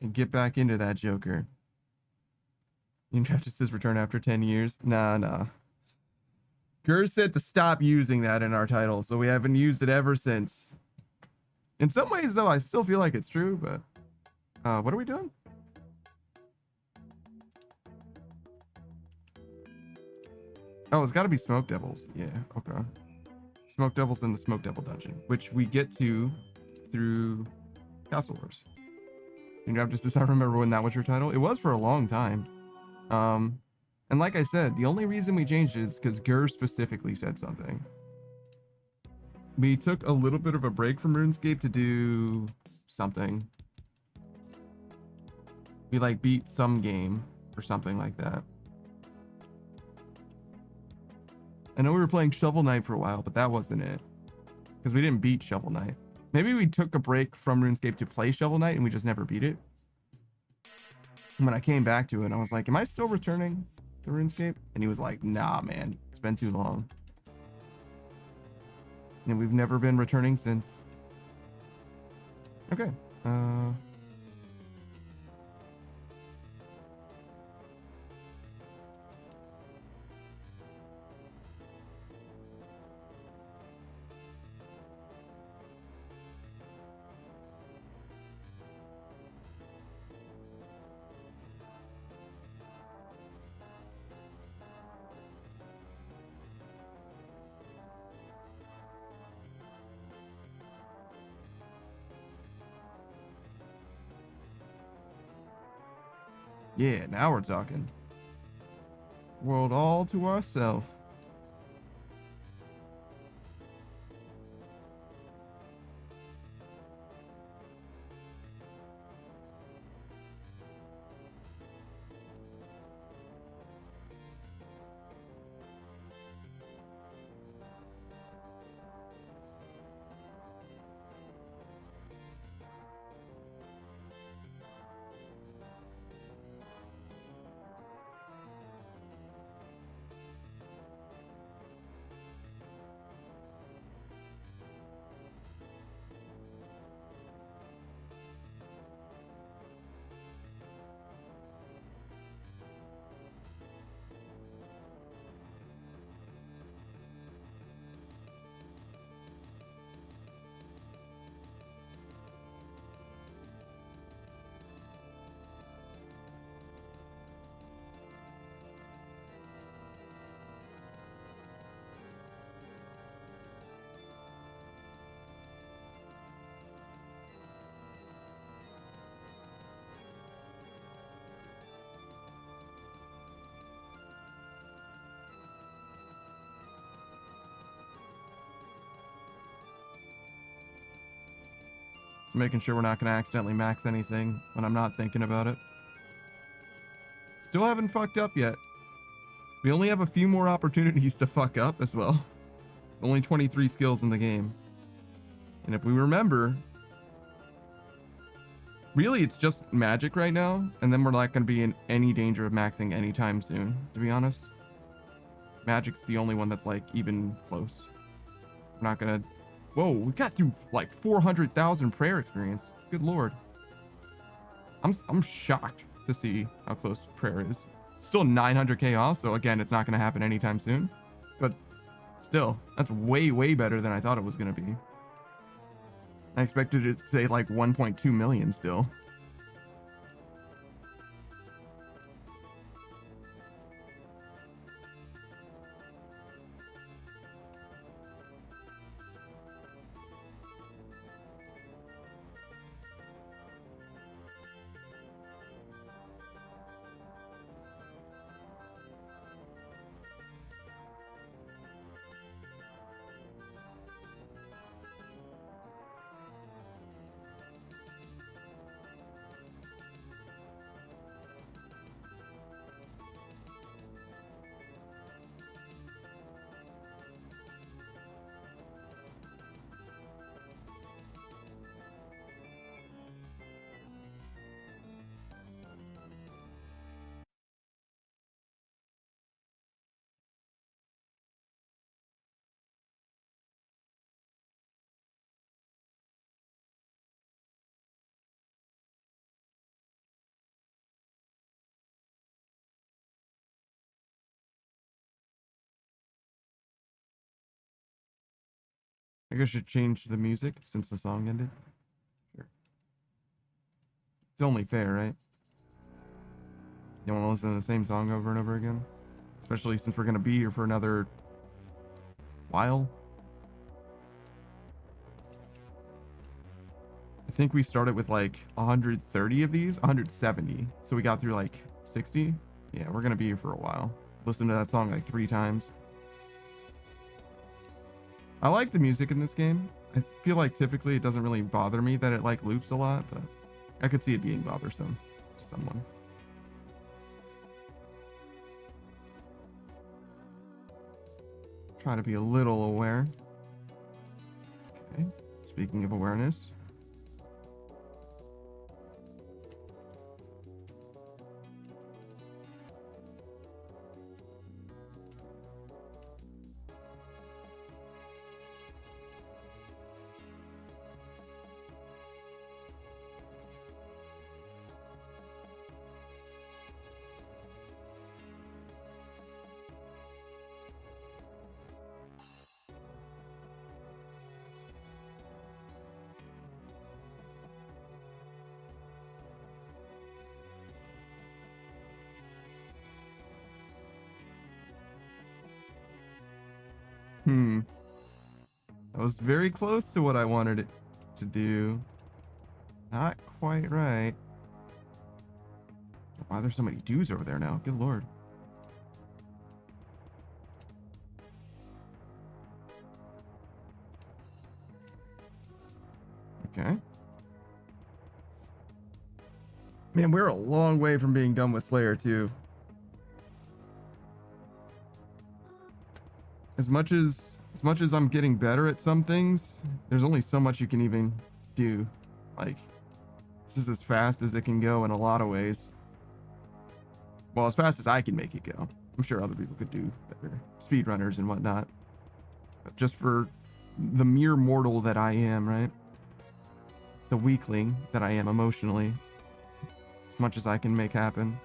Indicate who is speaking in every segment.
Speaker 1: and get back into that Joker. Injustices return after 10 years. Nah. Gers said to stop using that in our title, so we haven't used it ever since. In some ways, though, I still feel like it's true, but... what are we doing? Oh, it's gotta be Smoke Devils. Yeah, okay. Smoke Devils in the Smoke Devil dungeon, which we get to through Castle Wars. I remember when that was your title. It was for a long time. And like I said, the only reason we changed it is because Gur specifically said something. We took a little bit of a break from RuneScape to do something. We like beat some game or something like that. I know we were playing Shovel Knight for a while, but that wasn't it. Because we didn't beat Shovel Knight. Maybe we took a break from RuneScape to play Shovel Knight and we just never beat it. When I came back to it, I was like, am I still returning to RuneScape? And he was like, nah, man, it's been too long. And we've never been returning since. Okay. Yeah, now we're talking. World all to ourselves. Making sure we're not going to accidentally max anything when I'm not thinking about it. Still haven't fucked up yet. We only have a few more opportunities to fuck up as well. Only 23 skills in the game. And if we remember, really it's just magic right now, and then we're not going to be in any danger of maxing anytime soon, to be honest. Magic's the only one that's like even close. We're not going to... Whoa, we got through like 400,000 prayer experience. Good lord. I'm shocked to see how close prayer is. Still 900k off, so again, it's not going to happen anytime soon. But still, that's way better than I thought it was going to be. I expected it to say like 1.2 million still. I guess I should change the music since the song ended. Sure. It's only fair, right? You want to listen to the same song over and over again? Especially since we're going to be here for another while. I think we started with like 130 of these, 170. So we got through like 60. Yeah, we're going to be here for a while. Listen to that song like 3 times. I like the music in this game. I feel like typically it doesn't really bother me that it like loops a lot, but I could see it being bothersome to someone. Try to be a little aware. Okay. Speaking of awareness. That was very close to what I wanted it to do. Not quite right. Why there's so many dudes over there now? Good lord. Okay. Man, we're a long way from being done with Slayer too. As much as I'm getting better at some things, there's only so much you can even do. Like, this is as fast as it can go in a lot of ways. Well, as fast as I can make it go. I'm sure other people could do better. Speedrunners and whatnot. But just for the mere mortal that I am, right? The weakling that I am emotionally. As much as I can make happen.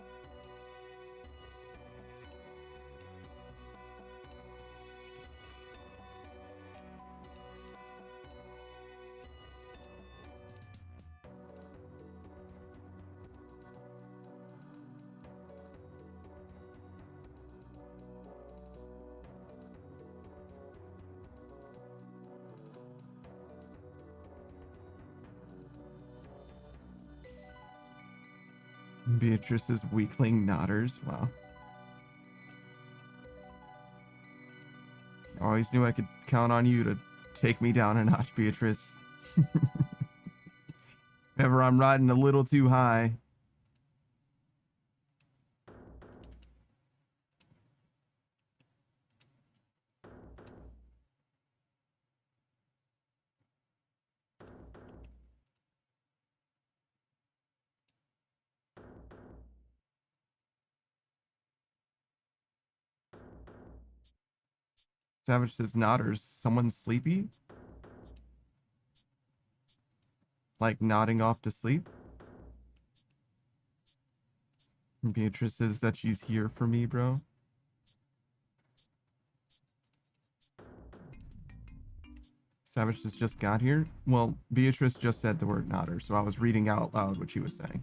Speaker 1: Beatrice's weakling nodders. Wow. I always knew I could count on you to take me down a notch, Beatrice. If ever I'm riding a little too high. Savage says nodders. Someone sleepy? Like nodding off to sleep? Beatrice says that she's here for me, bro. Savage has just got here. Well, Beatrice just said the word nodder, so I was reading out loud what she was saying.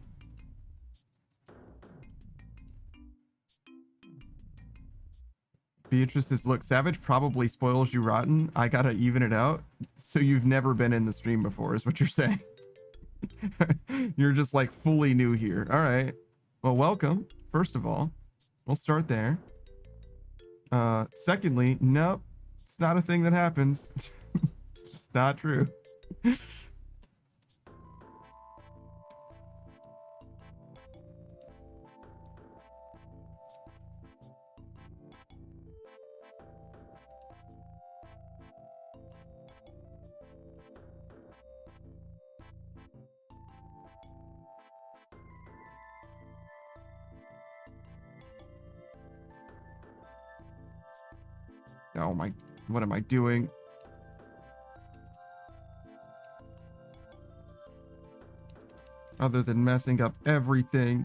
Speaker 1: Beatrice says, look, Savage probably spoils you rotten. I gotta even it out. So you've never been in the stream before, is what you're saying. You're just like fully new here. All right. Well, welcome. First of all, we'll start there. Secondly, nope, it's not a thing that happens. It's just not true. Oh my, what am I doing? Other than messing up everything.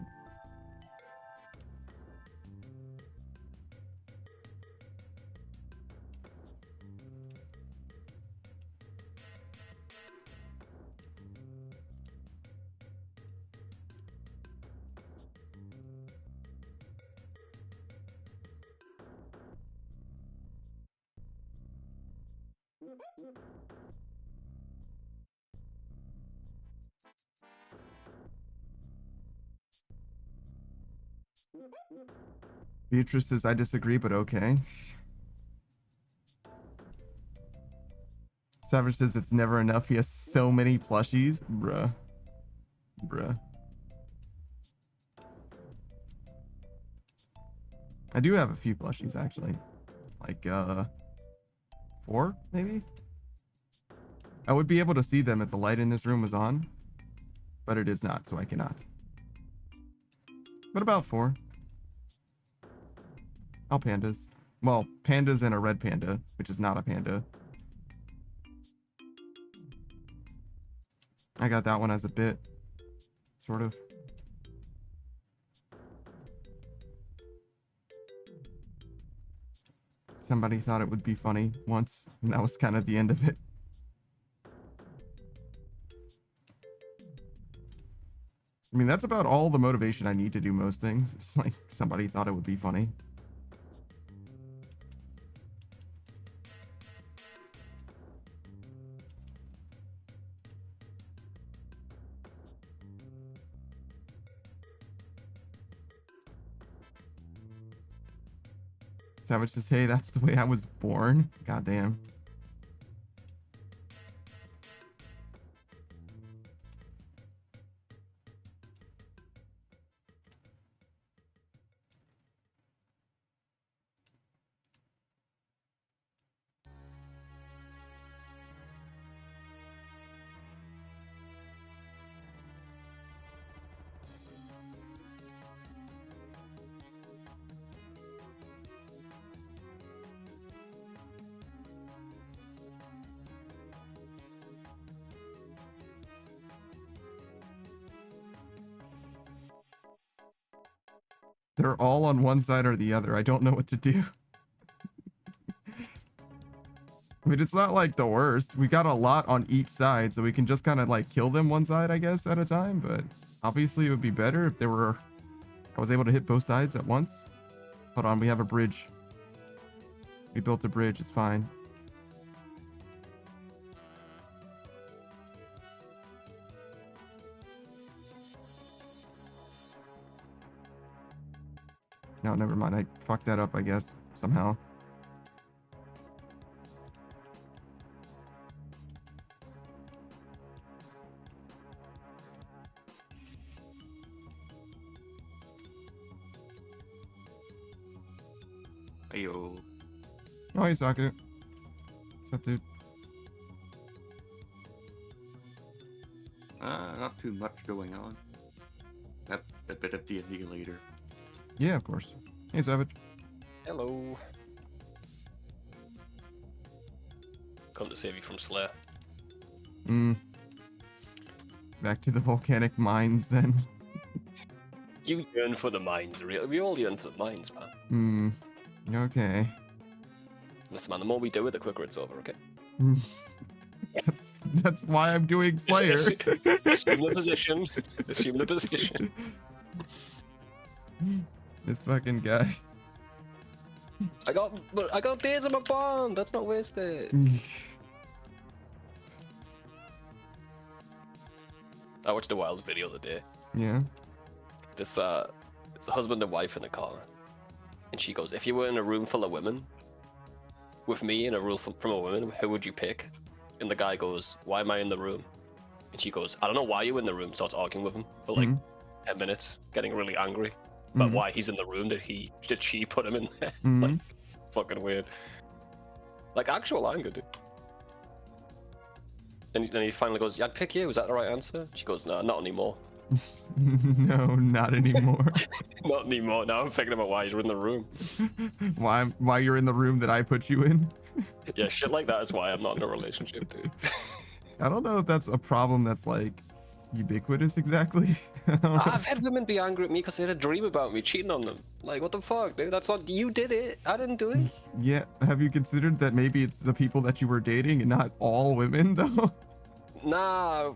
Speaker 1: Beatrice says, I disagree, but okay. Savage says it's never enough. He has so many plushies. Bruh. Bruh. I do have a few plushies, actually. Like, 4, maybe? I would be able to see them if the light in this room was on, but it is not, so I cannot. But about 4. All pandas. Well, pandas and a red panda, which is not a panda. I got that one as a bit, sort of. Somebody thought it would be funny once, and that was kind of the end of it. I mean, that's about all the motivation I need to do most things. It's like somebody thought it would be funny. Savage says, hey, that's the way I was born. Goddamn. They're all on one side or the other. I don't know what to do. I mean, it's not like the worst. We got a lot on each side, so we can just kind of like kill them one side, I guess, at a time. But obviously it would be better if I was able to hit both sides at once. Hold on, we have a bridge. We built a bridge, it's fine. No, never mind. I fucked that up, I guess, somehow.
Speaker 2: Ayo.
Speaker 1: Oh, hey, Socket. What's up, dude?
Speaker 2: Not too much going on. Have a bit of D&D later.
Speaker 1: Yeah, of course. Hey, Savage.
Speaker 3: Hello. Come to save you from Slayer.
Speaker 1: Back to the volcanic mines, then.
Speaker 3: You yearn for the mines, really. We all yearn for the mines, man.
Speaker 1: Okay.
Speaker 3: Listen, man, the more we do it, the quicker it's over, okay?
Speaker 1: That's why I'm doing Slayer.
Speaker 3: Assume the position. Assume the position.
Speaker 1: This fucking guy.
Speaker 3: I got days on my bond. That's not wasted. I watched a wild video the other day.
Speaker 1: Yeah.
Speaker 3: It's a husband and wife in a car, and she goes, "If you were in a room full of women, with me in a room from a woman, who would you pick?" And the guy goes, "Why am I in the room?" And she goes, "I don't know why you're in the room." Starts arguing with him for like 10 minutes, getting really angry about why he's in the room. Did she put him in there? Like, fucking weird. Like actual anger, dude. And then he finally goes, "Yeah, I'd pick you. Is that the right answer?" She goes, "No, not anymore."
Speaker 1: No, not anymore.
Speaker 3: Not anymore. Now I'm thinking about why you're in the room.
Speaker 1: Why you're in the room that I put you in?
Speaker 3: Yeah, shit like that is why I'm not in a relationship, dude.
Speaker 1: I don't know if that's a problem that's like ubiquitous exactly.
Speaker 3: I've had women be angry at me because they had a dream about me cheating on them. Like, what the fuck, dude? That's not you did it. I didn't do it.
Speaker 1: Yeah. Have you considered that maybe it's the people that you were dating and not all women though?
Speaker 3: Nah,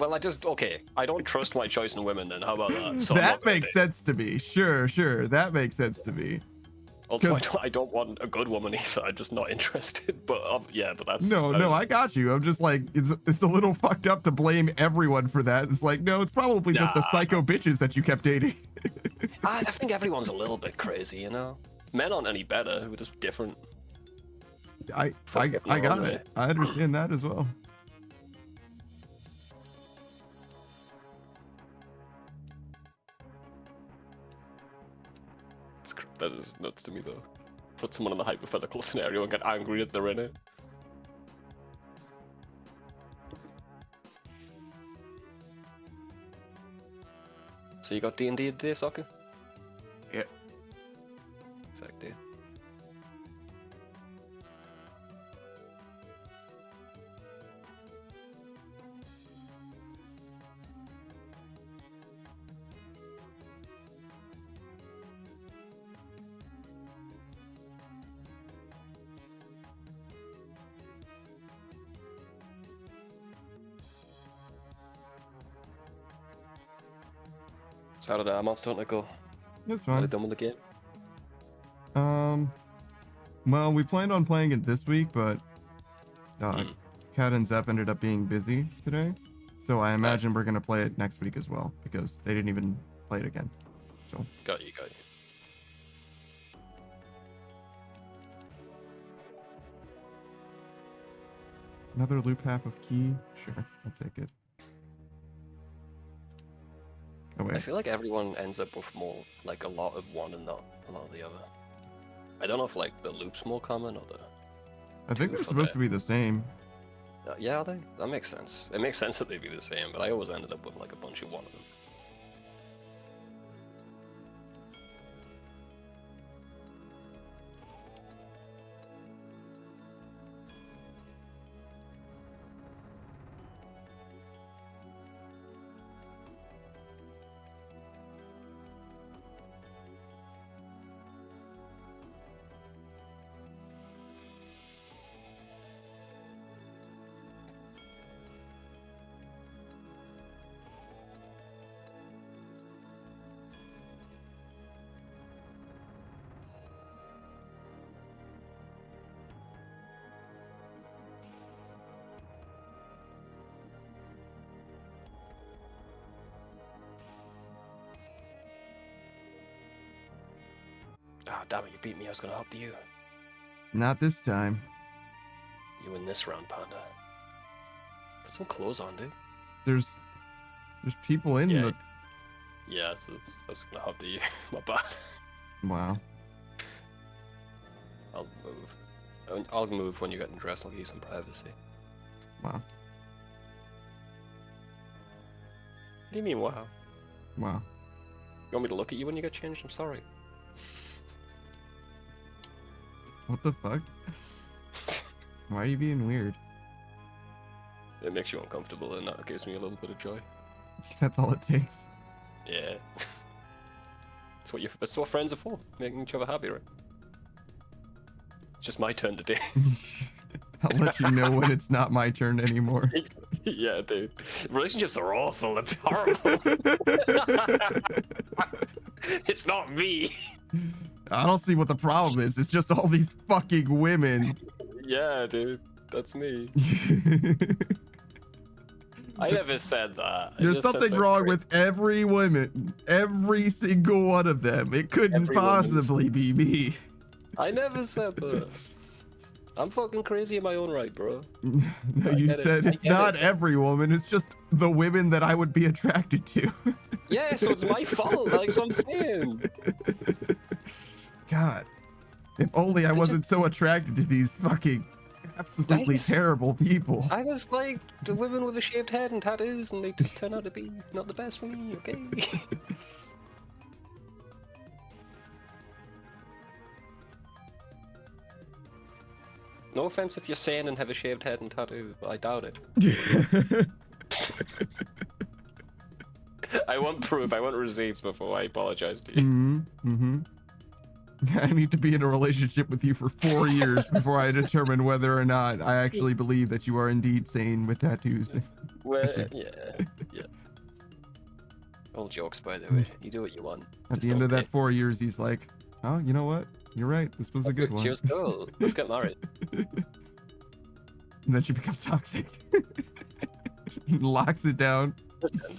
Speaker 3: okay. I don't trust my choice in women then. How about that? So
Speaker 1: that makes sense to me. Sure. That makes sense to me.
Speaker 3: Also, I don't want a good woman either. I'm just not interested. But yeah, but that's
Speaker 1: No, I got you. I'm just like, it's a little fucked up to blame everyone for that. It's like, no, it's probably just the psycho bitches that you kept dating.
Speaker 3: I think everyone's a little bit crazy, you know. Men aren't any better. We're just different.
Speaker 1: I got it. I understand that as well.
Speaker 3: That is nuts to me, though. Put someone in a hypothetical scenario and get angry that they're in it. So you got D&D today, Soccer?
Speaker 2: Yeah.
Speaker 3: Sick, dude. So how did Monster Hunter go?
Speaker 1: That's
Speaker 3: Are they
Speaker 1: fine.
Speaker 3: done with the game?
Speaker 1: Well, we planned on playing it this week, but Kat and Zep ended up being busy today. So I imagine we're going to play it next week as well, because they didn't even play it again. So
Speaker 3: Got you.
Speaker 1: another loop half of key? Sure, I'll take it. Oh,
Speaker 3: I
Speaker 1: wait.
Speaker 3: feel like everyone ends up with more, like a lot of one and not a lot of the other. I don't know if like the loop's more common or the.
Speaker 1: I think they're supposed to be the same.
Speaker 3: Yeah, are they? That makes sense. It makes sense that they'd be the same, but I always ended up with like a bunch of one of them. Oh, damn it, you beat me. I was gonna hop to you.
Speaker 1: Not this time.
Speaker 3: You win this round, Panda. Put some clothes on, dude.
Speaker 1: There's people in the...
Speaker 3: Yeah, I was gonna hop to you. My bad.
Speaker 1: Wow.
Speaker 3: I'll move. I'll move when you get dressed. I'll give you some privacy.
Speaker 1: Wow.
Speaker 3: What do you mean, wow?
Speaker 1: Wow.
Speaker 3: You want me to look at you when you get changed? I'm sorry.
Speaker 1: What the fuck? Why are you being weird?
Speaker 3: It makes you uncomfortable, and that gives me a little bit of joy.
Speaker 1: That's all it takes.
Speaker 3: Yeah. That's what friends are for. Making each other happy, right? It's just my turn today.
Speaker 1: I'll let you know when it's not my turn anymore.
Speaker 3: Yeah, dude. Relationships are awful. They're horrible. It's not me.
Speaker 1: I don't see what the problem is. It's just all these fucking women.
Speaker 3: Yeah, dude. That's me. I never said that.
Speaker 1: There's something wrong with every woman. Every single one of them. It couldn't possibly be me.
Speaker 3: I never said that. I'm fucking crazy in my own right, bro.
Speaker 1: No, you said it's not every woman. It's just the women that I would be attracted to.
Speaker 3: Yeah, so it's my fault. Like what I'm saying.
Speaker 1: God, if only I wasn't so attracted to these fucking absolutely terrible people.
Speaker 3: I just like the women with a shaved head and tattoos, and they just turn out to be not the best for me. Okay. No offense if you're sane and have a shaved head and tattoo, but I doubt it. I want proof. I want receipts before I apologize to you.
Speaker 1: I need to be in a relationship with you for 4 years before I determine whether or not I actually believe that you are indeed sane with tattoos.
Speaker 3: Well, yeah. All jokes, by the way. You do what you want.
Speaker 1: At the end of that 4 years, he's like, oh, you know what? You're right. This was a good one.
Speaker 3: She was cool. Let's get married.
Speaker 1: And then she becomes toxic. Locks it down.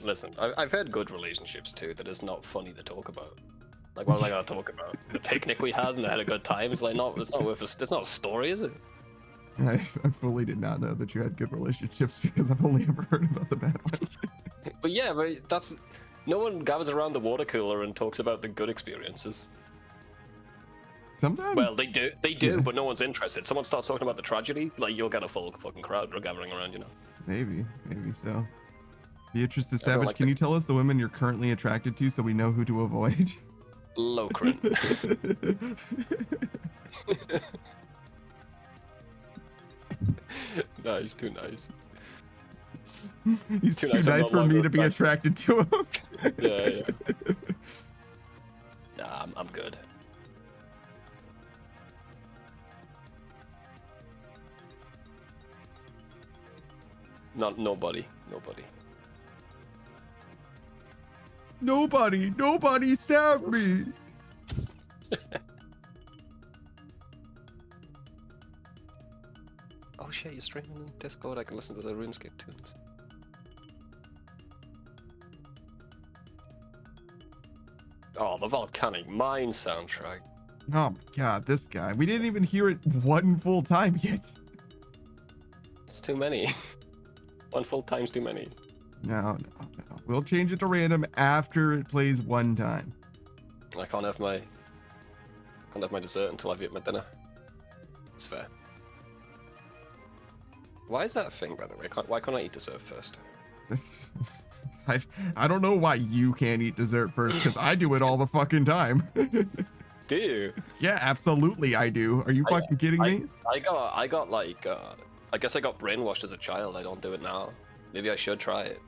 Speaker 3: Listen. I've had good relationships too that is not funny to talk about. Like, what am I gonna talk about? The picnic we had and I had a good time. It's like, no, it's not worth. It's not a story, is it?
Speaker 1: I fully did not know that you had good relationships because I've only ever heard about the bad ones.
Speaker 3: But yeah, but that's no one gathers around the water cooler and talks about the good experiences.
Speaker 1: Sometimes.
Speaker 3: Well, they do,
Speaker 1: Yeah.
Speaker 3: but no one's interested. Someone starts talking about the tragedy, like you'll get a full fucking crowd gathering around, you know.
Speaker 1: Maybe so. Beatrice the
Speaker 3: Everyone
Speaker 1: Savage,
Speaker 3: likes
Speaker 1: can
Speaker 3: it.
Speaker 1: you tell us the women you're currently attracted to so we know who to avoid?
Speaker 3: Locrin. No, he's too nice.
Speaker 1: He's too
Speaker 3: nice, I'm
Speaker 1: nice
Speaker 3: no
Speaker 1: for me
Speaker 3: longer
Speaker 1: to be attracted to him.
Speaker 3: Yeah. Nah, I'm good. Nobody.
Speaker 1: Nobody stabbed me.
Speaker 3: Oh shit, you're streaming in Discord. I can listen to the Runescape tunes. Oh, the Volcanic Mine soundtrack.
Speaker 1: Oh my god, this guy. We didn't even hear it one full time yet.
Speaker 3: It's too many. One full time's too many.
Speaker 1: No. We'll change it to random after it plays one time.
Speaker 3: I can't have my dessert until I've eaten my dinner. It's fair. Why is that a thing, by the way? Why can't I eat dessert first?
Speaker 1: I don't know why you can't eat dessert first, because I do it all the fucking time.
Speaker 3: Do you?
Speaker 1: Yeah, absolutely I do. Are you fucking kidding me?
Speaker 3: I got like, I guess I got brainwashed as a child. I don't do it now. Maybe I should try it.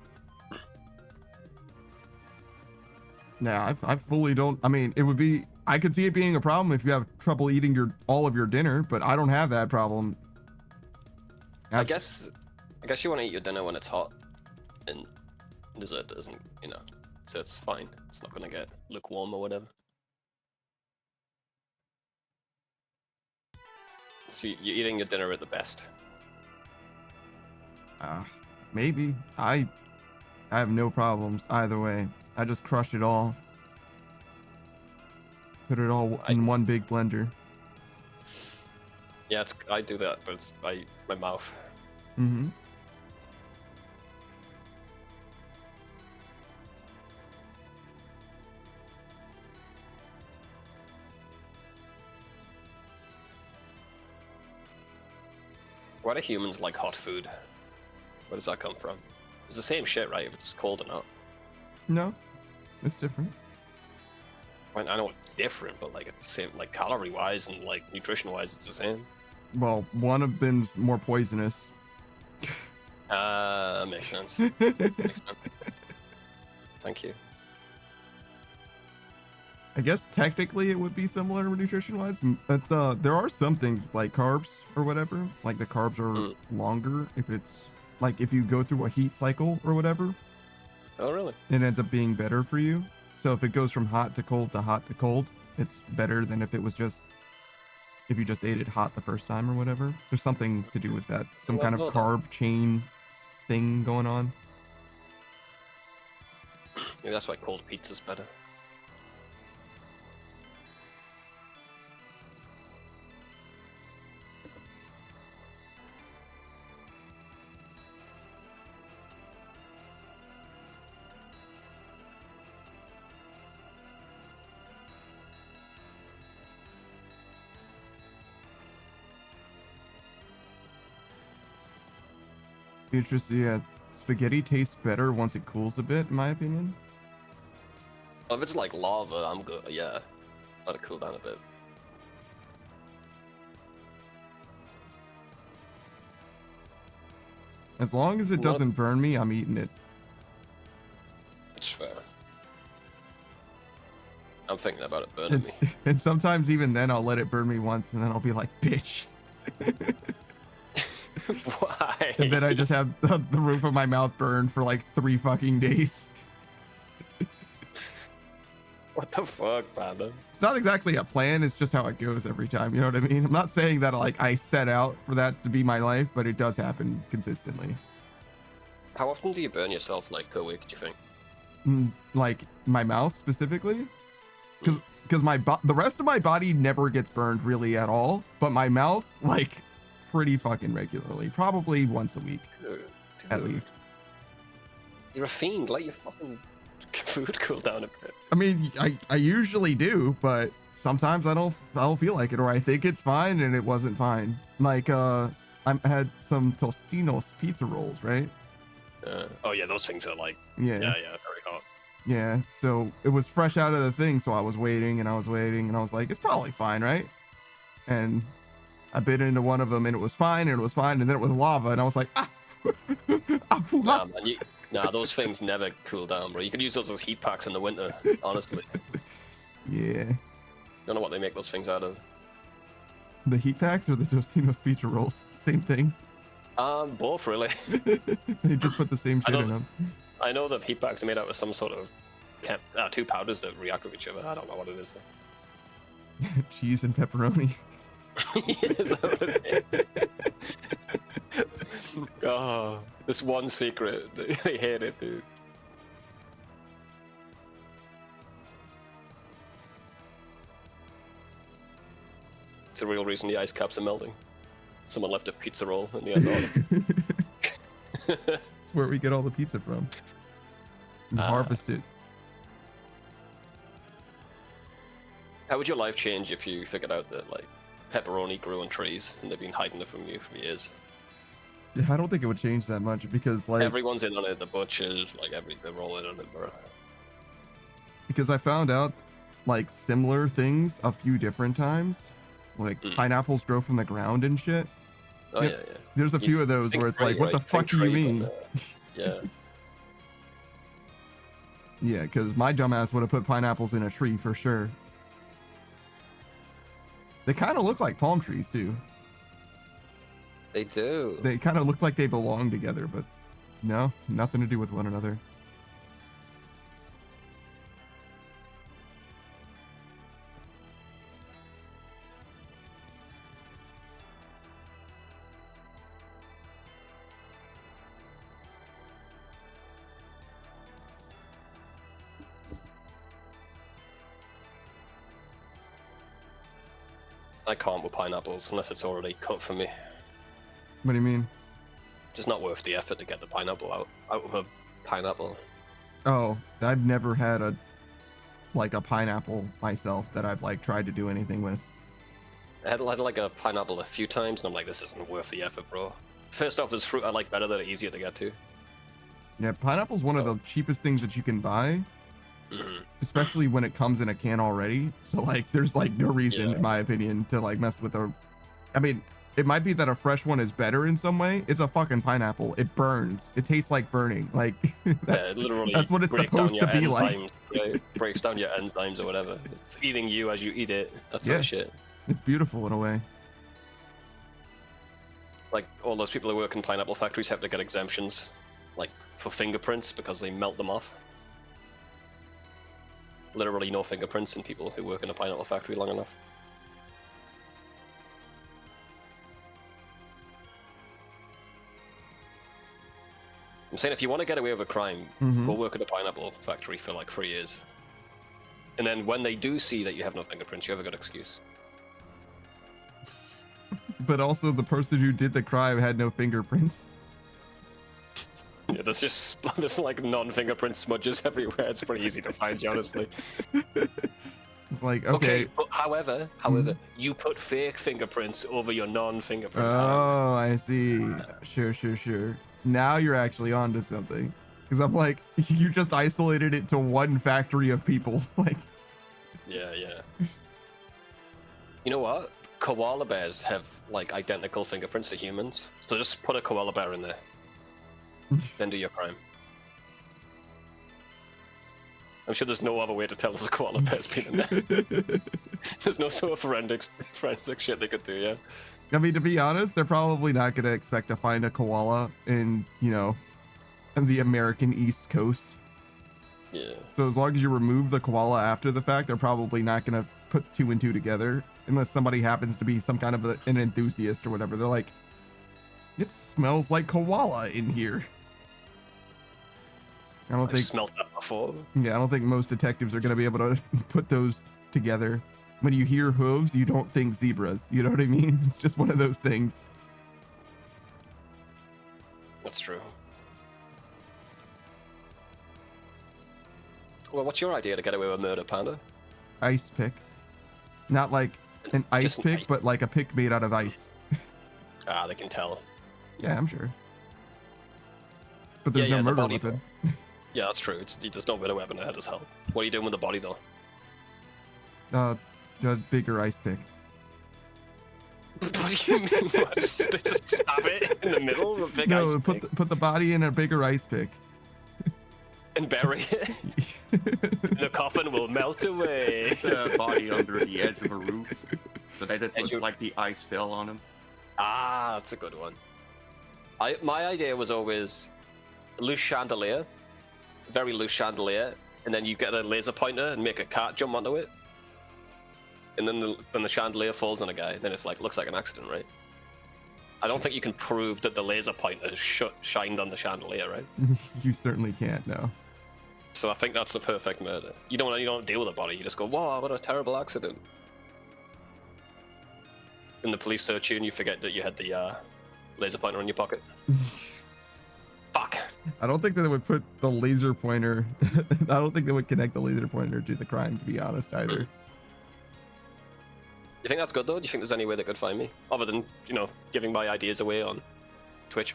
Speaker 1: Nah, I fully don't. I mean, it would be. I could see it being a problem if you have trouble eating all of your dinner, but I don't have that problem.
Speaker 3: I guess you want to eat your dinner when it's hot, and dessert doesn't, you know. So it's fine. It's not gonna get lukewarm or whatever. So you're eating your dinner at the best.
Speaker 1: Maybe. I have no problems either way. I just crush it all. Put it all in one big blender.
Speaker 3: Yeah, I do that, but it's my mouth.
Speaker 1: Mm-hmm.
Speaker 3: Why do humans like hot food? Where does that come from? It's the same shit, right? If it's cold or not.
Speaker 1: No, it's different.
Speaker 3: I know it's different, but like it's the same, like calorie-wise and like nutrition-wise, it's the same.
Speaker 1: Well, one of them's more poisonous.
Speaker 3: Makes sense. Makes sense. Thank you.
Speaker 1: I guess technically it would be similar nutrition-wise, but there are some things like carbs or whatever. Like the carbs are longer if it's like if you go through a heat cycle or whatever.
Speaker 3: Oh, really?
Speaker 1: It ends up being better for you. So if it goes from hot to cold to hot to cold, it's better than if you just ate it hot the first time or whatever. There's something to do with that. Some kind of carb chain thing going on.
Speaker 3: Maybe that's why cold pizza's better.
Speaker 1: Interesting. Yeah, spaghetti tastes better once it cools a bit, in my opinion.
Speaker 3: If it's like lava, I'm good. Yeah, let it cool down a bit.
Speaker 1: As long as it doesn't burn me, I'm eating it.
Speaker 3: It's fair. I'm thinking about it burning me.
Speaker 1: And sometimes even then I'll let it burn me once and then I'll be like, bitch.
Speaker 3: Why?
Speaker 1: And then I just have the roof of my mouth burned for like 3 fucking days.
Speaker 3: What the fuck, Panda?
Speaker 1: It's not exactly a plan. It's just how it goes every time. You know what I mean? I'm not saying that like I set out for that to be my life, but it does happen consistently.
Speaker 3: How often do you burn yourself, like, per week, do you think?
Speaker 1: Like my mouth specifically, because the rest of my body never gets burned really at all, but my mouth like pretty fucking regularly, probably once a week at least.
Speaker 3: You're a fiend. Let your fucking food cool down a bit.
Speaker 1: I mean, I usually do, but sometimes I don't feel like it, or I think it's fine and it wasn't fine. Like I had some Tostinos pizza rolls, right?
Speaker 3: Oh yeah, those things are like
Speaker 1: Yeah,
Speaker 3: very hot.
Speaker 1: yeah. So it was fresh out of the thing, so I was waiting and I was waiting and I was like, it's probably fine, right? And I bit into one of them and it was fine and it was fine, and then it was lava and I was like, ah.
Speaker 3: Nah, man, those things never cool down, bro. You could use those as heat packs in the winter, honestly.
Speaker 1: Yeah.
Speaker 3: Don't know what they make those things out of.
Speaker 1: The heat packs or the Tostinos pizza rolls? Same thing.
Speaker 3: Both really.
Speaker 1: They just put the same shit in them.
Speaker 3: I know that heat packs are made out of some sort of two powders that react with each other. I don't know what it is.
Speaker 1: Cheese and pepperoni.
Speaker 3: Is that what it is? Oh, this one secret. They hate it, dude. It's the real reason the ice caps are melting. Someone left a pizza roll in the end.
Speaker 1: That's where we get all the pizza from. We harvest it.
Speaker 3: How would your life change if you figured out that like pepperoni grew on trees and they've been hiding it from you for years?
Speaker 1: Yeah, I don't think it would change that much because like
Speaker 3: everyone's in on it. The butchers, like they're all in on it, bro.
Speaker 1: Because I found out like similar things a few different times. Like pineapples grow from the ground and shit.
Speaker 3: Oh yeah.
Speaker 1: There's a few of those where it's like, what the fuck do you mean?
Speaker 3: Yeah.
Speaker 1: Yeah, because my dumbass would have put pineapples in a tree for sure. They kind of look like palm trees too.
Speaker 3: They do.
Speaker 1: They kind of look like they belong together, but no, nothing to do with one another.
Speaker 3: I can't with pineapples unless it's already cut for me.
Speaker 1: What do you mean?
Speaker 3: Just not worth the effort to get the pineapple out of a pineapple.
Speaker 1: Oh, I've never had a pineapple myself that I've like tried to do anything with.
Speaker 3: I had like a pineapple a few times and I'm like, this isn't worth the effort, bro. First off, there's fruit I like better that are easier to get to.
Speaker 1: Yeah, pineapple's one of the cheapest things that you can buy. Especially when it comes in a can already. So like there's like no reason in my opinion to like mess with I mean, it might be that a fresh one is better in some way. It's a fucking pineapple. It burns. It tastes like burning. Like
Speaker 3: literally
Speaker 1: that's what it's supposed to be like.
Speaker 3: Right? Breaks down your enzymes or whatever. It's eating you as you eat it. That sort of shit.
Speaker 1: It's beautiful in a way.
Speaker 3: Like all those people who work in pineapple factories have to get exemptions, like for fingerprints because they melt them off. Literally no fingerprints in people who work in a pineapple factory long enough. I'm saying if you want to get away with a crime, go work at a pineapple factory for like 3 years. And then when they do see that you have no fingerprints, you have a good excuse.
Speaker 1: But also the person who did the crime had no fingerprints.
Speaker 3: Yeah, there's like non-fingerprint smudges everywhere. It's pretty easy to find you, honestly.
Speaker 1: It's like, okay.
Speaker 3: But however, you put fake fingerprints over your non-fingerprint.
Speaker 1: Oh, I see. Sure. Now you're actually onto something. Because I'm like, you just isolated it to one factory of people. Like,
Speaker 3: yeah. You know what? Koala bears have like identical fingerprints to humans. So just put a koala bear in there. Then do your crime. I'm sure there's no other way to tell us a koala bear's been in there. There's no sort of forensic shit they could do, yeah?
Speaker 1: I mean, to be honest, they're probably not going to expect to find a koala in, in the American East Coast.
Speaker 3: Yeah.
Speaker 1: So as long as you remove the koala after the fact, they're probably not going to put 2 and 2 together unless somebody happens to be some kind of an enthusiast or whatever. They're like, it smells like koala in here.
Speaker 3: I've smelled that before.
Speaker 1: Yeah, I don't think most detectives are going to be able to put those together. When you hear hooves, you don't think zebras. You know what I mean? It's just one of those things.
Speaker 3: That's true. Well, what's your idea to get away with murder, Panda?
Speaker 1: Ice pick. Not like an ice
Speaker 3: Just an
Speaker 1: pick,
Speaker 3: ice-
Speaker 1: but like a pick made out of ice.
Speaker 3: Ah, they can tell.
Speaker 1: Yeah, I'm sure. But there's
Speaker 3: Yeah,
Speaker 1: no
Speaker 3: the
Speaker 1: murder
Speaker 3: body
Speaker 1: weapon.
Speaker 3: Yeah, that's true. There's no murder weapon ahead as hell. What are you doing with the body, though?
Speaker 1: A bigger ice pick.
Speaker 3: What do you mean? What, just stab it in the middle of a big ice
Speaker 1: No,
Speaker 3: pick
Speaker 1: put the body in a bigger ice pick.
Speaker 3: and bury it? The coffin will melt away.
Speaker 2: The body under the edge of a roof. So that it
Speaker 3: And
Speaker 2: looks
Speaker 3: you-
Speaker 2: like the ice fell on him.
Speaker 3: Ah, that's a good one. My idea was always a loose chandelier, very loose chandelier, and then you get a laser pointer and make a cat jump onto it. And then the chandelier falls on a guy, then it's like, looks like an accident, right? I don't think you can prove that the laser pointer shined on the chandelier, right?
Speaker 1: You certainly can't, no.
Speaker 3: So I think that's the perfect murder. You don't deal with the body, you just go, wow, what a terrible accident. And the police search you and you forget that you had the laser pointer in your pocket. Fuck.
Speaker 1: I don't think that they would put the laser pointer. I don't think they would connect the laser pointer to the crime, to be honest, either.
Speaker 3: You think that's good though? Do you think there's any way they could find me? Other than, giving my ideas away on Twitch?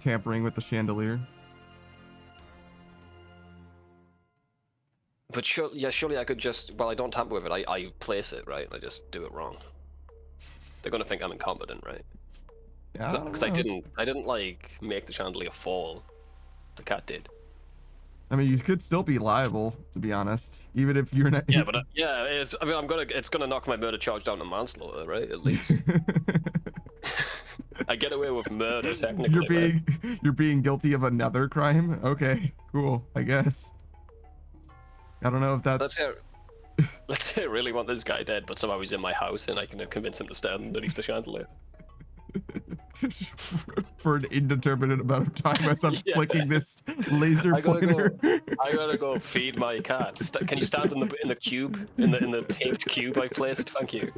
Speaker 1: Tampering with the chandelier.
Speaker 3: But surely I could just, well, I don't tamper with it, I place it, right? I just do it wrong. They're gonna think I'm incompetent, right?
Speaker 1: Yeah.
Speaker 3: Because I didn't like make the chandelier fall. The cat did.
Speaker 1: I mean, you could still be liable, to be honest, even if you're not.
Speaker 3: Yeah, but it's gonna knock my murder charge down to manslaughter, right? At least I get away with murder technically.
Speaker 1: You're being guilty of another crime. Okay, cool. I guess. I don't know if that's.
Speaker 3: Let's say I really want this guy dead, but somehow he's in my house and I can convince him to stand underneath the chandelier.
Speaker 1: For an indeterminate amount of time as I'm
Speaker 3: Yeah.
Speaker 1: flicking this laser
Speaker 3: I gotta
Speaker 1: pointer.
Speaker 3: I gotta go feed my cat. Can you stand in the cube, in the taped cube I placed? Thank you.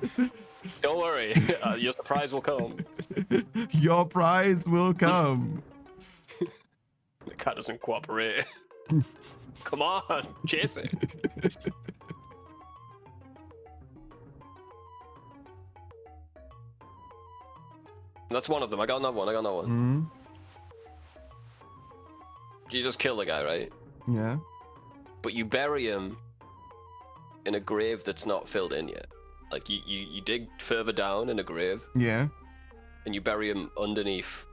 Speaker 3: Don't worry, your surprise will come.
Speaker 1: Your prize will come.
Speaker 3: The cat doesn't cooperate. Come on, chase it. That's one of them. I got another one.
Speaker 1: Mm,
Speaker 3: You just kill the guy, right?
Speaker 1: yeah.
Speaker 3: But you bury him in a grave that's not filled in yet. Like you dig further down in a grave
Speaker 1: Yeah.
Speaker 3: and you bury him underneath.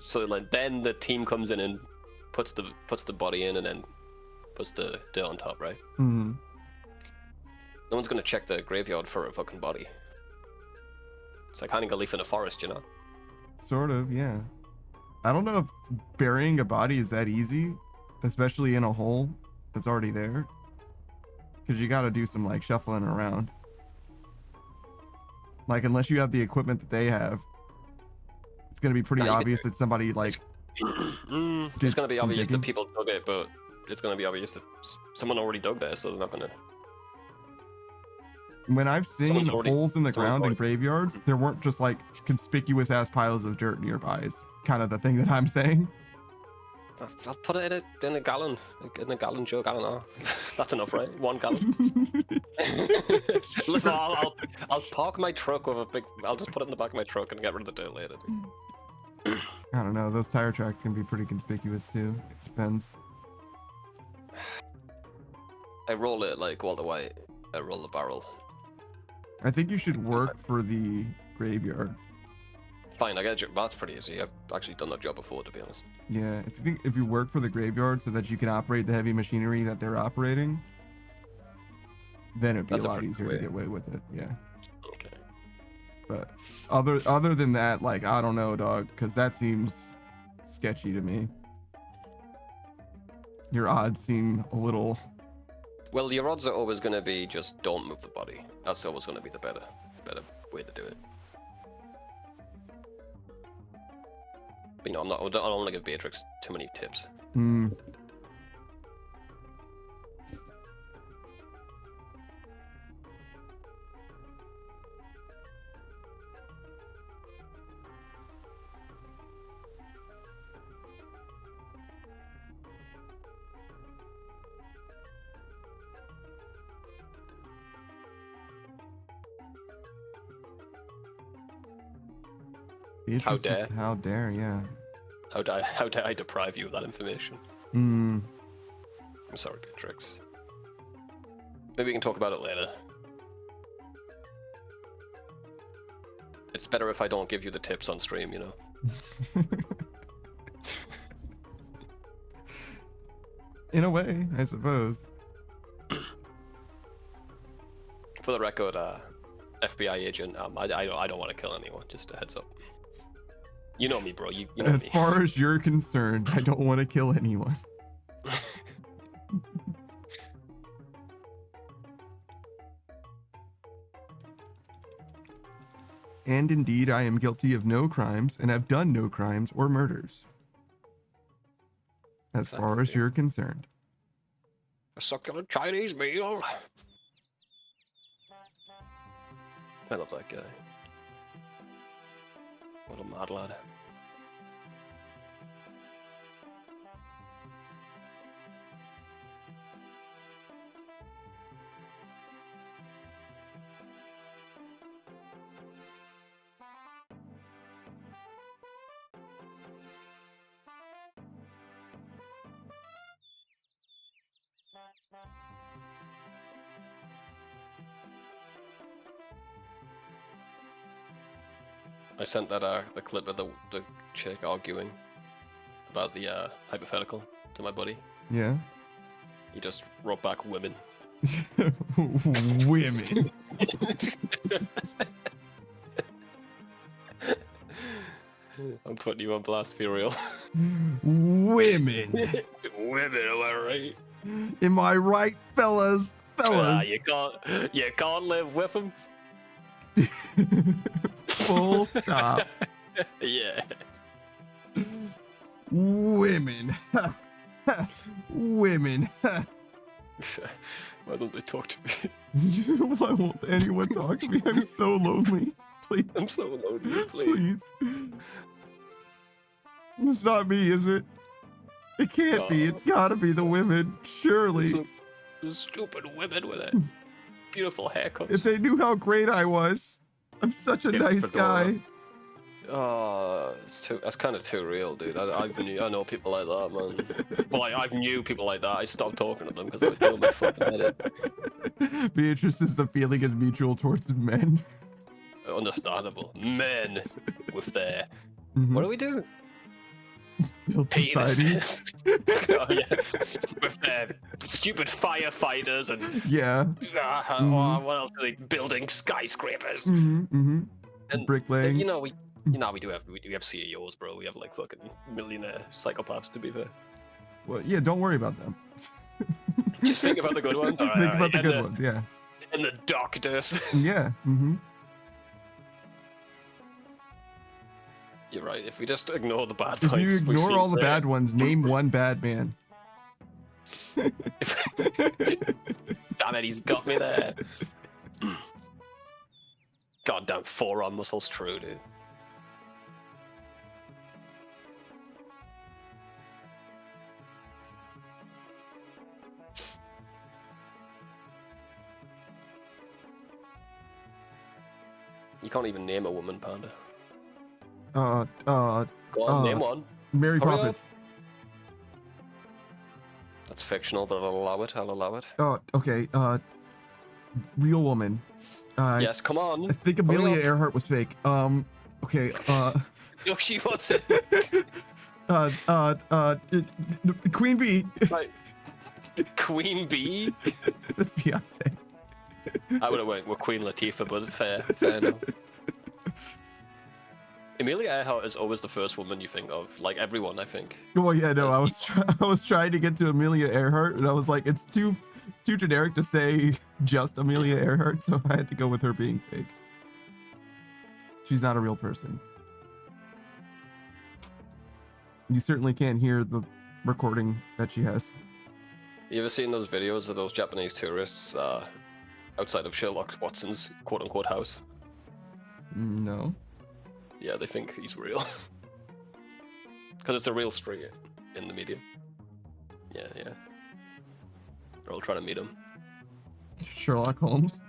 Speaker 3: So like then the team comes in and puts the body in and then puts the dirt on top, right?
Speaker 1: Mm.
Speaker 3: No one's gonna check the graveyard for a fucking body. It's like hiding a leaf in a forest, you know?
Speaker 1: Sort of, yeah. I don't know if burying a body is that easy, especially in a hole that's already there. Because you got to do some like shuffling around. Like, unless you have the equipment that they have, it's going to be pretty
Speaker 3: Nah, you can
Speaker 1: obvious that somebody like.
Speaker 3: It's
Speaker 1: did
Speaker 3: gonna be
Speaker 1: some
Speaker 3: obvious
Speaker 1: digging.
Speaker 3: that people dug it, but it's gonna be obvious that someone already dug there, so they're not gonna.
Speaker 1: When I've seen
Speaker 3: Someone's already-
Speaker 1: holes in the
Speaker 3: someone's
Speaker 1: ground in
Speaker 3: already-
Speaker 1: graveyards, there weren't just like conspicuous ass piles of dirt nearby. Is kind of the thing that I'm saying.
Speaker 3: I'll put it in a gallon jug. I don't know. That's enough, right? 1 gallon. Listen, I'll park my truck with a big. I'll just put it in the back of my truck and get rid of the dirt later. Dude.
Speaker 1: I don't know. Those tire tracks can be pretty conspicuous too. It depends.
Speaker 3: I roll it like Walter White. I roll the barrel.
Speaker 1: I think you should work for the graveyard.
Speaker 3: Fine, I get you. That's pretty easy. I've actually done that job before, to be honest.
Speaker 1: Yeah, if you work for the graveyard so that you can operate the heavy machinery that they're operating, then it'd be
Speaker 3: That's
Speaker 1: a
Speaker 3: a
Speaker 1: lot
Speaker 3: pretty
Speaker 1: easier
Speaker 3: way.
Speaker 1: to get away with it. Yeah,
Speaker 3: Okay.
Speaker 1: but other than that, like I don't know, dog, because that seems sketchy to me. your odds seem a little.
Speaker 3: Well, your odds are always going to be just don't move the body. That's always going to be the better way to do it. But, I'm not. I don't want to give Beatrix too many tips.
Speaker 1: Hmm.
Speaker 3: How dare?
Speaker 1: How dare? Yeah.
Speaker 3: How dare I deprive you of that information?
Speaker 1: Hmm.
Speaker 3: I'm sorry, Beatrix. Maybe we can talk about it later. It's better if I don't give you the tips on stream, you know?
Speaker 1: In a way, I suppose.
Speaker 3: For the record, FBI agent, I don't want to kill anyone, just a heads up. You know me, bro. You know
Speaker 1: As
Speaker 3: me.
Speaker 1: far as you're concerned, I don't want to kill anyone. And indeed, I am guilty of no crimes and have done no crimes or murders. As far as
Speaker 3: Exactly.
Speaker 1: you're concerned.
Speaker 3: A succulent Chinese meal. I love that guy. What a mad lad. I sent that the clip of the chick arguing about the hypothetical to my buddy.
Speaker 1: Yeah.
Speaker 3: He just wrote back women.
Speaker 1: Women.
Speaker 3: I'm putting you on blast for real.
Speaker 1: Women.
Speaker 3: Women, am I right?
Speaker 1: Am I right, fellas? Fellas.
Speaker 3: You can't live with them.
Speaker 1: Full stop.
Speaker 3: Yeah.
Speaker 1: Women. Women.
Speaker 3: Why don't they talk to me?
Speaker 1: Why won't anyone talk to me? I'm so lonely. Please.
Speaker 3: I'm so lonely, please.
Speaker 1: Please. It's not me, is it? It can't be. It's gotta be the women. Surely.
Speaker 3: Those stupid women with it. Beautiful haircuts.
Speaker 1: If they knew how great I was. I'm such a
Speaker 3: It's
Speaker 1: nice
Speaker 3: fedora.
Speaker 1: guy.
Speaker 3: Oh, that's kind of too real, dude. I know people like that, man. Well, I've knew people like that. I stopped talking to them because I was doing my fucking head in.
Speaker 1: Beatrice says the feeling is mutual towards men.
Speaker 3: Understandable. Men with their
Speaker 1: Mhm.
Speaker 3: what do we do?
Speaker 1: Built society.
Speaker 3: Penises. Oh, yeah. With their stupid firefighters and
Speaker 1: Yeah.
Speaker 3: what else are they building skyscrapers?
Speaker 1: And
Speaker 3: And
Speaker 1: bricklaying.
Speaker 3: we do have CEOs, bro. We have like fucking millionaire psychopaths, to be fair.
Speaker 1: Well, yeah, don't worry about them.
Speaker 3: Just think about the good ones. All right,
Speaker 1: Think
Speaker 3: all
Speaker 1: about the
Speaker 3: right.
Speaker 1: good ones, yeah.
Speaker 3: And the doctors.
Speaker 1: Yeah.
Speaker 3: You're right. If we just ignore the bad
Speaker 1: If
Speaker 3: points,
Speaker 1: you
Speaker 3: we
Speaker 1: ignore
Speaker 3: see
Speaker 1: all the
Speaker 3: great.
Speaker 1: bad ones, name one bad man.
Speaker 3: Damn it, he's got me there. Goddamn forearm muscles, true, dude. You can't even name a woman, Panda. Go on, name one.
Speaker 1: Mary
Speaker 3: Hurry
Speaker 1: Poppins.
Speaker 3: That's fictional, but I'll allow it. I'll allow it.
Speaker 1: Oh, okay. Real woman.
Speaker 3: Yes, come on.
Speaker 1: I think
Speaker 3: Hurry
Speaker 1: Amelia
Speaker 3: up.
Speaker 1: Earhart was fake. Okay.
Speaker 3: No, she wasn't.
Speaker 1: Queen Bee.
Speaker 3: Right. Queen Bee?
Speaker 1: That's Beyonce.
Speaker 3: I would have went with Queen Latifah, but fair enough. Amelia Earhart is always the first woman you think of. Like everyone, I think.
Speaker 1: Well, yeah, no,
Speaker 3: Yes.
Speaker 1: I was trying to get to Amelia Earhart, and I was like, it's too generic to say just Amelia Earhart, so I had to go with her being fake. She's not a real person. You certainly can't hear the recording that she has.
Speaker 3: You ever seen those videos of those Japanese tourists outside of Sherlock Watson's quote-unquote house?
Speaker 1: No.
Speaker 3: Yeah, they think he's real. Because it's a real street in the media. Yeah. They're all trying to meet him.
Speaker 1: Sherlock Holmes?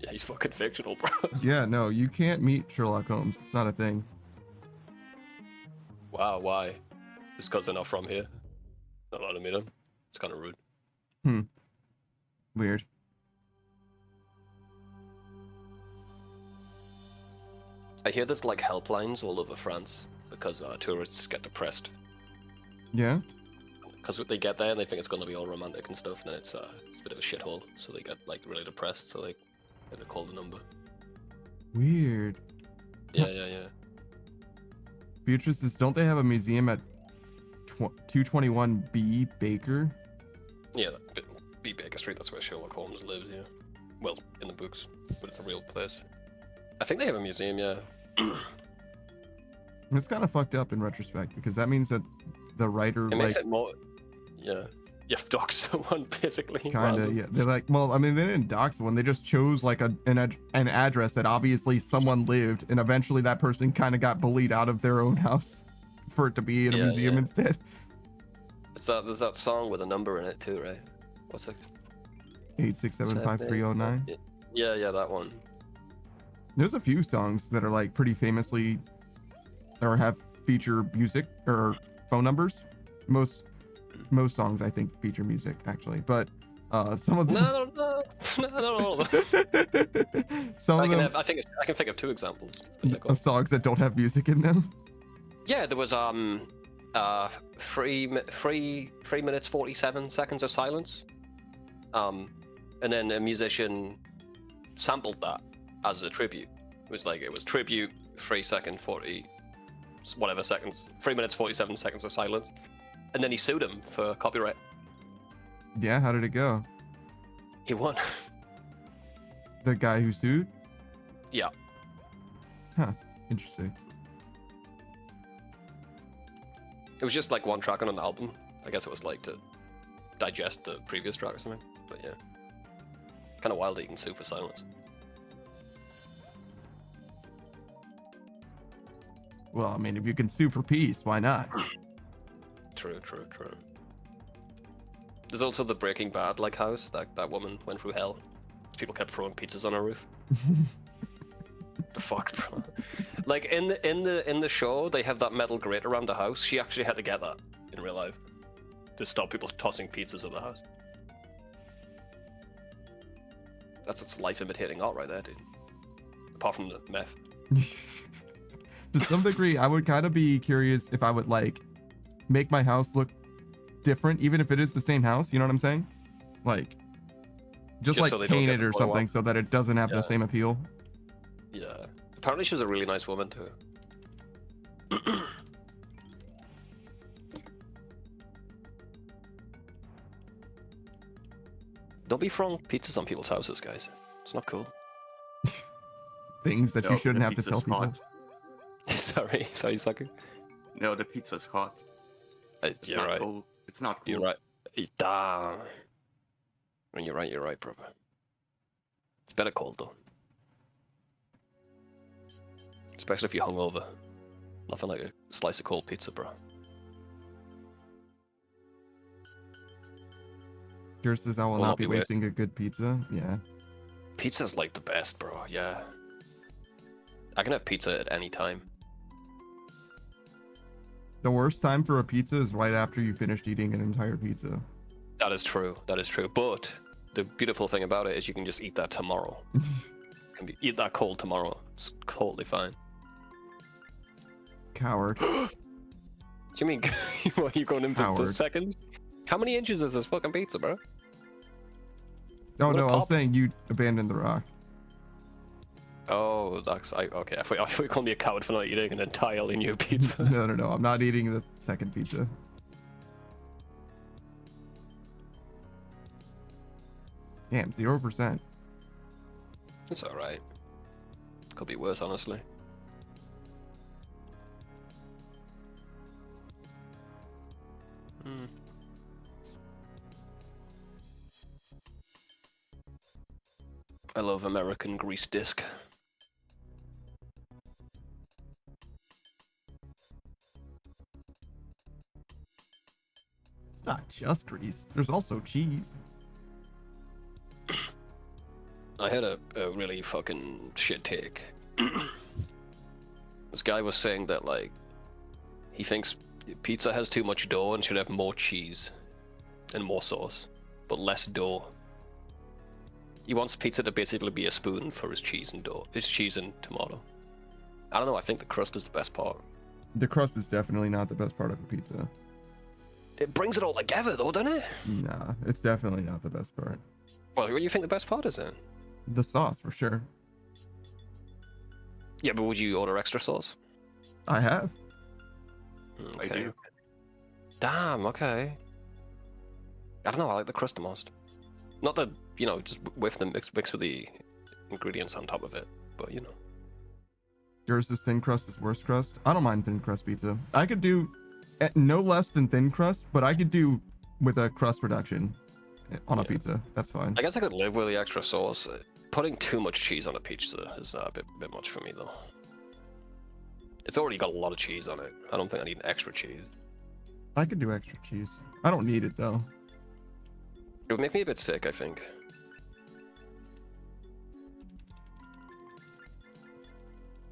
Speaker 3: Yeah, he's fucking fictional, bro.
Speaker 1: Yeah, no, you can't meet Sherlock Holmes. It's not a thing.
Speaker 3: Wow, why? Just because they're not from here? Not allowed to meet him? It's kind of rude.
Speaker 1: Weird.
Speaker 3: I hear there's like helplines all over France because tourists get depressed.
Speaker 1: Yeah?
Speaker 3: Because they get there and they think it's going to be all romantic and stuff, and then it's a bit of a shithole, so they get like really depressed, so they get to call the number.
Speaker 1: Weird.
Speaker 3: Yeah.
Speaker 1: Beatrice, don't they have a museum at 221B Baker?
Speaker 3: Yeah, B Baker Street, that's where Sherlock Holmes lives, yeah. Well, in the books, but it's a real place. I think they have a museum, yeah.
Speaker 1: It's kind of fucked up in retrospect, because that means that the writer,
Speaker 3: It makes it more... Yeah. You have docs the one, basically.
Speaker 1: kind of, yeah. They're like, well, I mean, they didn't dox one. They just chose like an address that obviously someone lived, and eventually that person kind of got bullied out of their own house for it to be in a museum instead.
Speaker 3: There's that song with a number in it too, right? What's it?
Speaker 1: 8675309.
Speaker 3: Yeah, that one.
Speaker 1: There's a few songs that are like pretty famously, or have feature music or phone numbers. Most songs I think feature music actually, but some of them.
Speaker 3: No, not all of them.
Speaker 1: Some of them.
Speaker 3: I can think of two examples.
Speaker 1: Of songs that don't have music in them.
Speaker 3: Yeah, there was 3 minutes 47 seconds of silence, and then a musician sampled that as a tribute. It was tribute 3 minutes 47 seconds of silence, and then he sued him for copyright.
Speaker 1: Yeah, how did it go?
Speaker 3: He won.
Speaker 1: The guy who sued?
Speaker 3: Yeah.
Speaker 1: Huh. Interesting.
Speaker 3: It was just like one track on an album. I guess it was like to digest the previous track or something. But yeah, kind of wild that you can sue for silence.
Speaker 1: Well, I mean, if you can sue for peace, why not?
Speaker 3: True. There's also the Breaking Bad like house that woman went through hell. People kept throwing pizzas on her roof. The fuck, bro. Like in the show, they have that metal grate around the house. She actually had to get that in real life to stop people tossing pizzas at the house. That's its life imitating art right there, dude. Apart from the meth.
Speaker 1: To some degree, I would kind of be curious if I would like make my house look different, even if it is the same house. You know what I'm saying? Like, just like
Speaker 3: so they don't
Speaker 1: paint
Speaker 3: get
Speaker 1: it
Speaker 3: the
Speaker 1: or
Speaker 3: blow
Speaker 1: something
Speaker 3: up.
Speaker 1: so that it doesn't have the
Speaker 3: Yeah.
Speaker 1: same appeal.
Speaker 3: Yeah. Apparently she was a really nice woman too. Don't be throwing pizzas on people's houses, guys. It's not cool.
Speaker 1: Things that you
Speaker 2: No,
Speaker 1: shouldn't
Speaker 2: the
Speaker 1: have to tell
Speaker 2: pizza's
Speaker 1: people.
Speaker 2: hot.
Speaker 3: sorry, sucker.
Speaker 2: No, the pizza's hot. It's
Speaker 3: You're
Speaker 2: not
Speaker 3: right.
Speaker 2: cold. It's not cool.
Speaker 3: You're right. Damn. You're right, brother. It's better cold though. Especially if you're hungover. Nothing like a slice of cold pizza, bro.
Speaker 1: Yours says I will
Speaker 3: Will
Speaker 1: not
Speaker 3: not
Speaker 1: be
Speaker 3: be
Speaker 1: wasting a good pizza. Yeah.
Speaker 3: Pizza's like the best, bro. Yeah. I can have pizza at any time.
Speaker 1: The worst time for a pizza is right after you finished eating an entire pizza.
Speaker 3: That is true. But the beautiful thing about it is you can just eat that tomorrow. Eat that cold tomorrow. It's totally fine.
Speaker 1: Coward.
Speaker 3: Do you mean what, you going in for
Speaker 1: Howard.
Speaker 3: just seconds? How many inches is this fucking pizza, bro?
Speaker 1: Oh
Speaker 3: What a
Speaker 1: no, I was
Speaker 3: pop.
Speaker 1: saying you abandoned the rock.
Speaker 3: Oh, okay. I thought you called me a coward for not eating an entirely new pizza.
Speaker 1: No, I'm not eating the second pizza. Damn, 0%.
Speaker 3: It's all right. Could be worse, honestly. I love American grease disc.
Speaker 1: It's not just grease. There's also cheese.
Speaker 3: I had a really fucking shit take. This guy was saying that, like, he thinks pizza has too much dough and should have more cheese and more sauce, but less dough. He wants pizza to basically be a spoon for his cheese and dough, his cheese and tomato. I don't know, I think the crust is the best part.
Speaker 1: The crust is definitely not the best part of a pizza.
Speaker 3: It brings it all together though, doesn't it?
Speaker 1: Nah, it's definitely not the best part.
Speaker 3: Well, what do you think the best part is then?
Speaker 1: The sauce, for sure.
Speaker 3: Yeah, but would you order extra sauce?
Speaker 1: I have.
Speaker 3: Okay.
Speaker 2: I do.
Speaker 3: Damn, okay. I don't know, I like the crust the most. Not that, you know, just with the mix with the ingredients on top of it, but you know.
Speaker 1: Yours is thin crust is worst crust. I don't mind thin crust pizza. I could do no less than thin crust, but I could do with a crust reduction on a pizza. That's fine.
Speaker 3: I guess I could live with the extra sauce. Putting too much cheese on a pizza is a bit much for me though. It's already got a lot of cheese on it. I don't think I need extra cheese.
Speaker 1: I could do extra cheese. I don't need it though.
Speaker 3: It would make me a bit sick, I think.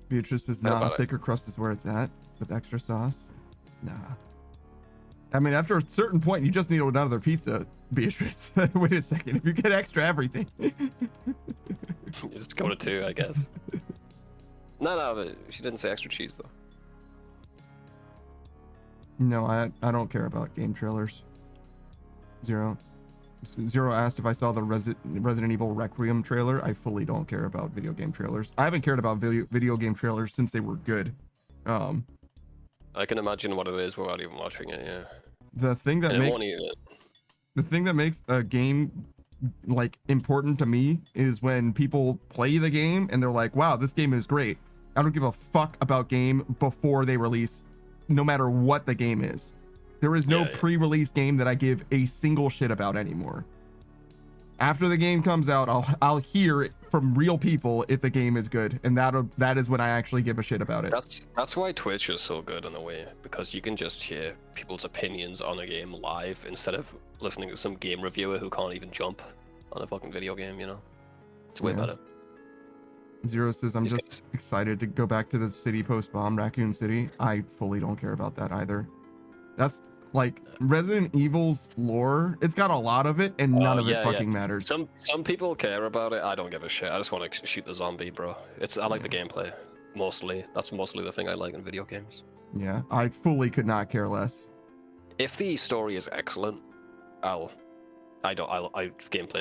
Speaker 1: Beatrice is
Speaker 3: How
Speaker 1: not
Speaker 3: about
Speaker 1: a
Speaker 3: it?
Speaker 1: thicker crust is where it's at with extra sauce. Nah. I mean, after a certain point, you just need another pizza, Beatrice. Wait a second. If you get extra everything.
Speaker 3: Just go to 2, I guess. No, but she didn't say extra cheese though.
Speaker 1: No, I don't care about game trailers. Zero asked if I saw the Resident Evil Requiem trailer. I fully don't care about video game trailers. I haven't cared about video game trailers since they were good.
Speaker 3: I can imagine what it is without even watching it, yeah.
Speaker 1: The thing that
Speaker 3: And it
Speaker 1: makes
Speaker 3: won't even...
Speaker 1: the thing that makes a game like important to me is when people play the game and they're like, wow, this game is great. I don't give a fuck about game before they release, no matter what the game is. There is no pre-release game that I give a single shit about anymore. After the game comes out, I'll hear it from real people if the game is good, and that is when I actually give a shit about it.
Speaker 3: That's why Twitch is so good in a way, because you can just hear people's opinions on a game live instead of listening to some game reviewer who can't even jump on a fucking video game, you know? It's way better.
Speaker 1: Zero says, I'm just excited to go back to the city post-bomb, Raccoon City. I fully don't care about that either. That's like Resident Evil's lore. It's got a lot of it, and none of it fucking matters.
Speaker 3: Some people care about it. I don't give a shit. I just want to shoot the zombie, bro. I like the gameplay mostly. That's mostly the thing I like in video games.
Speaker 1: Yeah, I fully could not care less.
Speaker 3: If the story is excellent, gameplay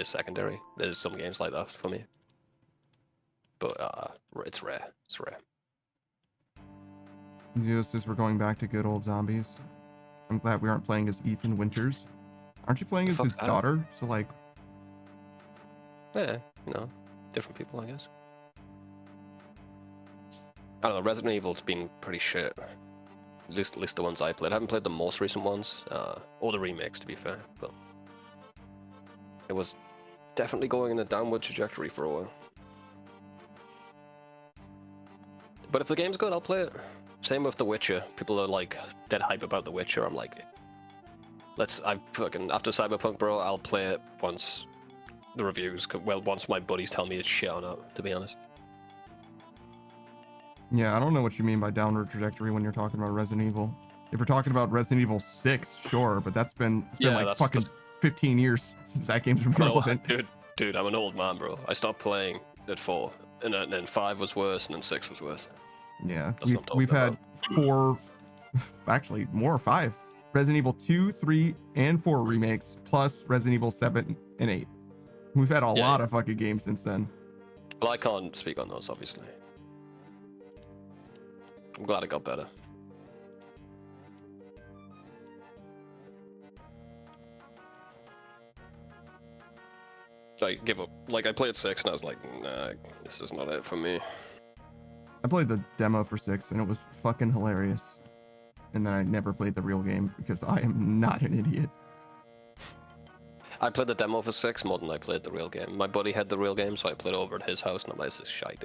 Speaker 3: is secondary. There's some games like that for me, but it's rare. It's rare.
Speaker 1: Zero says we're going back to good old zombies. I'm glad we aren't playing as Ethan Winters. Aren't you playing as his daughter? So like,
Speaker 3: yeah, you know, different people, I guess. I don't know. Resident Evil's been pretty shit. At least the ones I played. I haven't played the most recent ones, or the remakes, to be fair. But it was definitely going in a downward trajectory for a while. But if the game's good, I'll play it. Same with The Witcher. People are like dead hype about The Witcher. I'm like, after Cyberpunk, bro, I'll play it once the reviews, once my buddies tell me it's shit or not, to be honest.
Speaker 1: yeah, I don't know what you mean by downward trajectory when you're talking about Resident Evil. If we're talking about Resident Evil 6, sure, but it's been like fucking 15 years since that game's been relevant.
Speaker 3: Dude, I'm an old man, bro. I stopped playing at 4, and then 5 was worse, and then 6 was worse.
Speaker 1: Yeah, we've had 4, actually more, 5 Resident Evil 2, 3, and 4 remakes, plus Resident Evil 7 and 8. We've had a lot of fucking games since then.
Speaker 3: But I can't speak on those, obviously. I'm glad it got better. I give up. Like, I played 6 and I was like, nah, this is not it for me.
Speaker 1: I played the demo for 6 and it was fucking hilarious. And then I never played the real game because I am not an idiot.
Speaker 3: I played the demo for 6 more than I played the real game. My buddy had the real game, so I played over at his house and I'm like, this is shite.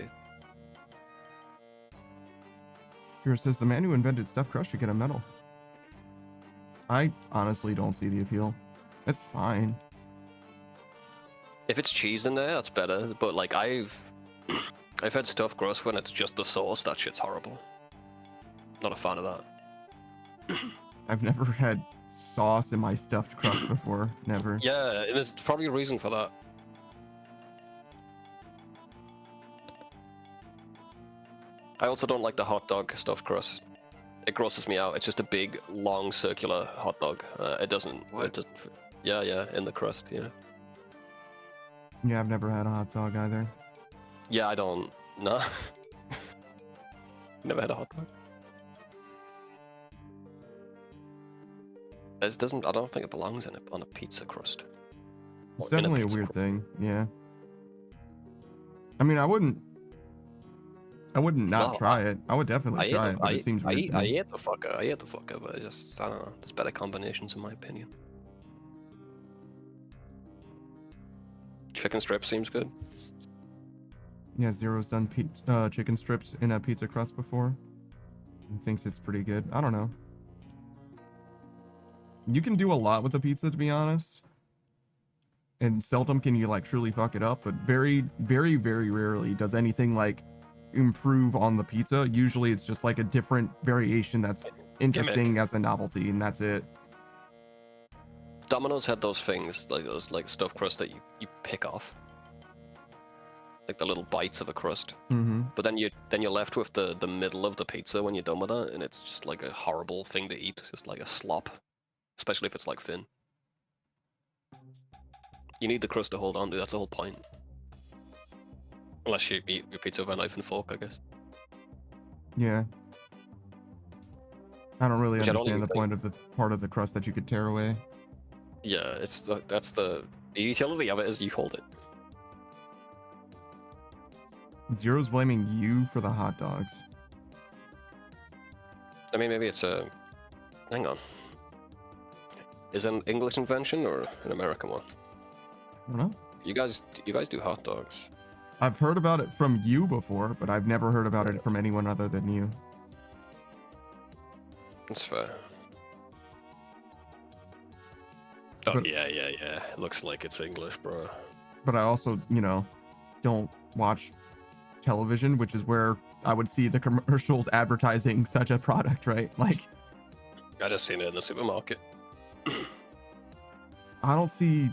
Speaker 1: Here says the man who invented Stuffed Crust should get a medal. I honestly don't see the appeal. It's fine.
Speaker 3: If it's cheese in there, that's better. But like I've had stuffed crust when it's just the sauce. That shit's horrible. Not a fan of that.
Speaker 1: I've never had sauce in my stuffed crust before. Never.
Speaker 3: Yeah, and there's probably a reason for that. I also don't like the hot dog stuffed crust. It grosses me out. It's just a big, long, circular hot dog. It doesn't.
Speaker 2: What?
Speaker 3: It doesn't. Yeah, in the crust. Yeah.
Speaker 1: Yeah, I've never had a hot dog either.
Speaker 3: Yeah, I don't. No. Never had a hot dog. It doesn't. I don't think it belongs on a pizza crust.
Speaker 1: It's
Speaker 3: Or in
Speaker 1: definitely a
Speaker 3: pizza
Speaker 1: weird
Speaker 3: crust.
Speaker 1: thing. Yeah. I mean, I wouldn't not
Speaker 3: No,
Speaker 1: try it. I would definitely try it, but it seems weird to
Speaker 3: I
Speaker 1: me.
Speaker 3: ate the fucker. I ate the fucker, but I don't know. There's better combinations in my opinion. Chicken strip seems good.
Speaker 1: Yeah, Zero's done chicken strips in a pizza crust before. He thinks it's pretty good. I don't know. You can do a lot with a pizza, to be honest. And seldom can you like truly fuck it up, but very, very, very rarely does anything like improve on the pizza. Usually it's just like a different variation that's interesting as a novelty, and that's it.
Speaker 3: Domino's had those things, like those like stuffed crust that you pick off. Like the little bites of a crust.
Speaker 1: Mm-hmm.
Speaker 3: But then you're left with the middle of the pizza when you're done with that, and it's just like a horrible thing to eat, just like a slop. Especially if it's like thin. You need the crust to hold on to, that's the whole point. Unless you eat your pizza with a knife and fork, I guess.
Speaker 1: Yeah. I don't really
Speaker 3: Which I don't
Speaker 1: understand
Speaker 3: even
Speaker 1: the point of the part of the crust that you could tear away.
Speaker 3: Yeah, that's the utility of it is you hold it.
Speaker 1: Zero's blaming you for the hot dogs.
Speaker 3: I mean, maybe it's a... Hang on. Is it an English invention or an American one?
Speaker 1: I don't know.
Speaker 3: You guys do hot dogs.
Speaker 1: I've heard about it from you before, but I've never heard about it from anyone other than you.
Speaker 3: That's fair. Oh,
Speaker 1: But-
Speaker 3: yeah. It looks like it's English, bro.
Speaker 1: But I also, don't watch television, which is where I would see the commercials advertising such a product, right? Like,
Speaker 3: I just seen it in the supermarket.
Speaker 1: I don't see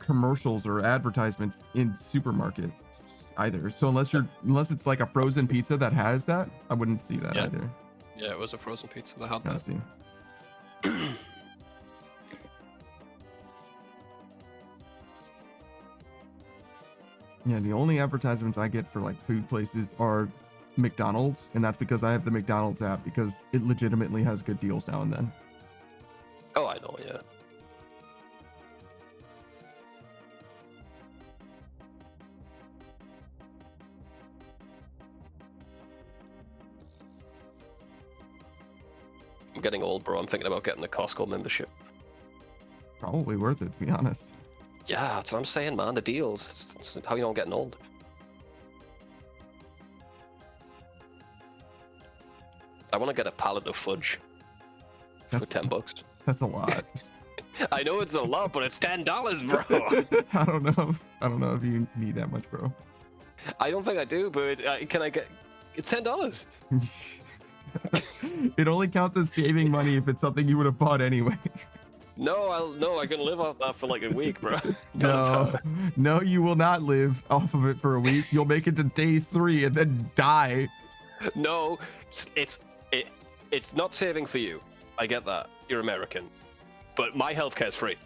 Speaker 1: commercials or advertisements in supermarkets either. So unless it's like a frozen pizza that has that, I wouldn't see that
Speaker 3: Yeah.
Speaker 1: either.
Speaker 3: Yeah, it was a frozen pizza that had
Speaker 1: I
Speaker 3: that.
Speaker 1: see. Yeah, the only advertisements I get for like food places are McDonald's, and that's because I have the McDonald's app because it legitimately has good deals now and then.
Speaker 3: Oh, I know, yeah. I'm getting old, bro. I'm thinking about getting the Costco membership.
Speaker 1: Probably worth it, to be honest.
Speaker 3: Yeah, that's what I'm saying, man. The deals. It's how you know I'm getting old. I want to get a pallet of fudge for
Speaker 1: That's-
Speaker 3: $10.
Speaker 1: That's a lot.
Speaker 3: I know it's a lot, but it's $10, bro.
Speaker 1: I don't know if you need that much, bro.
Speaker 3: I don't think I do, but can I get? It's $10.
Speaker 1: It only counts as saving money if it's something you would have bought anyway.
Speaker 3: No, I can live off that for like a week, bro.
Speaker 1: No, you will not live off of it for a week. You'll make it to day 3 and then die.
Speaker 3: No, it's not saving for you. I get that. You're American, but my healthcare's free.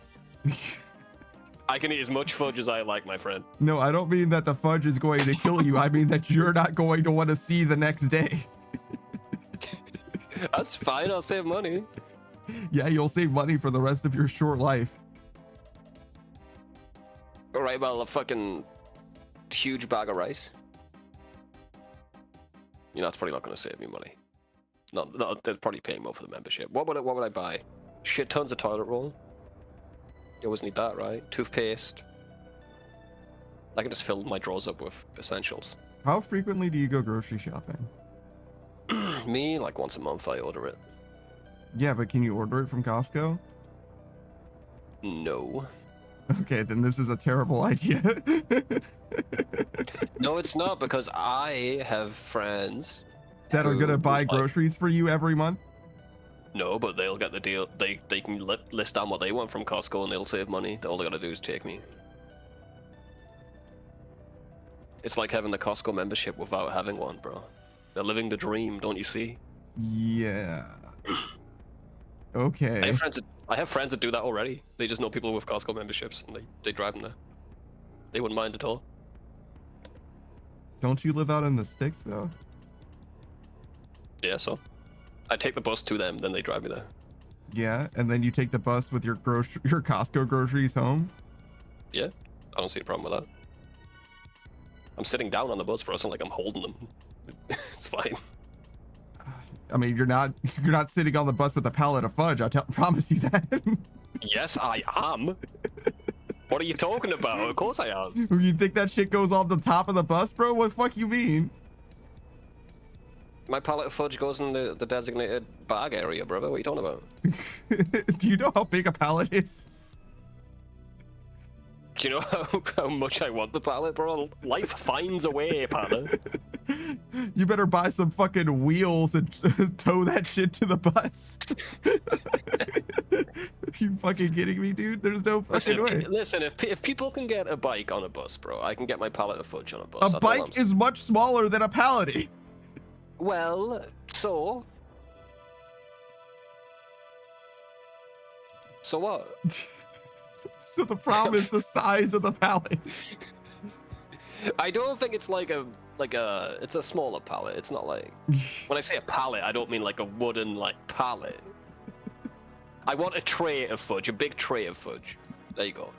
Speaker 3: I can eat as much fudge as I like, my friend.
Speaker 1: No, I don't mean that the fudge is going to kill you. I mean that you're not going to want to see the next day.
Speaker 3: That's fine. I'll save money.
Speaker 1: Yeah, you'll save money for the rest of your short life.
Speaker 3: All right, well, a fucking huge bag of rice. You know, that's probably not going to save me money. No, they're probably paying more for the membership. What would I buy? Shit tons of toilet roll. You always need that, right? Toothpaste. I can just fill my drawers up with essentials.
Speaker 1: How frequently do you go grocery shopping?
Speaker 3: Me, like once a month, I order it.
Speaker 1: Yeah, but can you order it from Costco?
Speaker 3: No.
Speaker 1: Okay, then this is a terrible idea.
Speaker 3: No, it's not, because I have friends
Speaker 1: that are gonna
Speaker 3: who
Speaker 1: buy
Speaker 3: would,
Speaker 1: groceries for you every month?
Speaker 3: No, but they'll get the deal. They can list down what they want from Costco and they'll save money. All they gotta do is take me. It's like having the Costco membership without having one, bro. They're living the dream, don't you see?
Speaker 1: Yeah. Okay.
Speaker 3: I have friends that do that already. They just know people with Costco memberships and they drive them there. They wouldn't mind at all.
Speaker 1: Don't you live out in the sticks though?
Speaker 3: Yeah, so I take the bus to them, then they drive me there.
Speaker 1: Yeah, and then you take the bus with your Costco groceries home?
Speaker 3: Yeah, I don't see a problem with that. I'm sitting down on the bus, bro. It's not like I'm holding them. It's fine.
Speaker 1: I mean, you're not sitting on the bus with a pallet of fudge. Promise you that.
Speaker 3: Yes, I am. What are you talking about? Of course I am.
Speaker 1: You think that shit goes on the top of the bus, bro? What the fuck you mean?
Speaker 3: My pallet of fudge goes in the designated bag area, brother. What are you talking about?
Speaker 1: Do you know how big a pallet is?
Speaker 3: Do you know how much I want the pallet, bro? Life finds a way, pallet.
Speaker 1: You better buy some fucking wheels and tow that shit to the bus. Are you fucking kidding me, dude? There's no fucking way.
Speaker 3: Listen, if people can get a bike on a bus, bro, I can get my pallet of fudge on a bus.
Speaker 1: A bike is much smaller than a pallet.
Speaker 3: Well, so what?
Speaker 1: So the problem is the size of the pallet.
Speaker 3: I don't think it's it's a smaller pallet. It's not like, when I say a pallet, I don't mean like a wooden pallet. I want a tray of fudge, a big tray of fudge. There you go.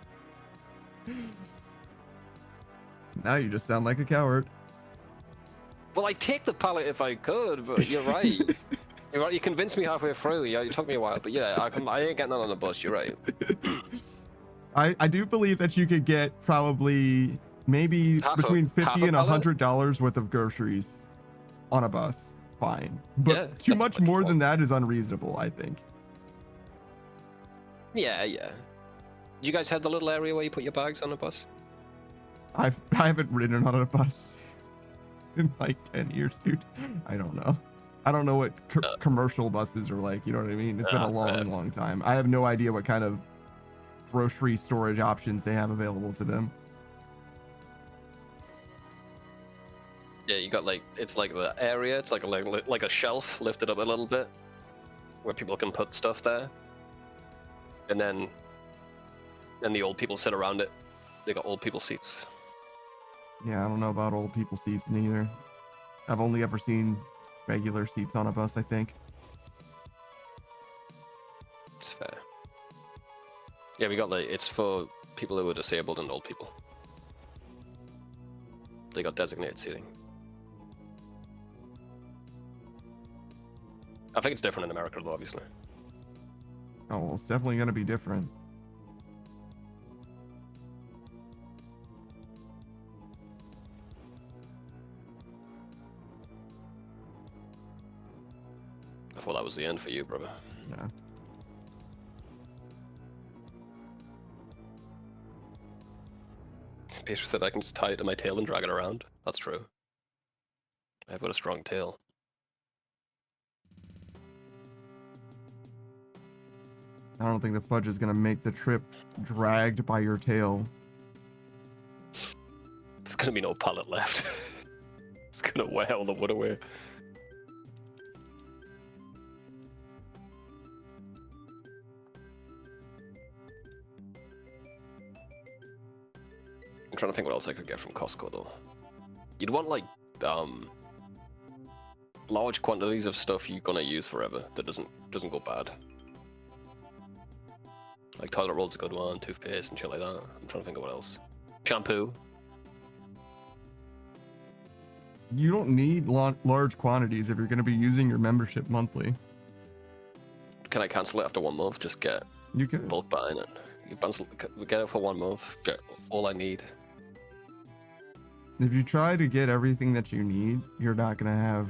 Speaker 1: Now you just sound like a coward.
Speaker 3: Well, I'd take the pallet if I could, but you're right. You're right. You convinced me halfway through. Yeah, it took me a while, but yeah, I ain't getting that on the bus. You're right.
Speaker 1: I do believe that you could get probably maybe between $50 and $100 worth of groceries on a bus. Fine, but
Speaker 3: Yeah,
Speaker 1: too much more than that is unreasonable, I think.
Speaker 3: Yeah. You guys have the little area where you put your bags on the bus?
Speaker 1: I haven't ridden on a bus in like 10 years, dude. I don't know. I don't know what commercial buses are like. You know what I mean? It's been a long time. I have no idea what kind of grocery storage options they have available to them.
Speaker 3: Yeah, you got it's like the area. It's like a shelf lifted up a little bit, where people can put stuff there, and then the old people sit around it. They got old people seats.
Speaker 1: Yeah, I don't know about old people seats neither. I've only ever seen regular seats on a bus, I think.
Speaker 3: It's fair. Yeah, we got it's for people who are disabled and old people. They got designated seating. I think it's different in America, though, obviously.
Speaker 1: Oh, well, it's definitely going to be different.
Speaker 3: I thought that was the end for you, brother.
Speaker 1: Yeah.
Speaker 3: Peter said I can just tie it to my tail and drag it around. That's true. I've got a strong tail.
Speaker 1: I don't think the fudge is going to make the trip dragged by your tail.
Speaker 3: There's gonna be no pallet left. It's gonna wear all the wood away. trying to think what else I could get from Costco though. You'd want like large quantities of stuff you're gonna use forever that doesn't go bad. Like toilet roll's a good one, toothpaste and shit like that. I'm trying to think of what else. Shampoo.
Speaker 1: You don't need large quantities if you're going to be using your membership monthly.
Speaker 3: Can I cancel it after 1 month? Just get
Speaker 1: You could.
Speaker 3: bulk buying it. You cancel, we get it for 1 month. Get all I need.
Speaker 1: If you try to get everything that you need, you're not going to have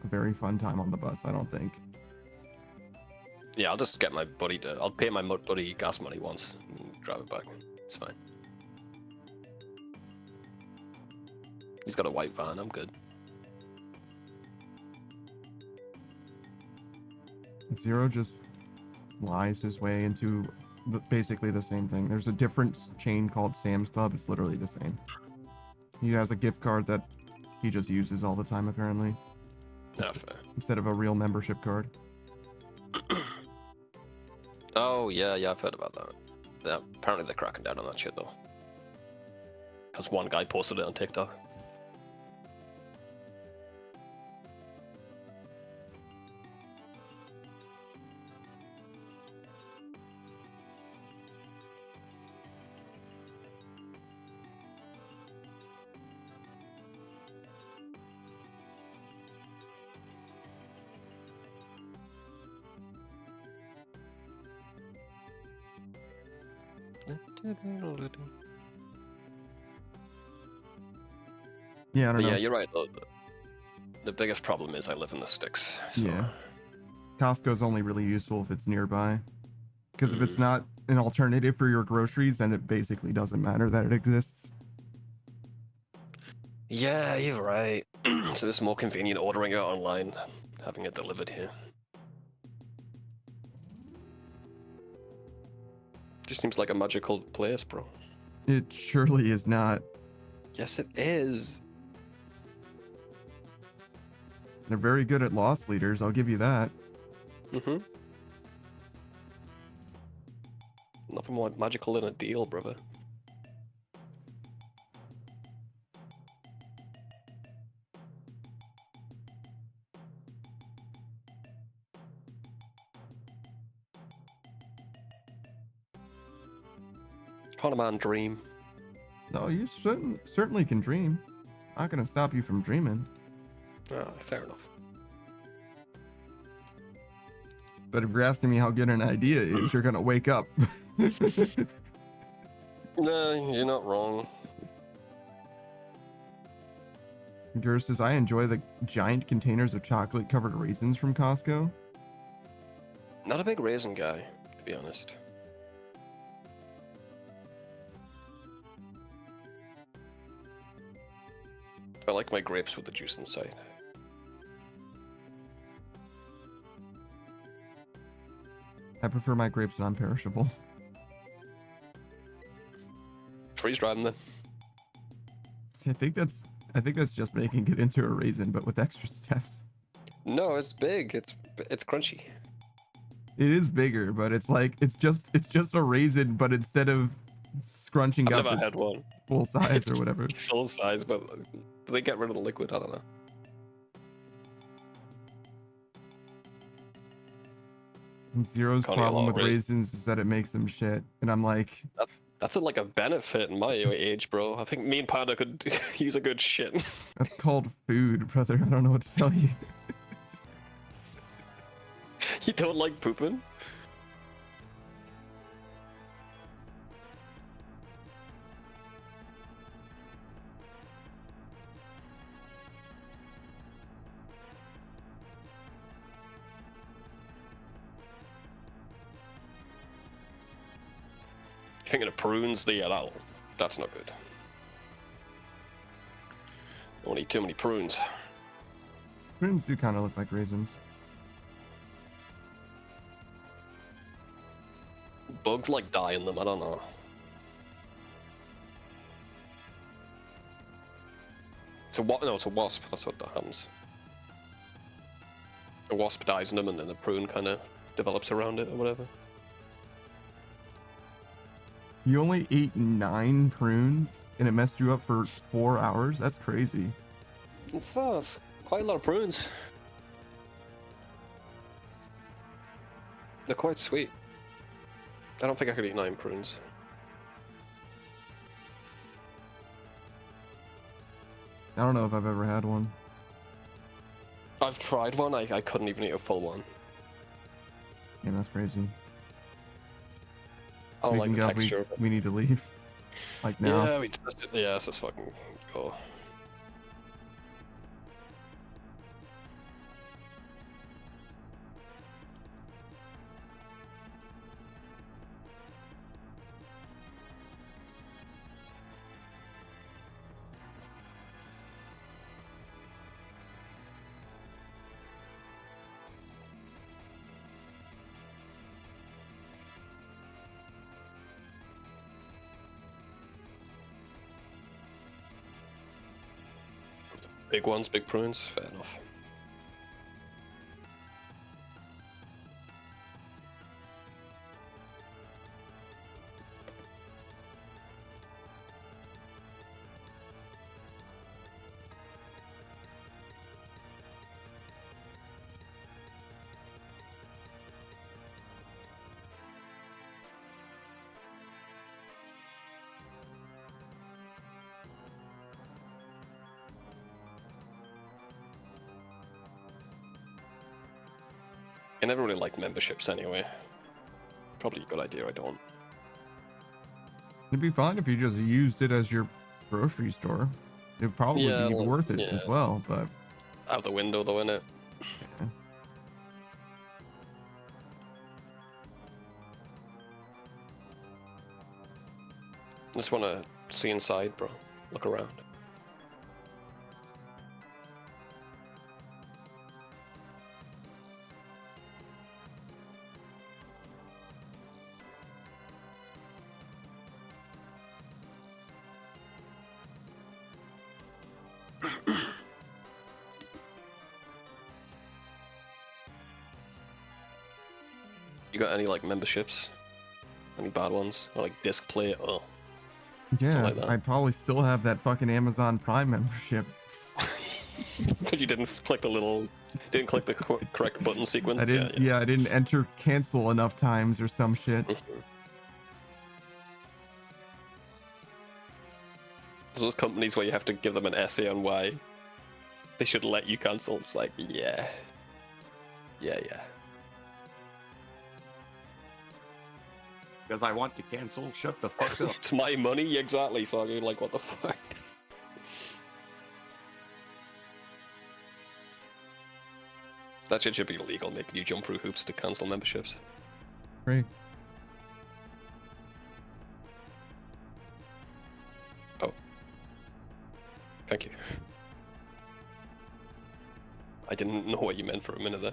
Speaker 1: a very fun time on the bus, I don't think.
Speaker 3: Yeah, I'll just get my buddy to. I'll pay my buddy gas money once and drive it back. It's fine. He's got a white van. I'm good.
Speaker 1: Zero just lies his way into basically the same thing. There's a different chain called Sam's Club. It's literally the same. He has a gift card that he just uses all the time, apparently.
Speaker 3: Yeah, fair.
Speaker 1: Instead of a real membership card.
Speaker 3: Oh, yeah, I've heard about that. Yeah, apparently they're cracking down on that shit, though. Because one guy posted it on TikTok.
Speaker 1: Yeah, I don't
Speaker 3: But
Speaker 1: know.
Speaker 3: yeah, you're right, though. The biggest problem is I live in the sticks. So.
Speaker 1: Yeah. Costco's only really useful if it's nearby. Because if it's not an alternative for your groceries, then it basically doesn't matter that it exists.
Speaker 3: Yeah, you're right. So it's more convenient ordering it online, having it delivered here. Just seems like a magical place, bro.
Speaker 1: It surely is not.
Speaker 3: Yes, it is.
Speaker 1: They're very good at loss leaders, I'll give you that.
Speaker 3: Mm-hmm. Nothing more magical than a deal, brother. Can't a man dream?
Speaker 1: No, you certainly can dream. Not gonna stop you from dreaming.
Speaker 3: Ah, fair enough.
Speaker 1: But if you're asking me how good an idea is, you're gonna wake up.
Speaker 3: No, you're not wrong.
Speaker 1: Gura says, I enjoy the giant containers of chocolate covered raisins from Costco.
Speaker 3: Not a big raisin guy, to be honest. I like my grapes with the juice inside.
Speaker 1: I prefer my grapes non-perishable.
Speaker 3: Freeze dry them then.
Speaker 1: I think that's just making it into a raisin, but with extra steps.
Speaker 3: No, it's big. It's crunchy.
Speaker 1: It is bigger, but it's like it's just a raisin, but instead of scrunching
Speaker 3: I've
Speaker 1: up,
Speaker 3: never
Speaker 1: it's
Speaker 3: had one.
Speaker 1: full size or whatever.
Speaker 3: Full size, but do they get rid of the liquid? I don't know.
Speaker 1: And Zero's
Speaker 3: Can't eat a
Speaker 1: problem
Speaker 3: lot
Speaker 1: with
Speaker 3: of
Speaker 1: raisins is that it makes them shit, and I'm like,
Speaker 3: That's like a benefit in my age, bro. I think me and Panda could use a good shit.
Speaker 1: that's called food, brother. I don't know what to tell you.
Speaker 3: You don't like pooping? Thinking of prunes, that's not good. Don't eat too many prunes.
Speaker 1: Prunes do kind of look like raisins.
Speaker 3: Bugs like die in them, I don't know. It's a wasp, that's what happens. A wasp dies in them and then the prune kind of develops around it or whatever.
Speaker 1: You only ate 9 prunes and it messed you up for 4 hours? That's crazy.
Speaker 3: It's quite a lot of prunes. They're quite sweet. I don't think I could eat 9 prunes.
Speaker 1: I don't know if I've ever had one.
Speaker 3: I've tried one, I couldn't even eat a full one.
Speaker 1: Yeah, that's crazy.
Speaker 3: I don't like
Speaker 1: Speaking
Speaker 3: the
Speaker 1: of,
Speaker 3: texture of it.
Speaker 1: we need to leave. Like now.
Speaker 3: Yeah, let's just fucking go. Big ones, big prunes, fair enough. I never really liked memberships anyway. Probably a good idea I don't.
Speaker 1: It'd be fine if you just used it as your grocery store. It'd probably be worth it as well, but
Speaker 3: out the window though, innit?
Speaker 1: yeah.
Speaker 3: Just wanna see inside, bro. Look around. You got any like memberships? Any bad ones? Or like disc play? Oh.
Speaker 1: Yeah,
Speaker 3: like that.
Speaker 1: I probably still have that fucking Amazon Prime membership.
Speaker 3: Because you didn't click the correct button sequence.
Speaker 1: I didn't. Yeah, I didn't enter cancel enough times or some shit.
Speaker 3: There's those companies where you have to give them an essay on why they should let you cancel. It's like, yeah.
Speaker 2: Because I want to cancel. Shut the fuck up.
Speaker 3: It's my money, exactly. So I'm like, what the fuck? That shit should be illegal, making you jump through hoops to cancel memberships.
Speaker 1: Great.
Speaker 3: Oh. Thank you. I didn't know what you meant for a minute there.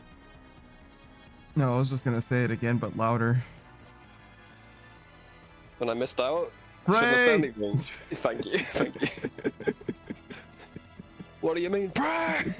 Speaker 1: No, I was just gonna say it again, but louder.
Speaker 3: When I missed out, I shouldn't have said
Speaker 1: Pray!
Speaker 3: anything. Thank you, thank you. What do you mean, pray?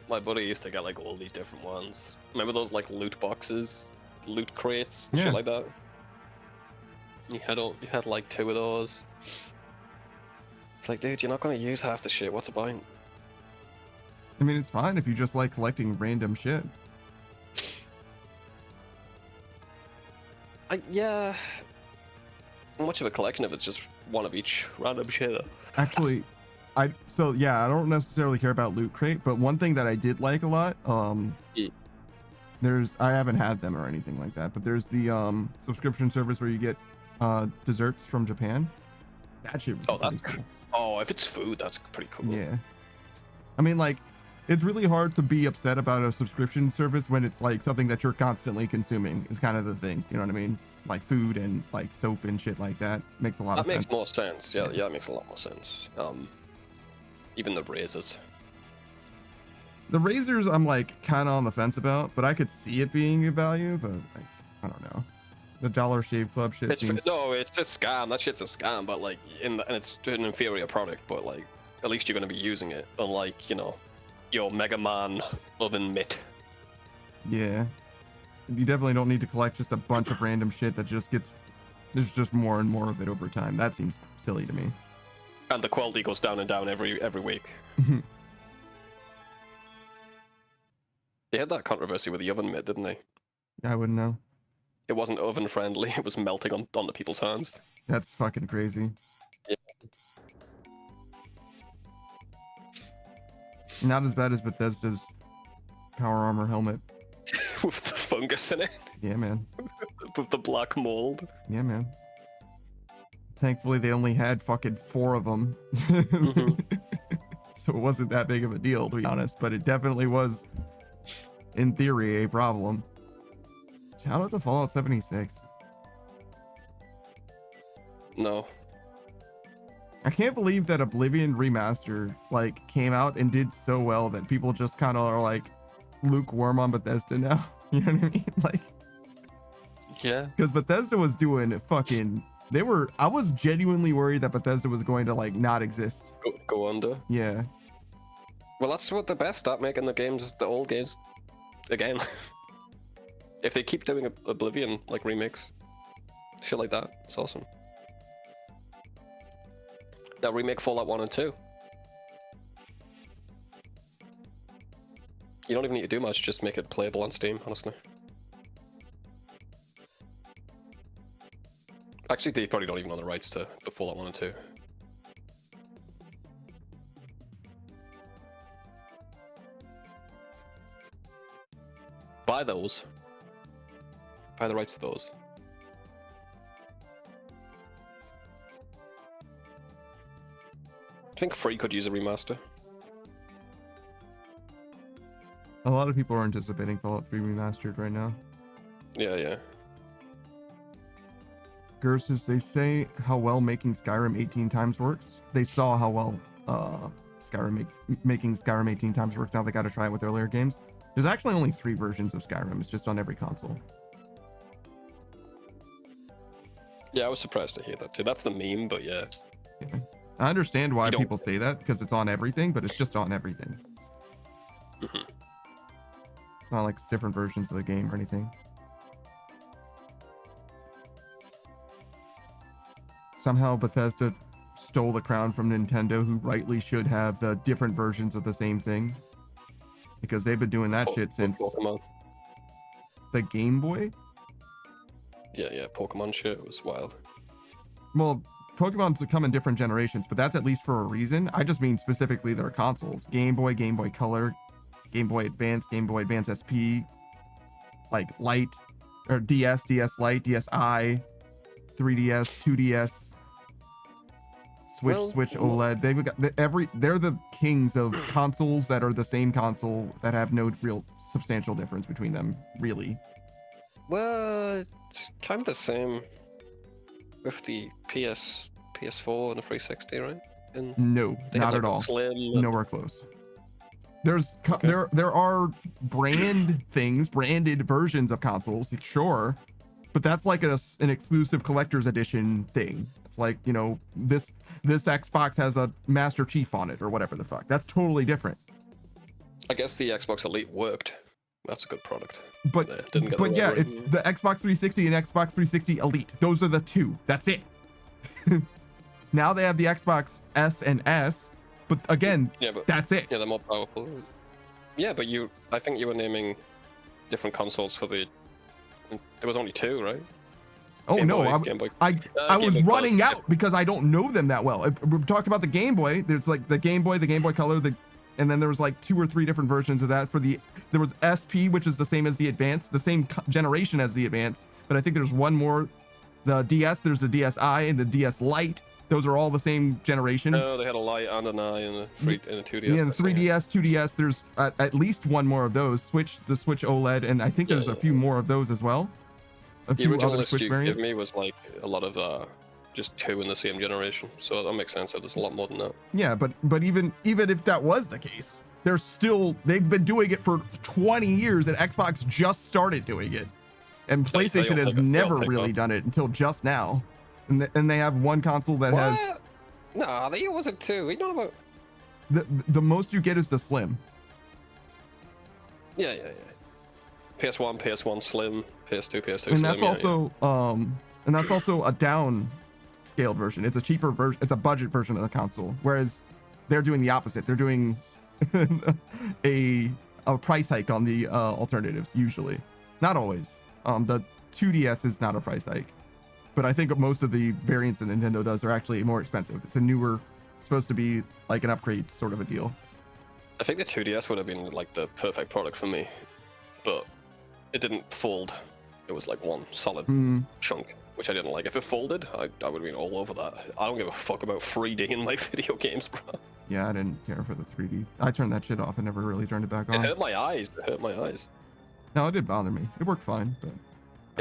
Speaker 3: My buddy used to get like all these different ones. Remember those like loot boxes, loot crates,
Speaker 1: Yeah.
Speaker 3: shit like that? You had like 2 of those. It's like, dude, you're not gonna use half the shit. What's the point?
Speaker 1: I mean, it's fine if you just like collecting random shit.
Speaker 3: Yeah. Not much of a collection if it's just one of each random shit.
Speaker 1: Actually, I don't necessarily care about Loot Crate, but one thing that I did like a lot, I haven't had them or anything like that, but there's the subscription service where you get desserts from Japan. That shit was pretty cool.
Speaker 3: Oh, if it's food, that's pretty cool.
Speaker 1: Yeah. I mean, like, it's really hard to be upset about a subscription service when it's like something that you're constantly consuming is kind of the thing. You know what I mean? Like food and like soap and shit like that makes a lot of sense.
Speaker 3: That makes more sense. Yeah, that makes a lot more sense. Even the razors.
Speaker 1: The razors, I'm like kind of on the fence about, but I could see it being a value, but like, I don't know. The Dollar Shave Club shit
Speaker 3: It's
Speaker 1: seems...
Speaker 3: no, it's a scam. That shit's a scam. But like, and it's an inferior product. But like, at least you're gonna be using it. Unlike, you know, your Mega Man oven mitt.
Speaker 1: Yeah. You definitely don't need to collect just a bunch of random shit that just gets... There's just more and more of it over time. That seems silly to me.
Speaker 3: And the quality goes down and down every week. They had that controversy with the oven mitt, didn't they?
Speaker 1: I wouldn't know.
Speaker 3: It wasn't oven friendly. It was melting on the people's hands.
Speaker 1: That's fucking crazy.
Speaker 3: Yeah.
Speaker 1: Not as bad as Bethesda's Power Armor helmet.
Speaker 3: With the fungus in it.
Speaker 1: Yeah, man.
Speaker 3: With the black mold.
Speaker 1: Yeah, man. Thankfully, they only had fucking 4 of them. So it wasn't that big of a deal, to be honest. But it definitely was, in theory, a problem. Shout out to Fallout 76.
Speaker 3: No.
Speaker 1: I can't believe that Oblivion Remaster like came out and did so well that people just kind of are like lukewarm on Bethesda now. You know what I mean? Like,
Speaker 3: yeah,
Speaker 1: because Bethesda was doing fucking... I was genuinely worried that Bethesda was going to like not exist.
Speaker 3: Go under.
Speaker 1: Yeah.
Speaker 3: Well, that's what they're best at, making the games, the old games, again. If they keep doing Oblivion like remakes, shit like that, it's awesome. They'll remake Fallout 1 and 2. You don't even need to do much, just make it playable on Steam, honestly. Actually, they probably don't even own the rights to the Fallout 1 and 2. Buy those. Buy the rights to those. I think Free could use a remaster.
Speaker 1: A lot of people are anticipating Fallout 3 Remastered right now.
Speaker 3: Yeah.
Speaker 1: Gerses, they say how well making Skyrim 18 times works. They saw how well making Skyrim 18 times works. Now they got to try it with earlier games. There's actually only 3 versions of Skyrim. It's just on every console.
Speaker 3: Yeah, I was surprised to hear that too. That's the meme, but yeah.
Speaker 1: I understand why people say that, because it's on everything, but it's just on everything. It's not like it's different versions of the game or anything. Somehow Bethesda stole the crown from Nintendo, who rightly should have the different versions of the same thing, because they've been doing that shit since
Speaker 3: Pokemon.
Speaker 1: The Game Boy.
Speaker 3: Yeah, Pokemon shit was wild.
Speaker 1: Well, Pokemon's come in different generations, but that's at least for a reason. I just mean specifically their consoles: Game Boy, Game Boy Color, Game Boy Advance, Game Boy Advance SP, like Lite, or DS, DS Lite, DSi, 3DS, 2DS, Switch, Switch OLED. They've got they're the kings of consoles that are the same console that have no real substantial difference between them, really.
Speaker 3: Well, it's kind of the same with the PS4 and the 360, right? And
Speaker 1: No, not at all. Nowhere close. There's there are branded versions of consoles, sure, but that's like an exclusive collector's edition thing. It's like, you know, this Xbox has a Master Chief on it or whatever the fuck. That's totally different.
Speaker 3: I guess the Xbox Elite worked. That's a good product.
Speaker 1: But yeah, it's the Xbox 360 and Xbox 360 Elite. Those are the 2. That's it. Now they have the Xbox S and S, but again, that's it.
Speaker 3: Yeah, they're more powerful. Yeah, but I think you were naming different consoles for the... There was only 2, right?
Speaker 1: Oh, no, I was running out because I don't know them that well. If we're talking about the Game Boy, there's like the Game Boy Color, and then there was like 2 or 3 different versions of that. There was SP, which is the same as the Advance, the same generation as the Advance, but I think there's one more. The DS, there's the DSi and the DS Lite. Those are all the same generation.
Speaker 3: No, they had a Lite and an I and a 2DS.
Speaker 1: Yeah, the 3DS, 2DS. There's at least one more of those. The Switch OLED, and I think there's a few more of those as well.
Speaker 3: The original list you gave me was like a lot of just 2 in the same generation, so that makes sense. So there's a lot more than that.
Speaker 1: Yeah, but even if that was the case, they've been doing it for 20 years, and Xbox just started doing it, and PlayStation has never really done it until just now. And they have one console that has.
Speaker 3: No, they wasn't two. We know about.
Speaker 1: The most you get is the Slim.
Speaker 3: Yeah. PS1, PS1 Slim, PS2, PS2 Slim.
Speaker 1: And that's also a down scaled version. It's a cheaper version. It's a budget version of the console. Whereas they're doing the opposite. They're doing a price hike on the alternatives usually. Not always. The 2DS is not a price hike, but I think most of the variants that Nintendo does are actually more expensive. It's a newer, supposed to be like an upgrade sort of a deal.
Speaker 3: I think the 2DS would have been like the perfect product for me, but it didn't fold. It was like one solid chunk, which I didn't like. If it folded, I would have been all over that. I don't give a fuck about 3D in my video games, bro.
Speaker 1: Yeah, I didn't care for the 3D. I turned that shit off and never really turned it back on.
Speaker 3: It hurt my eyes.
Speaker 1: No, it did bother me. It worked fine, but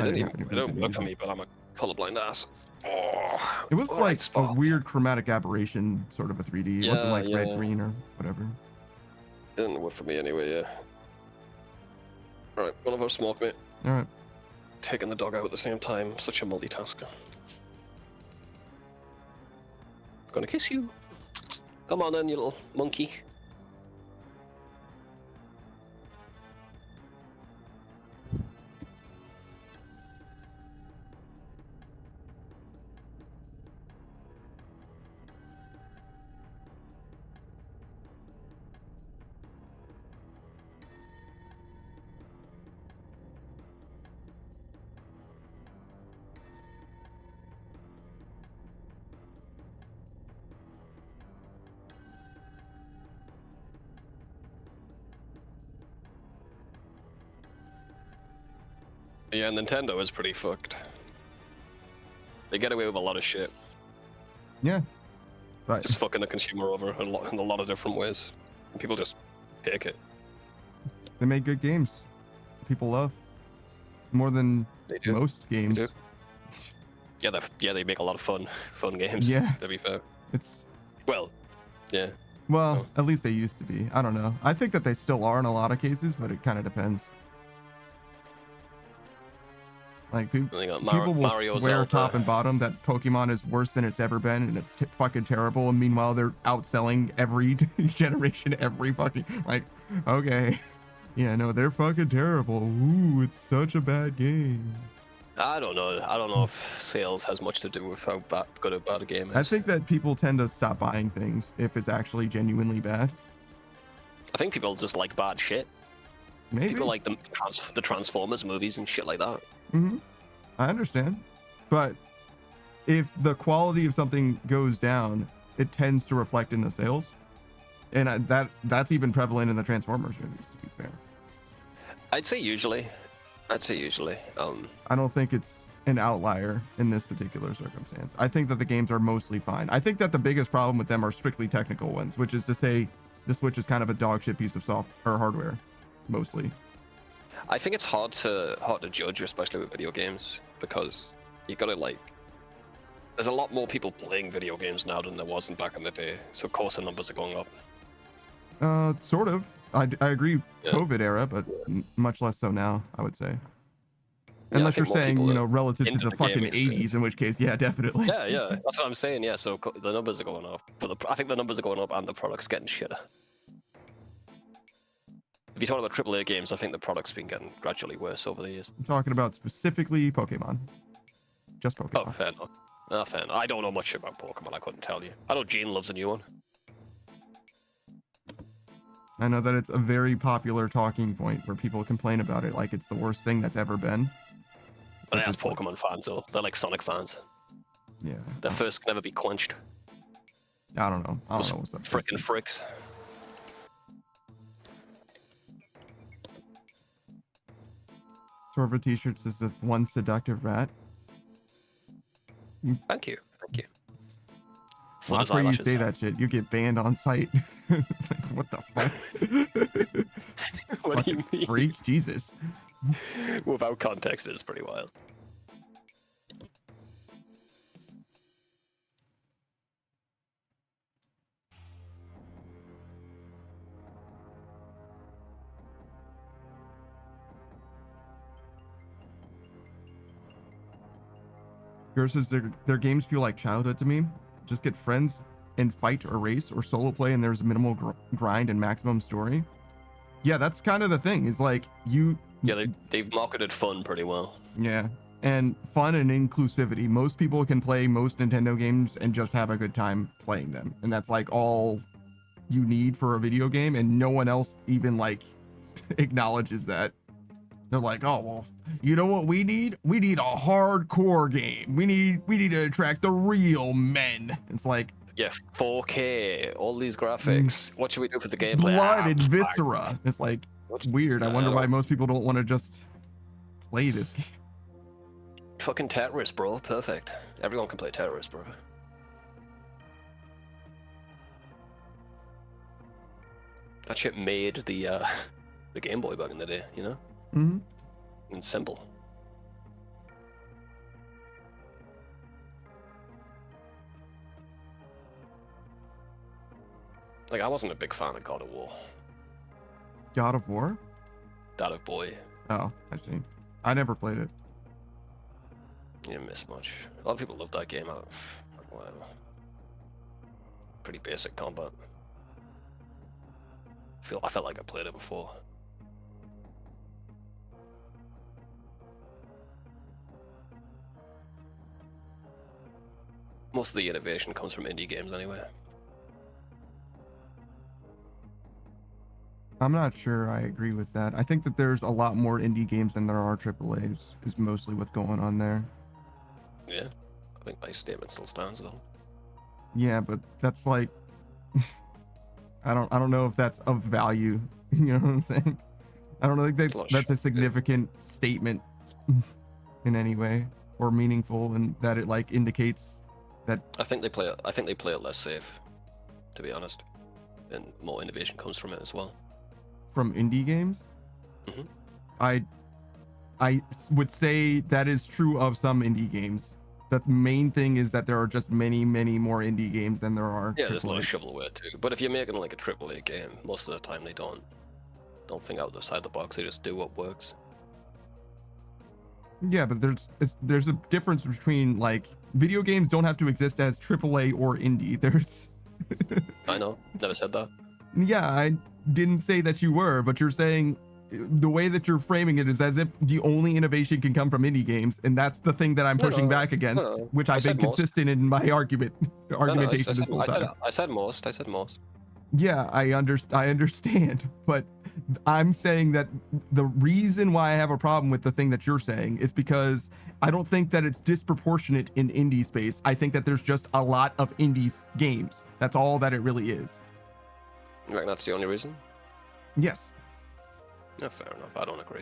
Speaker 3: it didn't work for me. But I'm a colorblind ass. Oh,
Speaker 1: it was like a weird chromatic aberration, sort of a 3D. It wasn't like red, green, or whatever.
Speaker 3: It didn't work for me anyway. Yeah. All right, one of us smoke, mate.
Speaker 1: All right.
Speaker 3: Taking the dog out at the same time. Such a multitasker. Gonna kiss you. Come on then, you little monkey. Yeah, Nintendo is pretty fucked. They get away with a lot of shit.
Speaker 1: Yeah. But
Speaker 3: just fucking the consumer over in a lot of different ways. And people just pick it.
Speaker 1: They make good games. People love more than most games.
Speaker 3: Yeah, they make a lot of fun games.
Speaker 1: Yeah.
Speaker 3: To be fair.
Speaker 1: Well,
Speaker 3: Oh.
Speaker 1: at least they used to be. I don't know. I think that they still are in a lot of cases, but it kind of depends. Like people will
Speaker 3: Mario
Speaker 1: swear
Speaker 3: Zelda.
Speaker 1: top and bottom that Pokemon is worse than it's ever been, and it's fucking terrible. And meanwhile, they're outselling every generation, every fucking okay, yeah, no, they're fucking terrible. Ooh, it's such a bad game.
Speaker 3: I don't know if sales has much to do with how good or bad a game is.
Speaker 1: I think that people tend to stop buying things if it's actually genuinely bad.
Speaker 3: I think people just like bad shit.
Speaker 1: Maybe
Speaker 3: people like the Transformers movies and shit like that.
Speaker 1: I understand, but if the quality of something goes down, it tends to reflect in the sales, and that's even prevalent in the Transformers movies, to be fair.
Speaker 3: I'd say usually. I
Speaker 1: don't think it's an outlier in this particular circumstance. I think that the games are mostly fine. I think that the biggest problem with them are strictly technical ones, which is to say the Switch is kind of a dog shit piece of hardware, mostly.
Speaker 3: I think it's hard to judge, especially with video games, because you gotta there's a lot more people playing video games now than there wasn't back in the day, so of course the numbers are going up.
Speaker 1: Sort of. I agree,
Speaker 3: yeah.
Speaker 1: COVID era, but much less so now, I would say. Unless you're saying, relative to the fucking 80s, in which case, yeah, definitely.
Speaker 3: Yeah, that's what I'm saying, yeah, so the numbers are going up. But I think the numbers are going up and the product's getting shitter. If you're talking about AAA games, I think the product's been getting gradually worse over the years.
Speaker 1: I'm talking about specifically Pokemon. Just Pokemon.
Speaker 3: Oh, fair enough. Fair enough. I don't know much about Pokemon, I couldn't tell you. I know Gene loves a new one.
Speaker 1: I know that it's a very popular talking point where people complain about it like it's the worst thing that's ever been.
Speaker 3: But that's Pokemon fans, though. They're like Sonic fans.
Speaker 1: Yeah.
Speaker 3: Their thirst can never be quenched.
Speaker 1: I don't know. I don't know what's up.
Speaker 3: Frickin' fricks.
Speaker 1: Torva t-shirt says this one seductive rat.
Speaker 3: Thank you.
Speaker 1: Watch where you say that shit. You get banned on site. What the fuck?
Speaker 3: What do you mean?
Speaker 1: Freak? Jesus.
Speaker 3: Without context, it's pretty wild.
Speaker 1: Versus their games feel like childhood to me. Just get friends and fight or race or solo play, and there's minimal grind and maximum story. Yeah, that's kind of the thing. Is like you.
Speaker 3: Yeah, they've marketed fun pretty well.
Speaker 1: Yeah, and fun and inclusivity. Most people can play most Nintendo games and just have a good time playing them, and that's like all you need for a video game, and no one else even like acknowledges that. They're like, oh well, you know what we need? We need a hardcore game. We need to attract the real men. It's like,
Speaker 3: yeah, 4K, all these graphics. What should we do for the gameplay?
Speaker 1: Blood and viscera. It's like weird. I wonder why most people don't want to just play this game.
Speaker 3: Fucking Tetris, bro. Perfect. Everyone can play Tetris, bro. That shit made the Game Boy back in the day, you know?
Speaker 1: Mm-hmm.
Speaker 3: And simple. Like, I wasn't a big fan of God of War.
Speaker 1: God of War?
Speaker 3: God of Boy.
Speaker 1: Oh, I see. I never played it.
Speaker 3: You didn't miss much. A lot of people loved that game. Like, whatever. Pretty basic combat. I felt like I played it before. Most of the innovation comes from indie games anyway.
Speaker 1: I'm not sure I agree with that. I think that there's a lot more indie games than there are AAAs, is mostly what's going on there.
Speaker 3: Yeah, I think my statement still stands though.
Speaker 1: Yeah, but that's like, I don't know if that's of value. You know what I'm saying? I don't think that's a significant statement in any way or meaningful, and that it like indicates that.
Speaker 3: I think they play it less safe, to be honest, and more innovation comes from it as well.
Speaker 1: From indie games,
Speaker 3: mm-hmm.
Speaker 1: I would say that is true of some indie games. The main thing is that there are just many more indie games than there are.
Speaker 3: Yeah, there's a lot of shovelware too. But if you're making like a AAA game, most of the time they don't think outside the box. They just do what works.
Speaker 1: Yeah, but there's a difference between like video games don't have to exist as AAA or indie. There's.
Speaker 3: I know. Never said that.
Speaker 1: Yeah, I didn't say that you were, but you're saying the way that you're framing it is as if the only innovation can come from indie games, and that's the thing that I'm pushing back against, which I've been consistent in my argumentation this whole time.
Speaker 3: I said most.
Speaker 1: Yeah, I understand, but I'm saying that the reason why I have a problem with the thing that you're saying is because I don't think that it's disproportionate in indie space. I think that there's just a lot of indie games. That's all that it really is.
Speaker 3: You reckon that's the only reason?
Speaker 1: Yes.
Speaker 3: Yeah, fair enough. I don't agree.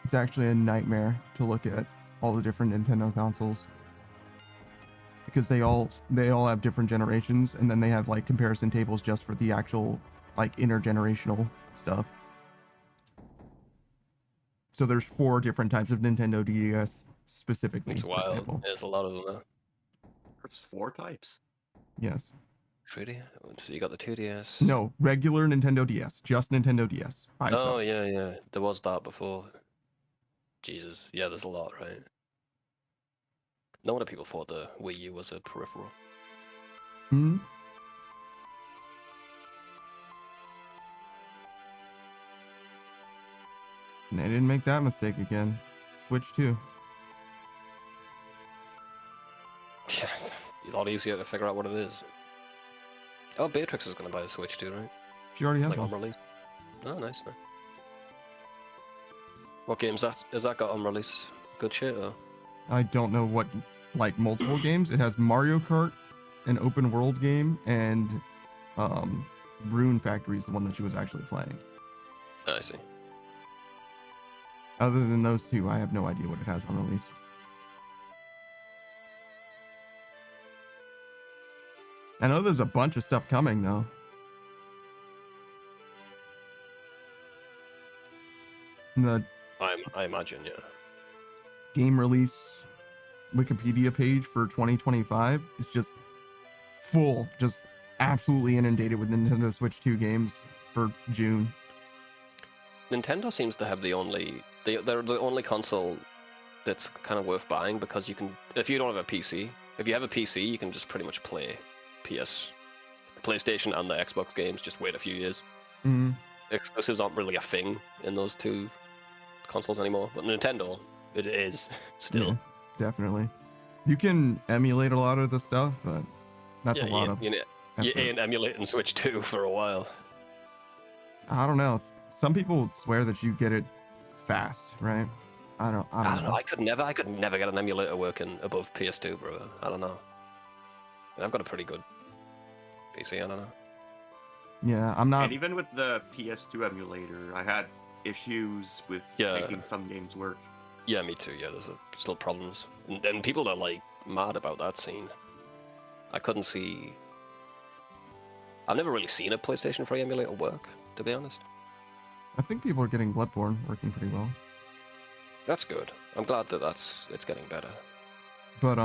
Speaker 1: It's actually a nightmare to look at all the different Nintendo consoles, because they all have different generations, and then they have like comparison tables just for the actual like intergenerational stuff. So there's 4 different types of Nintendo DS specifically.
Speaker 3: It's wild. There's a lot of them there.
Speaker 2: There's 4 types.
Speaker 1: Yes.
Speaker 3: 3D? So you got the 2DS?
Speaker 1: No, regular Nintendo DS. Just Nintendo DS.
Speaker 3: Oh, yeah. There was that before. Jesus. Yeah, there's a lot, right? No wonder people thought the Wii U was a peripheral.
Speaker 1: Hmm. And they didn't make that mistake again. Switch 2.
Speaker 3: Yeah, a lot easier to figure out what it is. Oh, Beatrix is going to buy a Switch too, right?
Speaker 1: She already has
Speaker 3: like
Speaker 1: one.
Speaker 3: On release. Oh, nice. What games has that got on release? Good shit, or?
Speaker 1: I don't know what, like multiple games. It has Mario Kart, an open world game, and Rune Factory is the one that she was actually playing.
Speaker 3: I see.
Speaker 1: Other than those 2, I have no idea what it has on release. I know there's a bunch of stuff coming though. I
Speaker 3: imagine, yeah.
Speaker 1: Game release Wikipedia page for 2025 is just full, just absolutely inundated with Nintendo Switch 2 games for June.
Speaker 3: Nintendo seems to have they're the only console that's kind of worth buying, because you can, if you don't have a PC, if you have a PC, you can just pretty much play PlayStation and the Xbox games. Just wait a few years.
Speaker 1: Mm-hmm.
Speaker 3: Exclusives aren't really a thing in those two consoles anymore, but Nintendo, it is still.
Speaker 1: Yeah, definitely. You can emulate a lot of the stuff, but that's a lot of.
Speaker 3: You ain't emulating Switch 2 for a while.
Speaker 1: I don't know. Some people swear that you get it fast, right? I don't know.
Speaker 3: I could never get an emulator working above PS2, bro. I don't know. I've got a pretty good PC. I don't know.
Speaker 1: Yeah, I'm not.
Speaker 2: And even with the PS2 emulator, I had issues with making some games work.
Speaker 3: Yeah, me too. Yeah, there's still problems, and people are like mad about that scene. I couldn't see. I've never really seen a PlayStation 3 emulator work, to be honest.
Speaker 1: I think people are getting Bloodborne working pretty well.
Speaker 3: That's good. I'm glad that it's getting better.
Speaker 1: But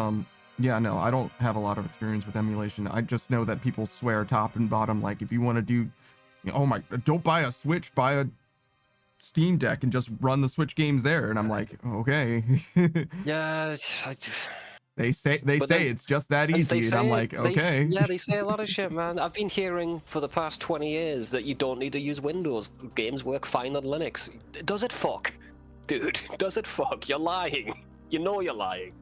Speaker 1: yeah, no, I don't have a lot of experience with emulation. I just know that people swear top and bottom, like if you want to do, oh my, don't buy a Switch, buy a Steam Deck and just run the Switch games there. And I'm like, okay.
Speaker 3: Yeah,
Speaker 1: They say it's just that easy, and I'm like, okay.
Speaker 3: They say a lot of shit, man. I've been hearing for the past 20 years that you don't need to use Windows. Games work fine on Linux. Does it fuck? Dude, does it fuck? You're lying. You know you're lying.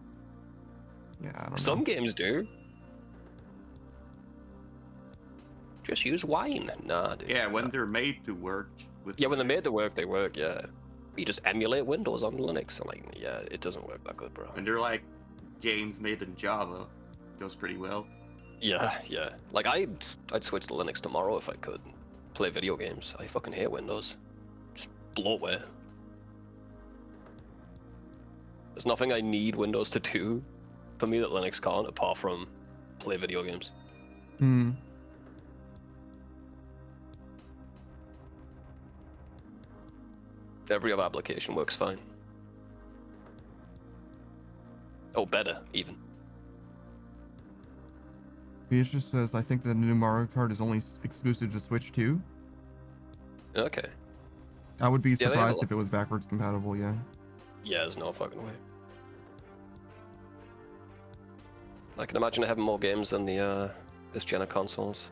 Speaker 1: Yeah, I don't know.
Speaker 3: Some games do. Just use wine. Nah, dude.
Speaker 2: Yeah, when they're made to work.
Speaker 3: When they're made to work, they work, yeah. You just emulate Windows on Linux. I'm like, yeah, it doesn't work that good, bro.
Speaker 2: And they're like games made in Java. Goes pretty well.
Speaker 3: Yeah. Like, I'd switch to Linux tomorrow if I could. Play video games. I fucking hate Windows. Just bloatware. There's nothing I need Windows to do for me that Linux can't, apart from play video games. Every other application works fine. Oh, better, even.
Speaker 1: Beatrice says, I think the new Mario Kart is only exclusive to Switch 2.
Speaker 3: Okay.
Speaker 1: I would be surprised if it was backwards compatible, yeah.
Speaker 3: Yeah, there's no fucking way. I can imagine having more games than the this gen of consoles.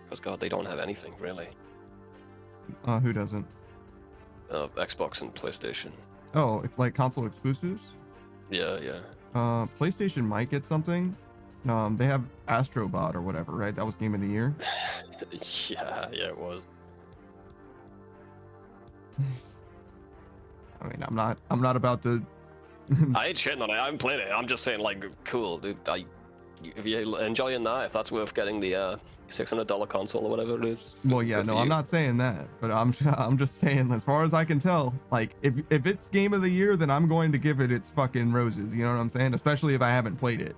Speaker 3: Because God, they don't have anything really.
Speaker 1: Who doesn't?
Speaker 3: Xbox and PlayStation.
Speaker 1: Oh, like console exclusives?
Speaker 3: Yeah.
Speaker 1: PlayStation might get something. They have Astrobot or whatever, right? That was Game of the Year.
Speaker 3: yeah, it was.
Speaker 1: I mean, I'm not about to.
Speaker 3: I ain't shitting on it. I haven't played it. I'm just saying, like, cool, dude. If you're enjoying that, if that's worth getting the $600 console or whatever it is.
Speaker 1: Well, yeah, no, I'm not saying that, but I'm just saying, as far as I can tell, like, if it's Game of the Year, then I'm going to give it its fucking roses. You know what I'm saying? Especially if I haven't played it.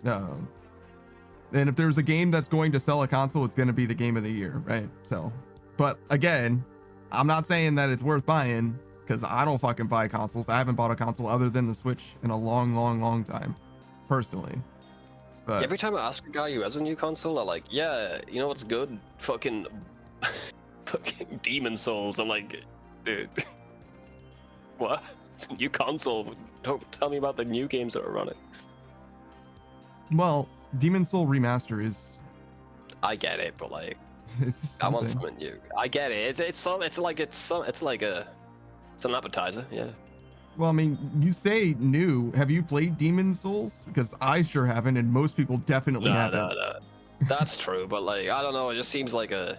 Speaker 1: And if there's a game that's going to sell a console, it's going to be the Game of the Year, right? So, but again, I'm not saying that it's worth buying, because I don't fucking buy consoles. I haven't bought a console other than the Switch in a long time, personally. But
Speaker 3: every time I ask a guy who has a new console, they're like, yeah, you know what's good? Fucking Demon Souls. I'm like, dude, what? It's a new console. Don't tell me about the new games that are on it.
Speaker 1: Well, Demon Soul Remaster is...
Speaker 3: I get it, but like,
Speaker 1: it's
Speaker 3: I want something new. I get it. It's an appetizer, yeah.
Speaker 1: Well, I mean, you say new. Have you played Demon Souls? Because I sure haven't, and most people definitely haven't.
Speaker 3: No. That's true, but like, I don't know. It just seems like I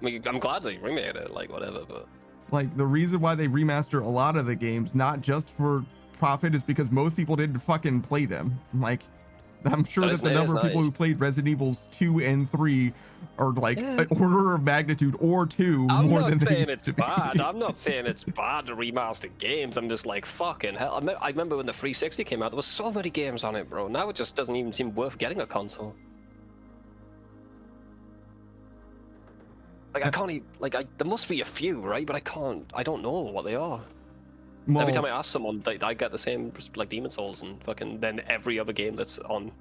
Speaker 3: mean, I'm glad they remade it, like whatever, but
Speaker 1: like the reason why they remaster a lot of the games, not just for profit, is because most people didn't fucking play them. Like, I'm sure that the number of people who played Resident Evils 2 and 3 are like an order of magnitude or two more than they used to be.
Speaker 3: I'm not saying it's bad to remaster games. I'm just like, fucking hell. I remember when the 360 came out, there was so many games on it, bro. Now it just doesn't even seem worth getting a console. Like, I can't even, like, there must be a few, right? But I don't know what they are. Every time I ask someone, I get the same, like Demon Souls and fucking then every other game that's on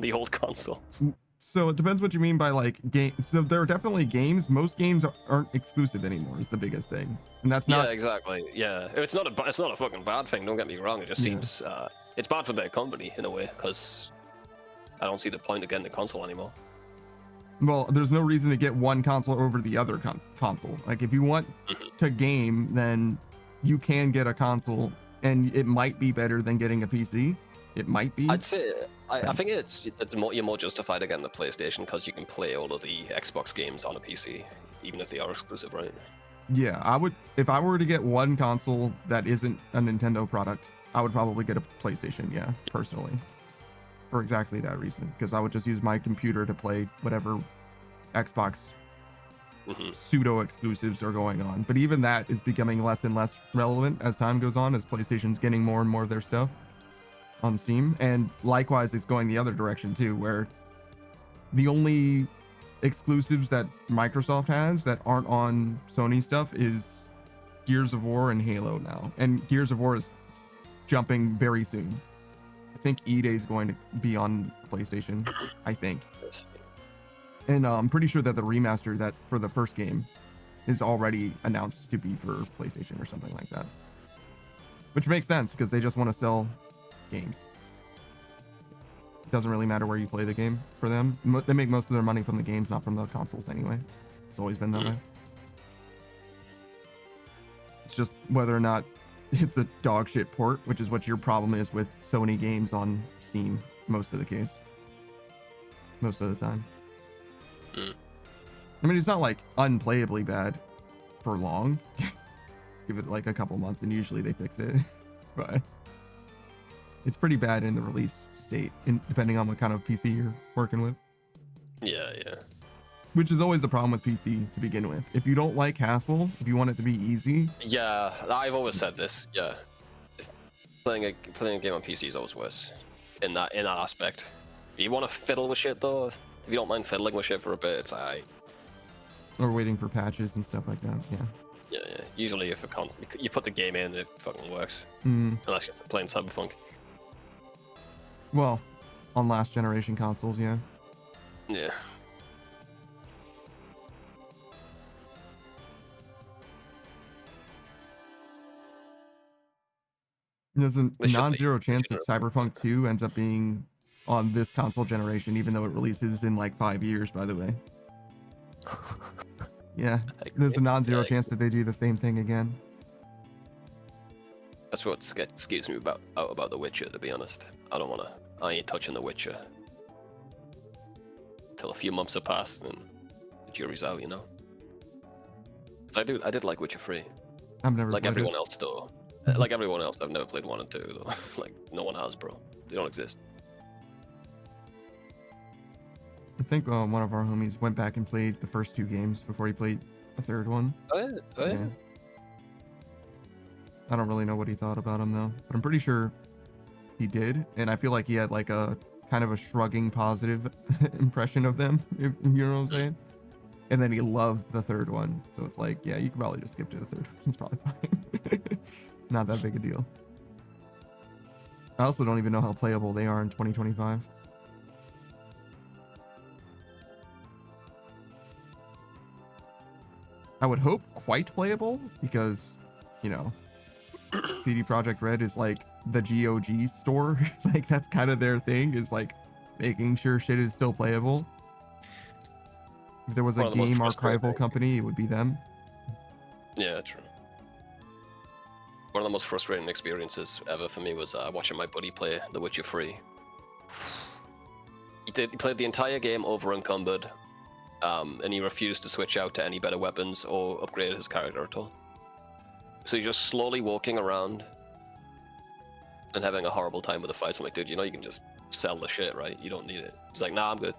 Speaker 3: the old consoles.
Speaker 1: So it depends what you mean by like game. So there are definitely games. Most games aren't exclusive anymore. Is the biggest thing, and that's not.
Speaker 3: Yeah, exactly. Yeah, it's not a fucking bad thing. Don't get me wrong. It just seems it's bad for their company in a way because I don't see the point of getting a console anymore.
Speaker 1: Well, there's no reason to get one console over the other console. Like if you want to game, then you can get a console, and it might be better than getting a PC. It might be.
Speaker 3: I'd say I think you're more justified again the PlayStation because you can play all of the Xbox games on a PC, even if they are exclusive, right?
Speaker 1: Yeah, I would. If I were to get one console that isn't a Nintendo product, I would probably get a PlayStation. Yeah, personally, for exactly that reason, because I would just use my computer to play whatever Xbox pseudo exclusives are going on. But even that is becoming less and less relevant as time goes on, as PlayStation's getting more and more of their stuff on Steam, and likewise it's going the other direction too, where the only exclusives that Microsoft has that aren't on Sony stuff is Gears of War and Halo now, and Gears of War is jumping very soon. I think E-Day is going to be on PlayStation, I think, and I'm pretty sure that the remaster that for the first game is already announced to be for PlayStation or something like that, which makes sense because they just want to sell games. It doesn't really matter where you play the game for them. They make most of their money from the games, not from the consoles anyway. It's always been that way. It's just whether or not it's a dog shit port, which is what your problem is with Sony games on Steam most of the case. Most of the time. I mean, it's not like unplayably bad for long. Give it like a couple months and usually they fix it. But it's pretty bad in the release state, depending on what kind of PC you're working with.
Speaker 3: Yeah.
Speaker 1: Which is always the problem with PC to begin with. If you don't like hassle, if you want it to be easy.
Speaker 3: Yeah, I've always said this. Yeah, playing a game on PC is always worse in that aspect. If you want to fiddle with shit though, if you don't mind fiddling with shit for a bit, it's alright.
Speaker 1: Or waiting for patches and stuff like that.
Speaker 3: Yeah. Usually, if you put the game in, it fucking works. Unless you're playing Cyberpunk.
Speaker 1: Well, on last generation consoles, yeah.
Speaker 3: Yeah.
Speaker 1: There's a non-zero chance that Cyberpunk 2 ends up being on this console generation, even though it releases in like 5 years, by the way. Yeah, there's a non-zero chance that they do the same thing again.
Speaker 3: That's what scares me about The Witcher, to be honest. I ain't touching The Witcher until a few months have passed and the jury's out, you know? Because I did like Witcher 3.
Speaker 1: I've never
Speaker 3: like
Speaker 1: played
Speaker 3: everyone
Speaker 1: it.
Speaker 3: else though. Like everyone else, I've never played 1 and 2 though. Like no one has, bro. They don't exist.
Speaker 1: I think one of our homies went back and played the first 2 games before he played the third one.
Speaker 3: Oh yeah.
Speaker 1: I don't really know what he thought about him though, but I'm pretty sure he did, and I feel like he had like a kind of a shrugging positive impression of them, if you know what I'm saying. And then he loved the third one, so it's like, yeah, you could probably just skip to the third one. It's probably fine. Not that big a deal. I also don't even know how playable they are in 2025. I would hope quite playable because, you know, CD Projekt Red is like the GOG store. Like that's kind of their thing, is like making sure shit is still playable. If there was a game archival company, it would be them.
Speaker 3: Yeah, true. One of the most frustrating experiences ever for me was watching my buddy play The Witcher 3. He played the entire game over encumbered, and he refused to switch out to any better weapons or upgrade his character at all. So he's just slowly walking around and having a horrible time with the fights. I'm like, dude, you know you can just sell the shit, right? You don't need it. He's like, nah, I'm good.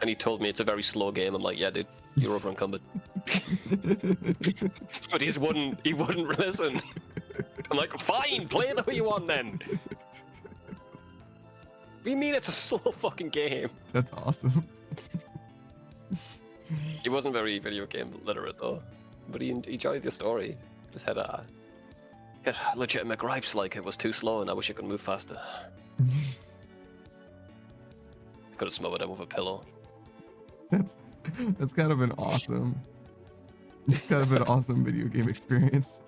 Speaker 3: And he told me it's a very slow game. I'm like, yeah, dude, you're over encumbered. But he wouldn't listen. I'm like, fine, play the way you want then. What do you mean it's a slow fucking game?
Speaker 1: That's awesome.
Speaker 3: He wasn't very video game literate though. but he enjoyed the story. Just had legitimate gripes, like it was too slow and I wish I could move faster. Could have smothered him with a pillow.
Speaker 1: That's kind of an awesome. It's kind of an awesome video game experience.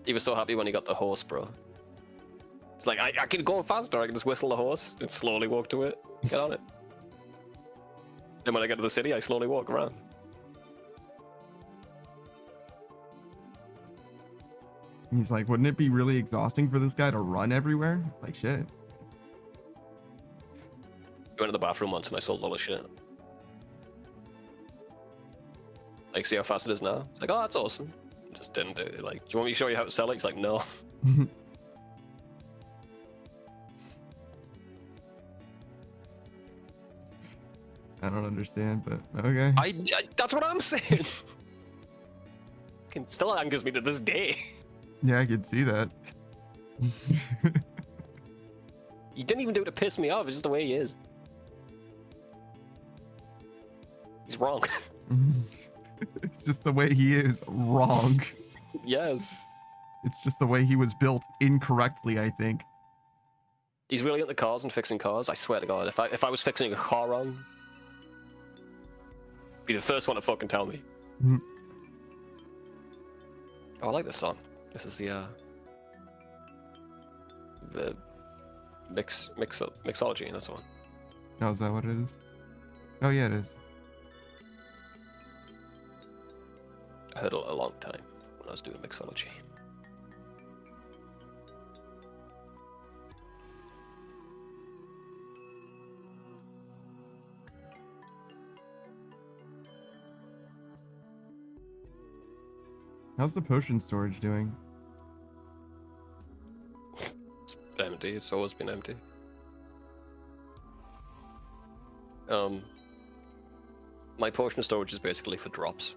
Speaker 3: He was so happy when he got the horse, bro. It's like, I can go faster, I can just whistle the horse and slowly walk to it. Get on it. Then when I get to the city, I slowly walk around.
Speaker 1: He's like, wouldn't it be really exhausting for this guy to run everywhere? Like, shit.
Speaker 3: I went to the bathroom once and I sold all the shit. Like, see how fast it is now? It's like, oh, that's awesome. Just didn't do it. Like, do you want me to show you how to sell it? He's like, no.
Speaker 1: I don't understand, but okay.
Speaker 3: I that's what I'm saying. It still angers me to this day.
Speaker 1: Yeah, I can see that.
Speaker 3: He didn't even do it to piss me off. It's just the way he is. He's wrong.
Speaker 1: It's just the way he is wrong.
Speaker 3: Yes.
Speaker 1: It's just the way he was built incorrectly, I think.
Speaker 3: He's really into cars and fixing cars. I swear to God, if I was fixing a car wrong, be the first one to fucking tell me. Oh, I like this song. This is the mixology. That's the one.
Speaker 1: Oh, is that what it is? Oh yeah, it is.
Speaker 3: I heard it a long time when I was doing mixology.
Speaker 1: How's the potion storage doing?
Speaker 3: It's empty. It's always been empty. My potion storage is basically for drops.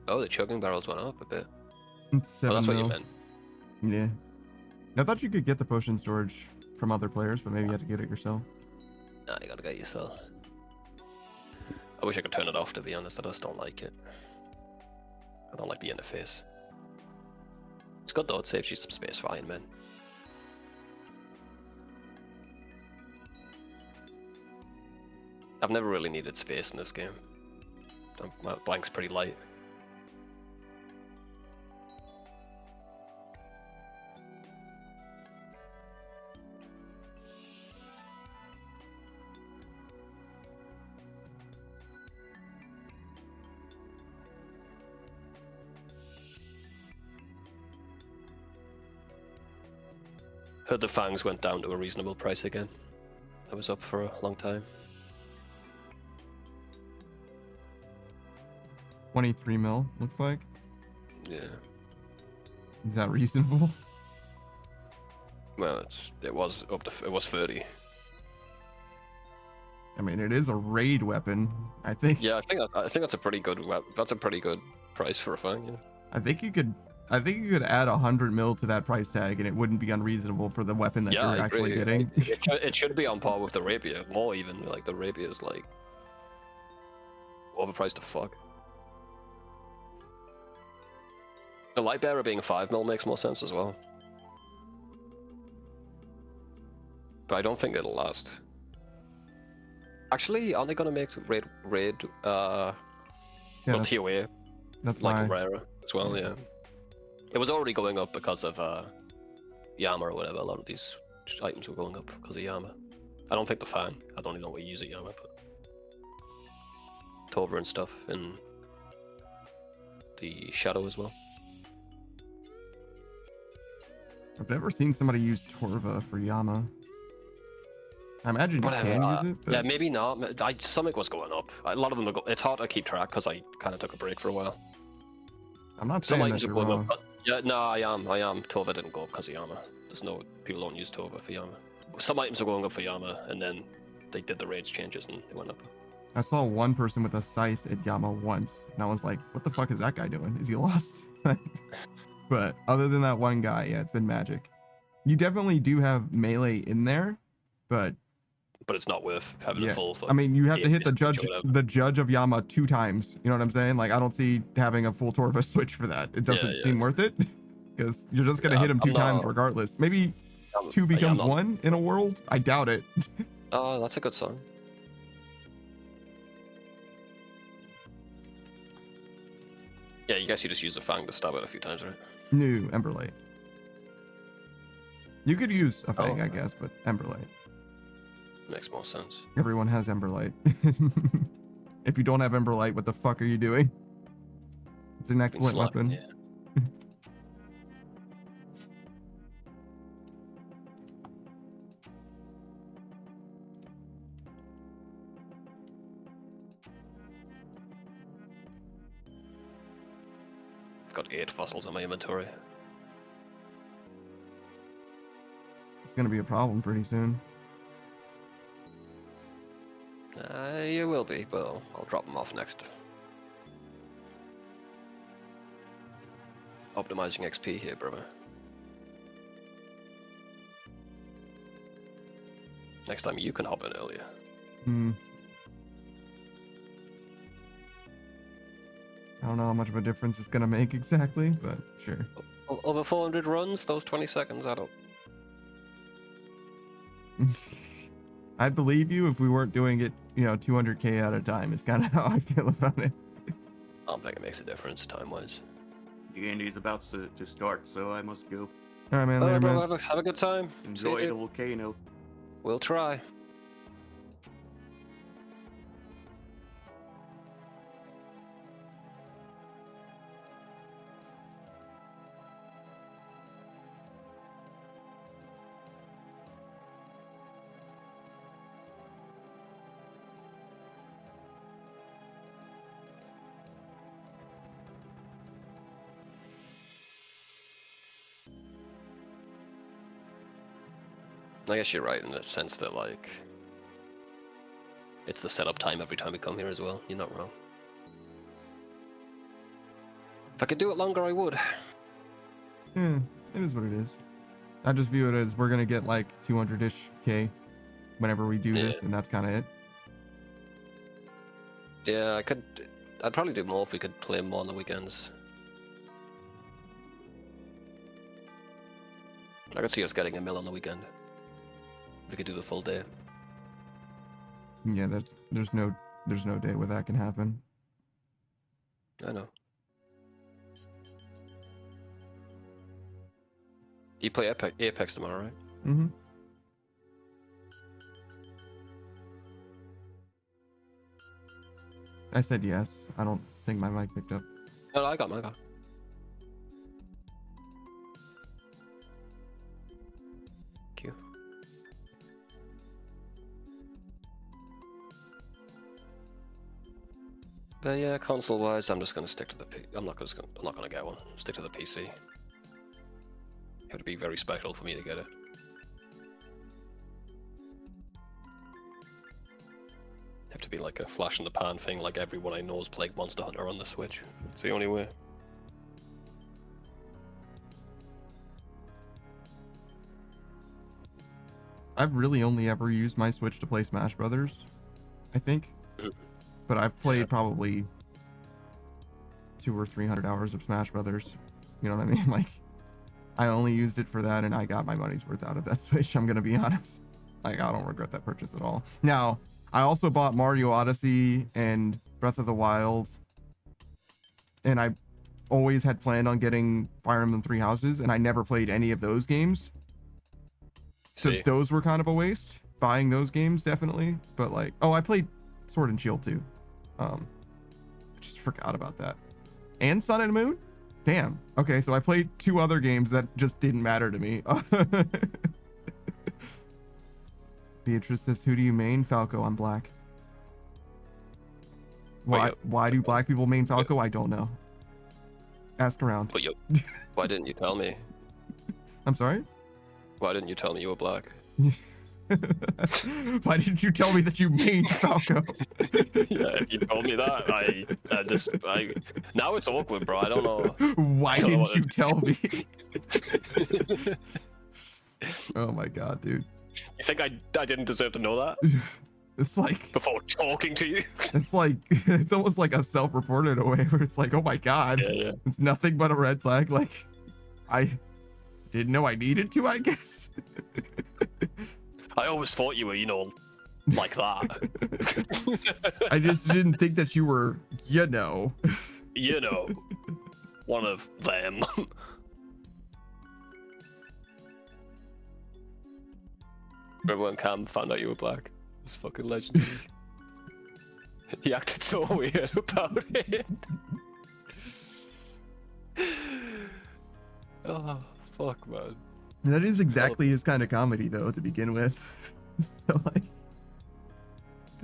Speaker 3: Oh, the chugging barrels went up a bit.
Speaker 1: It's 7
Speaker 3: Oh, that's what you
Speaker 1: mil.
Speaker 3: meant.
Speaker 1: Yeah. I thought you could get the potion storage from other players, but maybe you had to get it yourself.
Speaker 3: Nah, you gotta get it yourself. I wish I could turn it off, to be honest. I just don't like it. I don't like the interface. It's good though, it saves you some space for Iron Man. I've never really needed space in this game. My blank's pretty light. Heard the fangs went down to a reasonable price again. I was up for a long time.
Speaker 1: 23 mil, looks like.
Speaker 3: Yeah.
Speaker 1: Is that reasonable?
Speaker 3: Well, it was 30.
Speaker 1: I mean, it is a raid weapon. I think.
Speaker 3: Yeah, I think that's a pretty good price for a fang. Yeah.
Speaker 1: I think you could add 100 mil to that price tag, and it wouldn't be unreasonable for the weapon that
Speaker 3: Yeah,
Speaker 1: you're
Speaker 3: I
Speaker 1: actually
Speaker 3: agree.
Speaker 1: getting.
Speaker 3: It should be on par with the rapier, more even. Like the rapier is like overpriced to fuck. The light bearer being 5 mil makes more sense as well, but I don't think it'll last. Actually, aren't they gonna make raid
Speaker 1: Yeah,
Speaker 3: TOA
Speaker 1: that's
Speaker 3: like
Speaker 1: why.
Speaker 3: rarer as well? Yeah. It was already going up because of Yama or whatever. A lot of these items were going up because of Yama. I don't think the fan. I don't even know what you use at Yama, but Tova and stuff, and the Shadow as well.
Speaker 1: I've never seen somebody use Torva for Yama. I imagine you
Speaker 3: Whatever.
Speaker 1: can use it, but
Speaker 3: Yeah, maybe not. Something was going up. A lot of them. It's hard to keep track because I kind of took a break for a while.
Speaker 1: I'm not
Speaker 3: Some
Speaker 1: saying that
Speaker 3: items are
Speaker 1: you're
Speaker 3: going
Speaker 1: wrong.
Speaker 3: up. Yeah, no, I am. Tova didn't go up because of Yama. People don't use Tova for Yama. Some items are going up for Yama, and then they did the raids changes and they went up.
Speaker 1: I saw one person with a scythe at Yama once, and I was like, what the fuck is that guy doing? Is he lost? But other than that one guy, yeah, it's been magic. You definitely do have melee in there, but
Speaker 3: but it's not worth having a full.
Speaker 1: I mean, you have to hit the
Speaker 3: Switch
Speaker 1: judge of Yama 2 times. You know what I'm saying? Like, I don't see having a full Torva Switch for that. It doesn't seem worth it because you're just gonna hit him 2 times regardless. Maybe 2 becomes 1 in a world. I doubt it.
Speaker 3: Oh, that's a good song. Yeah, you guess you just use the Fang to stab it a few times, right?
Speaker 1: No, Emberlight. You could use a Fang, I guess, but Emberlight.
Speaker 3: Makes more sense.
Speaker 1: Everyone has Emberlight. If you don't have Emberlight, what the fuck are you doing? It's an excellent weapon.
Speaker 3: Yeah. I've got 8 fossils in my inventory.
Speaker 1: It's gonna be a problem pretty soon.
Speaker 3: You will be, but I'll drop them off next. Optimizing XP here, brother. Next time you can hop in earlier.
Speaker 1: I don't know how much of a difference it's gonna make exactly, but sure.
Speaker 3: Over 400 runs, those 20 seconds, I don't.
Speaker 1: I'd believe you if we weren't doing it, 200k at a time. Is kind of how I feel about it.
Speaker 3: I don't think it makes a difference time-wise.
Speaker 2: The Andy's about to start, so I must go.
Speaker 1: All right, man.
Speaker 3: All
Speaker 1: Later,
Speaker 3: right, bro,
Speaker 1: man.
Speaker 3: have a good time.
Speaker 2: Enjoy the volcano.
Speaker 3: We'll try. I guess you're right in the sense that, like, it's the setup time every time we come here as well. You're not wrong. If I could do it longer, I would.
Speaker 1: Yeah, it is what it is. I just view it as we're gonna get like 200-ish K whenever we do this, and that's kind of it.
Speaker 3: Yeah, I'd probably do more if we could play more on the weekends. I could see us getting a mill on the weekend. We could do the full day.
Speaker 1: Yeah, there's no day where that can happen.
Speaker 3: I know. You play Apex tomorrow, right?
Speaker 1: Mm-hmm. I said yes. I don't think my mic picked up.
Speaker 3: No, I got. Thank you. But yeah, console-wise, I'm just gonna stick to the. I'm not gonna get one. Stick to the PC. It would be very special for me to get it. Have to be like a flash in the pan thing, like everyone I know is playing Monster Hunter on the Switch. It's the only way.
Speaker 1: I've really only ever used my Switch to play Smash Brothers, I think. But I've played probably 200 or 300 hours of Smash Brothers. You know what I mean? Like, I only used it for that, and I got my money's worth out of that Switch. I'm gonna be honest. Like, I don't regret that purchase at all. Now, I also bought Mario Odyssey and Breath of the Wild, and I always had planned on getting Fire Emblem Three Houses, and I never played any of those games. So those were kind of a waste. Buying those games, definitely. But like, oh, I played Sword and Shield too. I just forgot about that. And Sun and Moon? Damn. Okay, so I played 2 other games that just didn't matter to me. Beatrice says, who do you main? Falco, I'm black. Why do black people main Falco? I don't know. Ask around.
Speaker 3: But why didn't you tell me?
Speaker 1: I'm sorry?
Speaker 3: Why didn't you tell me you were black?
Speaker 1: Why didn't you tell me that you made Falco?
Speaker 3: Yeah, if you told me that, I now it's awkward, bro. I don't know.
Speaker 1: Why didn't you tell me? Oh my god, dude.
Speaker 3: You think I didn't deserve to know that
Speaker 1: It's like
Speaker 3: before talking to you?
Speaker 1: it's like it's almost like a self-report in a way where it's like, oh my god,
Speaker 3: Yeah.
Speaker 1: it's nothing but a red flag. Like I didn't know I needed to, I guess.
Speaker 3: I always thought you were, you know, like that.
Speaker 1: I just didn't think that you were, you know.
Speaker 3: You know, one of them. Remember when Cam found out you were black? It's fucking legendary. He acted so weird about it. Oh, fuck, man.
Speaker 1: That is exactly his kind of comedy, though, to begin with. So, like,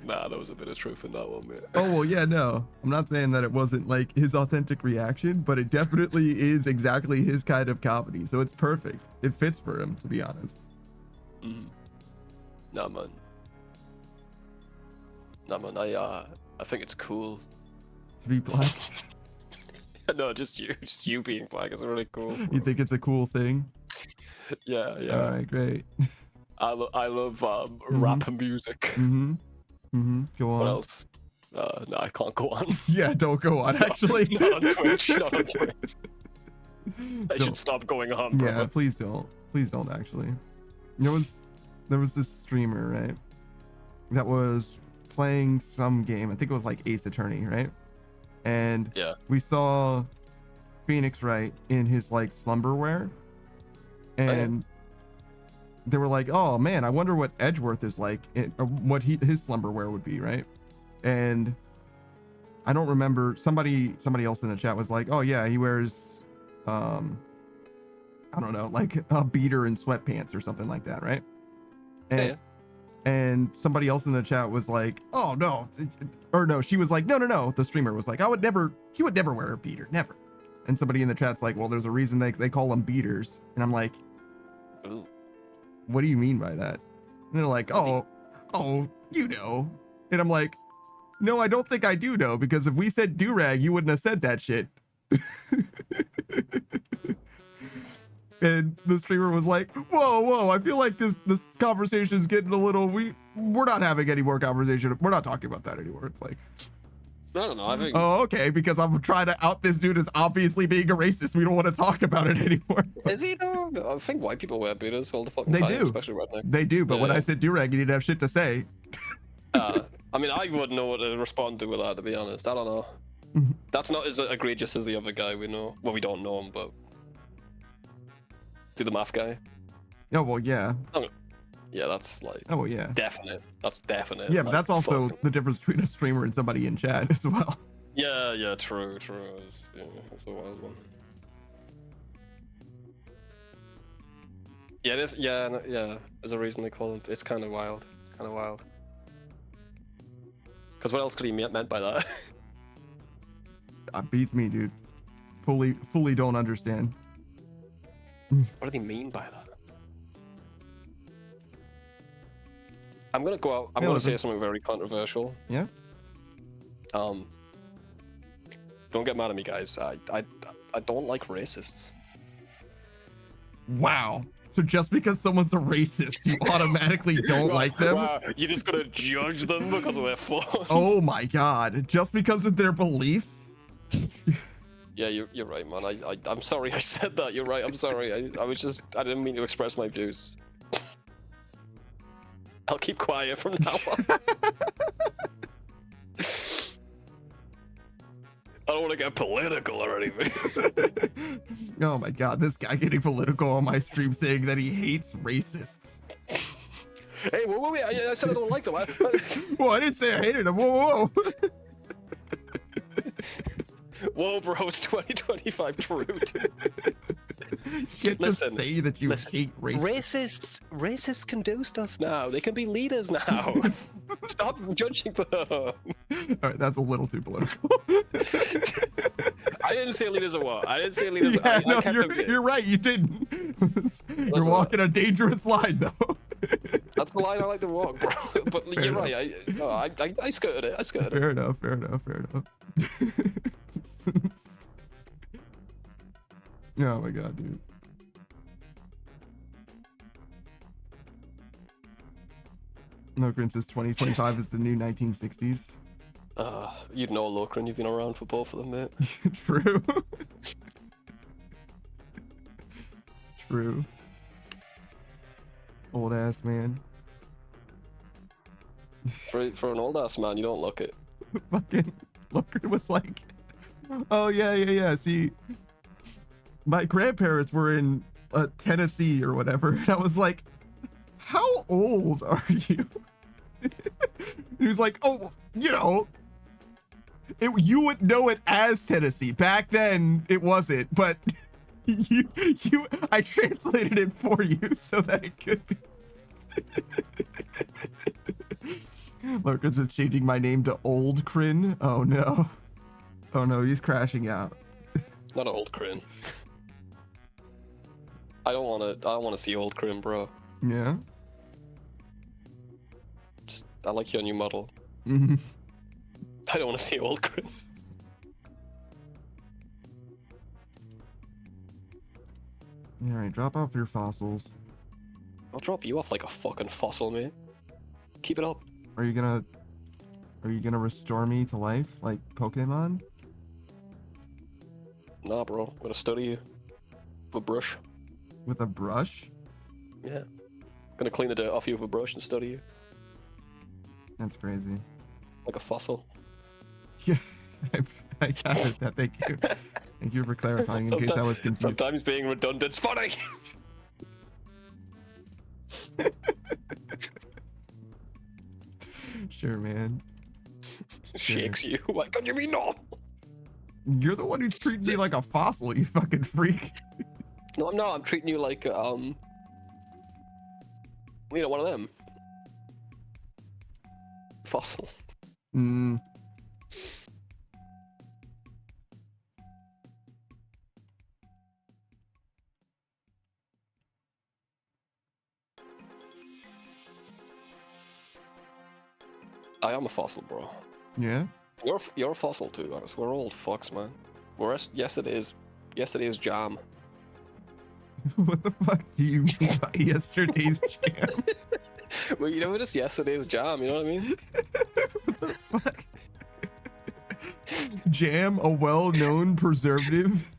Speaker 3: Nah, there was a bit of truth in that one, man.
Speaker 1: oh, well, yeah, no. I'm not saying that it wasn't, like, his authentic reaction, but it definitely is exactly his kind of comedy. So it's perfect. It fits for him, to be honest.
Speaker 3: Mm. Nah, man. Nah, man, I think it's cool.
Speaker 1: To be black.
Speaker 3: No, just you being black is really cool.
Speaker 1: You think it's a cool thing?
Speaker 3: Yeah.
Speaker 1: All right, great.
Speaker 3: I love rap and music.
Speaker 1: Go on.
Speaker 3: What else? No, I can't go on.
Speaker 1: Yeah, don't go on, actually.
Speaker 3: Not on Twitch. Not on Twitch. I should
Speaker 1: Don't.
Speaker 3: stop going on, bro.
Speaker 1: Yeah, please don't. Please don't, actually. There was this streamer, right? That was playing some game. I think it was like Ace Attorney, right? And
Speaker 3: Yeah.
Speaker 1: we saw Phoenix Wright in his like slumberwear. And they were like, oh man, I wonder what Edgeworth is like, or what his slumberwear would be, right? And I don't remember, somebody else in the chat was like, oh yeah, he wears I don't know, like a beater and sweatpants or something like that, right? And and somebody else in the chat was like, oh no, or no, she was like, no, the streamer was like, he would never wear a beater, never. And somebody in the chat's like, well, there's a reason they call them beaters. And I'm like,
Speaker 3: Ooh.
Speaker 1: what do you mean by that? And they're like, oh, you know. And I'm like, no, I don't think I do know, because if we said do-rag, you wouldn't have said that shit. And the streamer was like, whoa, I feel like this conversation's getting a little, we're not having any more conversation. We're not talking about that anymore. It's like,
Speaker 3: I don't know. I think.
Speaker 1: oh, okay, because I'm trying to out this dude as obviously being a racist. We don't want to talk about it anymore.
Speaker 3: Is he though? I think white people wear beaters all the fucking
Speaker 1: They
Speaker 3: time,
Speaker 1: do.
Speaker 3: especially rednecks.
Speaker 1: They do, but when
Speaker 3: Yeah.
Speaker 1: I said do-rag, you didn't have shit to say.
Speaker 3: I mean, I wouldn't know what to respond to with that, to be honest. I don't know. That's not as egregious as the other guy we know. Well, we don't know him, but do the math guy.
Speaker 1: Oh, well, yeah.
Speaker 3: Yeah, that's like
Speaker 1: Oh, well, yeah.
Speaker 3: definite. That's definite.
Speaker 1: Yeah, but
Speaker 3: like,
Speaker 1: that's also
Speaker 3: fucking-
Speaker 1: the difference between a streamer and somebody in chat as well.
Speaker 3: Yeah, true. Yeah, that's a wild one. Yeah, there's There's a reason they call him. It's kind of wild. Because what else could he meant by that?
Speaker 1: Beats me, dude. Fully don't understand.
Speaker 3: What did he mean by that? I'm gonna go out. I'm
Speaker 1: Yeah,
Speaker 3: gonna
Speaker 1: listen.
Speaker 3: say something very controversial.
Speaker 1: Yeah?
Speaker 3: Don't get mad at me, guys. I don't like racists.
Speaker 1: Wow. So just because someone's a racist, you automatically don't like them?
Speaker 3: Wow, you're just gonna judge them because of their flaws.
Speaker 1: Oh my god. Just because of their beliefs?
Speaker 3: Yeah, you're right, man. I'm sorry I said that. You're right. I'm sorry. I didn't mean to express my views. I'll keep quiet from now on. I don't want to get political or anything.
Speaker 1: Oh my god, this guy getting political on my stream saying that he hates racists.
Speaker 3: Hey, wait, I said I don't like them.
Speaker 1: Well, I didn't say I hated him. Whoa.
Speaker 3: Whoa, bro, it's 2025 true.
Speaker 1: You can't
Speaker 3: Listen,
Speaker 1: just say that you hate racists.
Speaker 3: Racists can do stuff now. They can be leaders now. Stop judging them.
Speaker 1: All right, that's a little too political.
Speaker 3: I didn't say leaders or what? I didn't say leaders.
Speaker 1: Yeah,
Speaker 3: I kept them-
Speaker 1: you're right. You didn't. You're
Speaker 3: Listen,
Speaker 1: walking a dangerous line, though.
Speaker 3: That's the line I like to walk, bro. But
Speaker 1: Fair
Speaker 3: you're
Speaker 1: enough.
Speaker 3: right. I skirted it.
Speaker 1: Fair enough. Oh my god, dude. Lokrin says 2025 is the new 1960s.
Speaker 3: You'd know Lokrin, you've been around for both of them, mate.
Speaker 1: True. True. Old ass man.
Speaker 3: For an old ass man, you don't look it.
Speaker 1: Fucking Lokrin was like, oh yeah. See, my grandparents were in Tennessee or whatever, and I was like, how old are you? He was like, oh, you know, you would know it as Tennessee. Back then, it wasn't, but I translated it for you so that it could be. Lurkins is changing my name to Old Crin. Oh no. Oh no, he's crashing out.
Speaker 3: Not Old Crin. I don't wanna see Old Crin, bro.
Speaker 1: Yeah.
Speaker 3: I like your new model.
Speaker 1: Mm-hmm.
Speaker 3: I don't wanna see Old Crin.
Speaker 1: Alright, drop off your fossils.
Speaker 3: I'll drop you off like a fucking fossil, mate. Keep it up.
Speaker 1: Are you gonna restore me to life like Pokemon?
Speaker 3: Nah, bro. I'm gonna study you. With a brush.
Speaker 1: With a brush?
Speaker 3: Yeah. I'm gonna clean the dirt off you with a brush and study you.
Speaker 1: That's crazy.
Speaker 3: Like a fossil.
Speaker 1: Yeah, I gathered that. Thank you. Thank you for clarifying in case I was confused.
Speaker 3: Sometimes being redundant's funny.
Speaker 1: Sure, man.
Speaker 3: Shakes you. Why can't you be normal?
Speaker 1: You're the one who's treating me like a fossil, you fucking freak.
Speaker 3: No, I'm not. I'm treating you like, you know, one of them. Fossil.
Speaker 1: Hmm.
Speaker 3: I am a fossil, bro.
Speaker 1: Yeah?
Speaker 3: You're a fossil too, guys. We're old fucks, man. Yesterday's jam.
Speaker 1: What the fuck do you mean by yesterday's jam?
Speaker 3: Well, you know, we're just yesterday's jam. You know what I mean?
Speaker 1: What the fuck? Jam, a well-known preservative.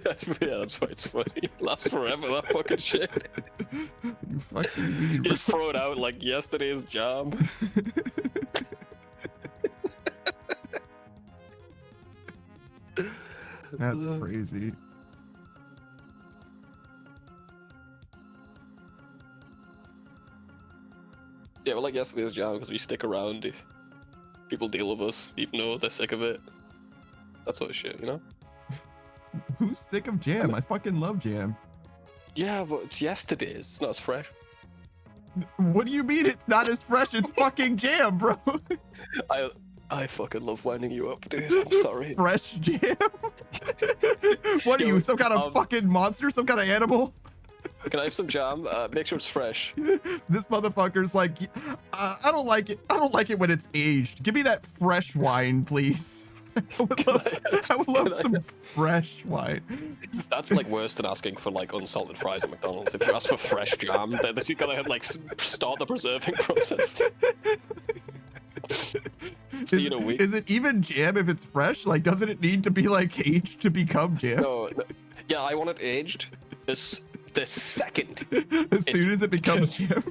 Speaker 3: That's why it's funny. It lasts forever. That fucking shit.
Speaker 1: You fucking mean,
Speaker 3: You just throw it out like yesterday's jam.
Speaker 1: That's crazy.
Speaker 3: Yeah, we're like yesterday's jam because we stick around. People deal with us even though they're sick of it. That sort of shit, you know?
Speaker 1: Who's sick of jam? I fucking love jam.
Speaker 3: Yeah, but it's yesterday's. It's not as fresh.
Speaker 1: What do you mean it's not as fresh? It's fucking jam, bro.
Speaker 3: I fucking love winding you up, dude. I'm sorry.
Speaker 1: Fresh jam? What are you, some kind of fucking monster? Some kind of animal?
Speaker 3: Can I have some jam? Make sure it's fresh.
Speaker 1: This motherfucker's like, I don't like it. I don't like it when it's aged. Give me that fresh wine, please. I would love some fresh wine.
Speaker 3: That's like worse than asking for like unsalted fries at McDonald's. If you ask for fresh jam, then you gotta like start the preserving process. See in a week.
Speaker 1: Is it even jam if it's fresh? Like, doesn't it need to be like aged to become jam?
Speaker 3: No. Yeah, I want it aged. The second.
Speaker 1: As soon as it becomes jam.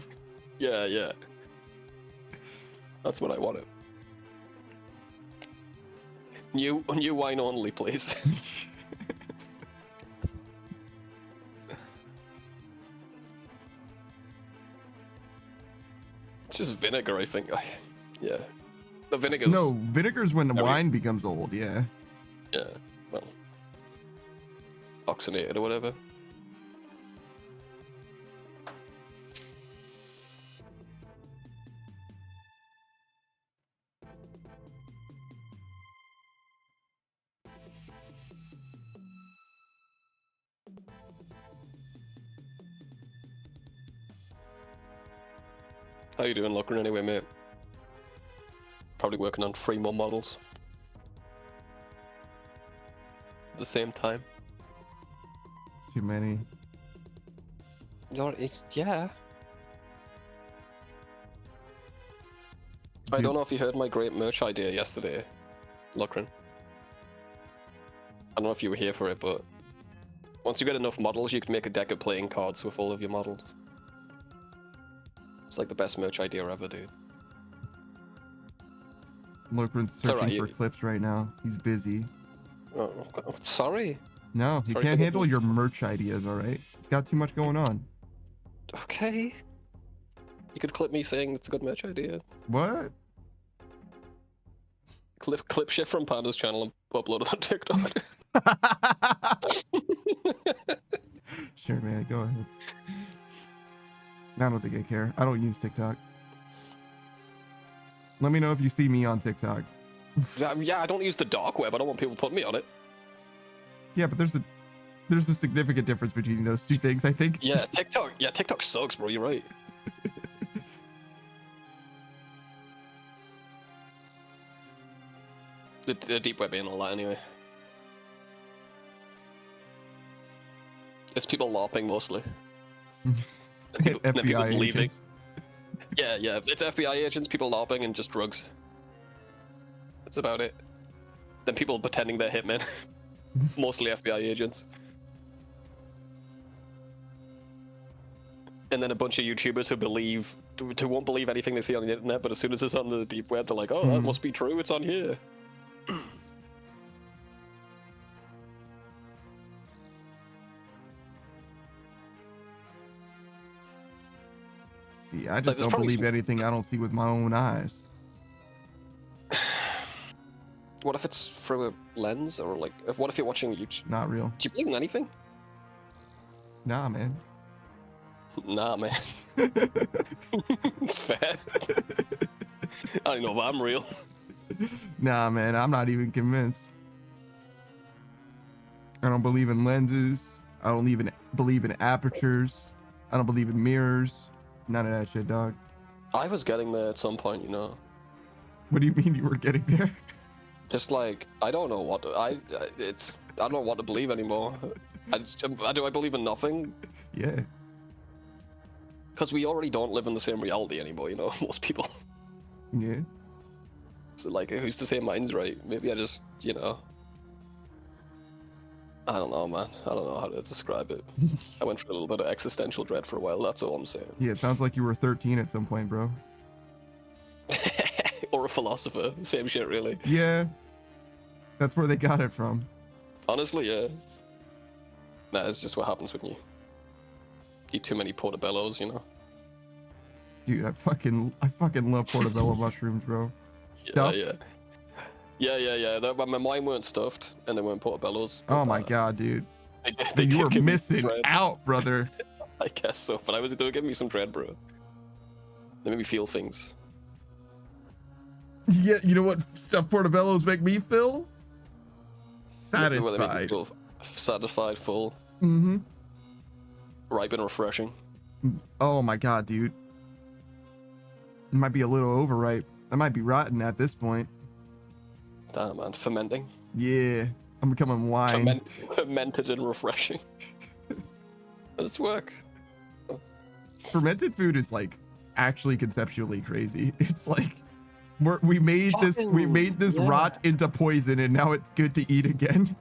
Speaker 3: Yeah. That's what I wanted. New wine only, please. It's just vinegar, I think. Yeah. The vinegar's...
Speaker 1: No, vinegar's when the wine becomes old, yeah.
Speaker 3: Yeah, well... oxygenated or whatever. How you doing, Lachlan, anyway, mate? Probably working on 3 more models. At the same time.
Speaker 1: Too many.
Speaker 3: Yeah. I don't know if you heard my great merch idea yesterday, Lachlan. I don't know if you were here for it, but once you get enough models, you can make a deck of playing cards with all of your models. It's like the best merch idea ever, dude.
Speaker 1: Lachlan's searching for clips right now. He's busy.
Speaker 3: Oh, sorry.
Speaker 1: No, he can't handle your merch ideas, alright? He's got too much going on.
Speaker 3: Okay. You could clip me saying it's a good merch idea.
Speaker 1: What?
Speaker 3: Clip shit from Panda's channel and upload it on TikTok.
Speaker 1: Sure, man. Go ahead. I don't think I care. I don't use TikTok. Let me know if you see me on TikTok.
Speaker 3: Yeah, I don't use the dark web. I don't want people putting me on it.
Speaker 1: Yeah, but there's a significant difference between those two things, I think.
Speaker 3: Yeah, TikTok. Yeah, TikTok sucks, bro. You're right. The deep web ain't all that anyway. It's people LARPing mostly.
Speaker 1: FBI
Speaker 3: leaving.
Speaker 1: agents.
Speaker 3: Yeah, it's FBI agents, people LARPing, and just drugs. That's about it. Then people pretending they're hitmen. Mostly FBI agents. And then a bunch of YouTubers who won't believe anything they see on the internet, but as soon as it's on the deep web, they're like, oh, that must be true, it's on here.
Speaker 1: See, I just don't believe anything I don't see with my own eyes.
Speaker 3: What if it's through a lens, or like, what if you're watching YouTube?
Speaker 1: Not real.
Speaker 3: Do you believe in anything?
Speaker 1: Nah, man.
Speaker 3: Nah, man. It's fair. I don't know if I'm real.
Speaker 1: Nah, man, I'm not even convinced. I don't believe in lenses. I don't even believe in apertures. I don't believe in mirrors. None of that shit, dog.
Speaker 3: I was getting there at some point, you know.
Speaker 1: What do you mean you were getting there?
Speaker 3: Just like, I don't know what to, I don't know what to believe anymore. Do I believe in nothing?
Speaker 1: Yeah.
Speaker 3: Because we already don't live in the same reality anymore, you know, most people.
Speaker 1: Yeah.
Speaker 3: So like, who's to say mine's right? Maybe I just, you know. I don't know, man. I don't know how to describe it. I went through a little bit of existential dread for a while, that's all I'm saying.
Speaker 1: Yeah, it sounds like you were 13 at some point, bro.
Speaker 3: Or a philosopher, same shit really.
Speaker 1: Yeah. That's where they got it from.
Speaker 3: Honestly, yeah. Nah, it's just what happens when you eat too many portobellos, you know?
Speaker 1: Dude, I fucking love portobello mushrooms, bro. Stuffed?
Speaker 3: Yeah. My mine weren't stuffed, and they weren't portobellos.
Speaker 1: Oh my god, dude.
Speaker 3: They
Speaker 1: You were
Speaker 3: did give me
Speaker 1: missing
Speaker 3: dread.
Speaker 1: out, brother.
Speaker 3: I guess so, but they were giving me some dread, bro. They made me feel things.
Speaker 1: Yeah, you know what stuffed portobellos make me feel?
Speaker 3: They make me
Speaker 1: Satisfied.
Speaker 3: feel satisfied, full,
Speaker 1: Mm-hmm.
Speaker 3: ripe and refreshing.
Speaker 1: Oh my god, dude. It might be a little overripe. I might be rotten at this point.
Speaker 3: Damn, man, fermenting.
Speaker 1: Yeah, I'm becoming wine.
Speaker 3: Fermented and refreshing. Does work.
Speaker 1: Fermented food is like actually conceptually crazy. It's like we made this rot into poison, and now it's good to eat again.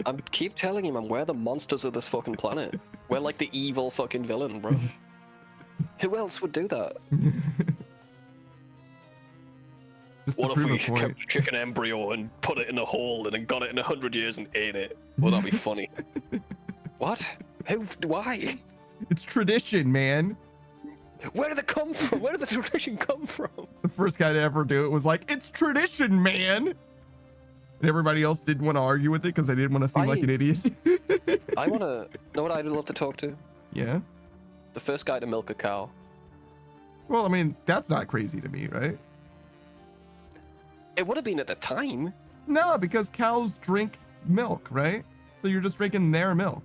Speaker 3: I keep telling you, man, we're the monsters of this fucking planet. We're like the evil fucking villain, bro. Who else would do that?
Speaker 1: Just to
Speaker 3: What if
Speaker 1: prove
Speaker 3: we
Speaker 1: a point.
Speaker 3: kept a chicken embryo and put it in a hole and then got it in 100 years and ate it? Well, that'd be funny. What? Who? Why?
Speaker 1: It's tradition, man.
Speaker 3: Where did it come from? Where did the tradition come from?
Speaker 1: The first guy to ever do it was like, it's tradition, man. And everybody else didn't want to argue with it because they didn't want to seem like an idiot.
Speaker 3: I want to know what I'd love to talk to?
Speaker 1: Yeah.
Speaker 3: The first guy to milk a cow.
Speaker 1: Well, I mean, that's not crazy to me, right?
Speaker 3: It would have been at the time.
Speaker 1: No, because cows drink milk, right? So you're just drinking their milk.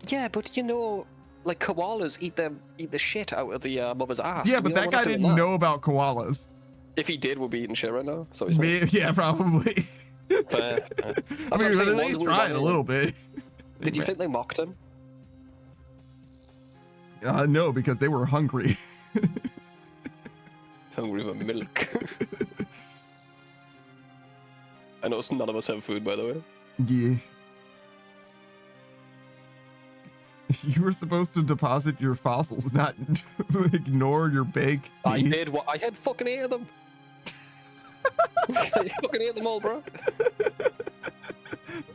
Speaker 3: Yeah, but you know, like koalas eat the shit out of the mother's ass.
Speaker 1: Yeah, but that guy didn't know about koalas.
Speaker 3: If he did, we'll be eating shit right now. So
Speaker 1: Yeah, probably.
Speaker 3: Fair.
Speaker 1: I mean, at least trying a little bit.
Speaker 3: Did you think they mocked him?
Speaker 1: No, because they were hungry.
Speaker 3: hungry for milk. I know none of us have food, by the way.
Speaker 1: Yeah. You were supposed to deposit your fossils, not ignore your bank.
Speaker 3: I did. I had fucking 8 of them. I fucking ate them all, bro.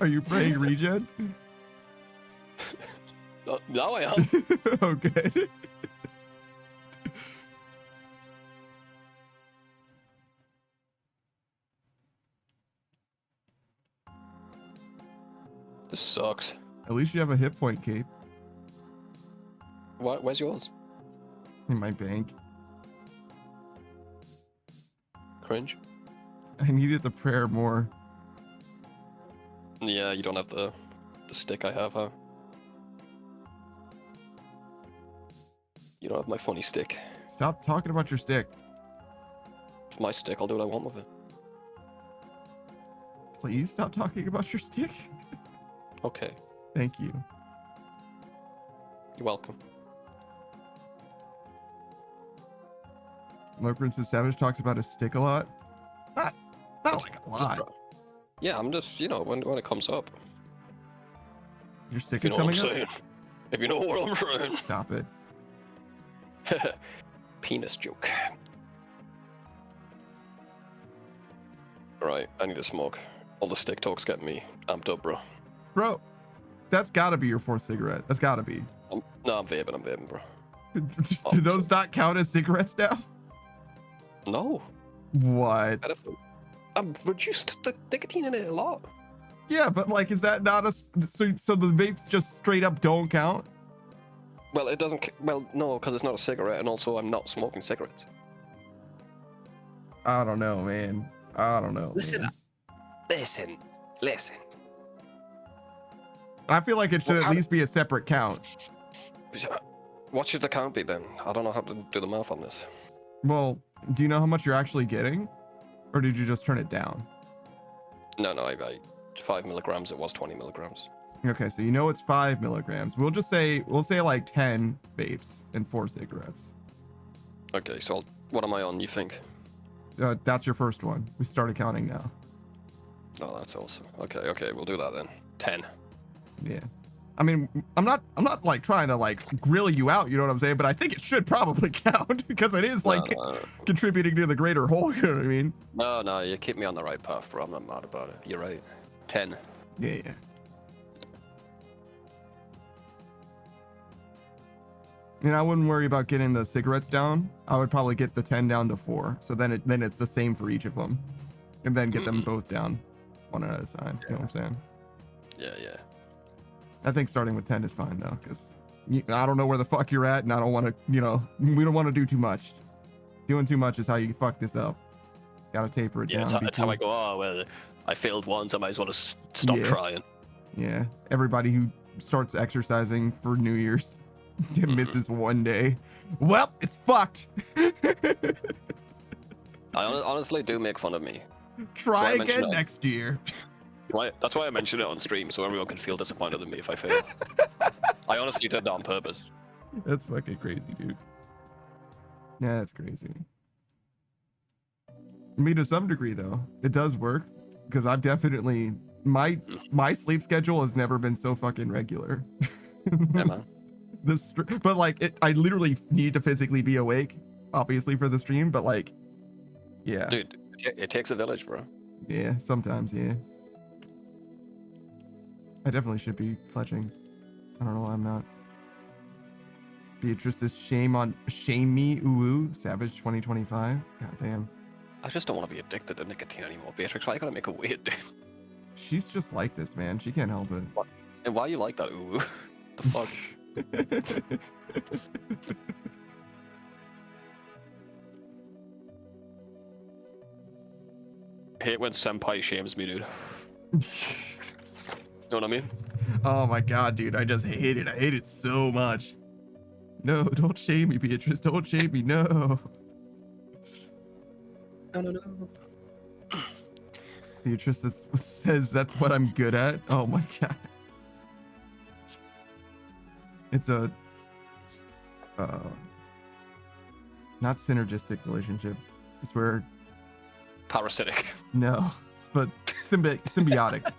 Speaker 1: Are you playing regen?
Speaker 3: Now I am.
Speaker 1: Oh, good.
Speaker 3: This sucks.
Speaker 1: At least you have a hit point cape
Speaker 3: What? Where's yours?
Speaker 1: in my bank.
Speaker 3: Cringe.
Speaker 1: I needed the prayer more.
Speaker 3: Yeah, you don't have the stick I have, huh? You don't have my funny stick.
Speaker 1: Stop talking about your stick.
Speaker 3: It's my stick. I'll do what I want with it.
Speaker 1: Please stop talking about your stick.
Speaker 3: Okay.
Speaker 1: Thank you.
Speaker 3: You're welcome.
Speaker 1: Lord Princess Savage talks about his stick a lot. Not like a lot.
Speaker 3: Yeah, I'm just, when it comes up.
Speaker 1: Your stick
Speaker 3: You
Speaker 1: is
Speaker 3: know what I'm
Speaker 1: coming up?
Speaker 3: saying? If you know what I'm saying.
Speaker 1: Stop it.
Speaker 3: Penis joke. Right, I need a smoke. All the stick talk's getting me amped up, bro.
Speaker 1: Bro, that's gotta be your fourth cigarette. That's gotta be.
Speaker 3: No, I'm vaping, bro.
Speaker 1: Do those not count as cigarettes now?
Speaker 3: No.
Speaker 1: What?
Speaker 3: I've reduced the nicotine in it a lot.
Speaker 1: Yeah, but like, is that not a... So the vapes just straight up don't count?
Speaker 3: Well, it doesn't... Well, no, because it's not a cigarette, and also I'm not smoking cigarettes.
Speaker 1: I don't know, man. I don't know.
Speaker 3: Listen.
Speaker 1: Man. I feel like it should at least be a separate count.
Speaker 3: What should the count be then? I don't know how to do the math on this.
Speaker 1: Well, do you know how much you're actually getting? Or did you just turn it down?
Speaker 3: No, I 5 milligrams. It was 20 milligrams.
Speaker 1: Okay, so you know it's 5 milligrams. We'll say like 10 vapes and 4 cigarettes.
Speaker 3: Okay, so what am I on, you think?
Speaker 1: That's your first one. We started counting now.
Speaker 3: Oh, that's awesome. Okay, we'll do that then. 10.
Speaker 1: Yeah. I mean, I'm not like trying to like grill you out, you know what I'm saying? But I think it should probably count because it is like
Speaker 3: No.
Speaker 1: contributing to the greater whole, you know what I mean?
Speaker 3: No, you keep me on the right path, bro. I'm not mad about it. You're right. 10.
Speaker 1: Yeah. And I wouldn't worry about getting the cigarettes down. I would probably get the 10 down to 4. So then it's the same for each of them. And then get them both down one at a time. You know what I'm saying?
Speaker 3: Yeah.
Speaker 1: I think starting with 10 is fine though, because I don't know where the fuck you're at, and I don't want to, we don't want to do too much. Doing too much is how you fuck this up. Gotta taper it down.
Speaker 3: That's how I go, oh, well, I failed once, I might as well just stop trying.
Speaker 1: Yeah, everybody who starts exercising for New Year's misses one day. Well, it's fucked.
Speaker 3: I honestly do make fun of me.
Speaker 1: Try again next year.
Speaker 3: That's why I mentioned it on stream, so everyone can feel disappointed in me if I fail. I honestly did that on purpose.
Speaker 1: That's fucking crazy, dude. Yeah, that's crazy. I mean, to some degree, though, it does work because I've definitely my sleep schedule has never been so fucking regular.
Speaker 3: Yeah, man.
Speaker 1: But like, I literally need to physically be awake, obviously, for the stream. But like, yeah,
Speaker 3: Dude, it takes a village, bro.
Speaker 1: Yeah, sometimes, yeah. I definitely should be pledging. I don't know why I'm not. Beatrice's shame me, ooh, Savage 2025. God damn.
Speaker 3: I just don't want to be addicted to nicotine anymore, Beatrix. Why you gotta make it weird, dude?
Speaker 1: She's just like this, man. She can't help it.
Speaker 3: What? And why you like that, ooh? The fuck? I hate when senpai shames me, dude. Know what I mean?
Speaker 1: Oh my god, dude. I just hate it. I hate it so much. No, don't shame me, Beatrice. Don't shame me. No.
Speaker 3: No.
Speaker 1: Beatrice says that's what I'm good at. Oh my god. It's a not synergistic relationship. It's where
Speaker 3: Parasitic.
Speaker 1: no, but symbiotic.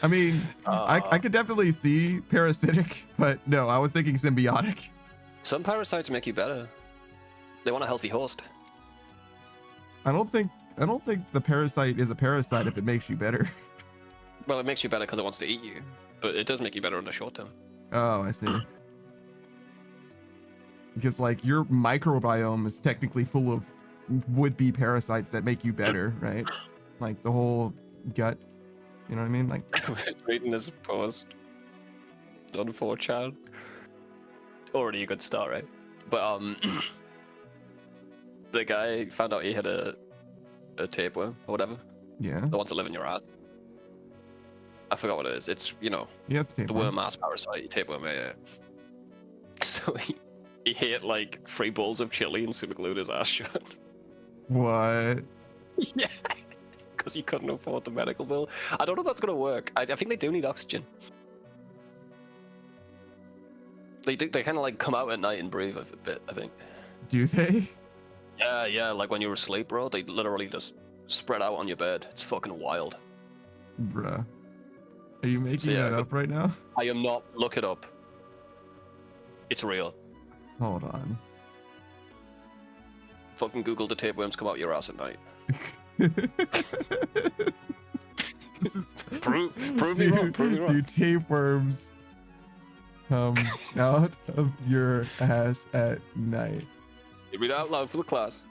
Speaker 1: I mean, I could definitely see parasitic, but no, I was thinking symbiotic.
Speaker 3: Some parasites make you better. They want a healthy host.
Speaker 1: I don't think the parasite is a parasite if it makes you better.
Speaker 3: Well, it makes you better because it wants to eat you, but it does make you better in the short term.
Speaker 1: Oh, I see. Because like your microbiome is technically full of would-be parasites that make you better, right? Like the whole gut. You know what I mean? Like
Speaker 3: I was reading this post on 4chan. Already a good start, right? But the guy found out he had a tapeworm or whatever.
Speaker 1: yeah.
Speaker 3: The one to live in your ass. I forgot what it is. It's, you know,
Speaker 1: Yeah, it's
Speaker 3: the
Speaker 1: tapeworm.
Speaker 3: worm ass parasite, tapeworm, yeah. So he ate like 3 bowls of chili and super glued his ass shut.
Speaker 1: What?
Speaker 3: Yeah. Because he couldn't afford the medical bill. I don't know if that's going to work. I think they do need oxygen. They kind of like come out at night and breathe a bit, I think.
Speaker 1: Do they?
Speaker 3: Yeah, like when you're asleep, bro, they literally just spread out on your bed. It's fucking wild.
Speaker 1: Bruh. Are you making
Speaker 3: So, yeah,
Speaker 1: that up right now?
Speaker 3: I am not. Look it up. It's real.
Speaker 1: Hold on.
Speaker 3: Fucking Google the tapeworms come out your ass at night. Prove me wrong. Prove me wrong.
Speaker 1: Do tapeworms come out of your ass at night?
Speaker 3: You read it out loud for the class.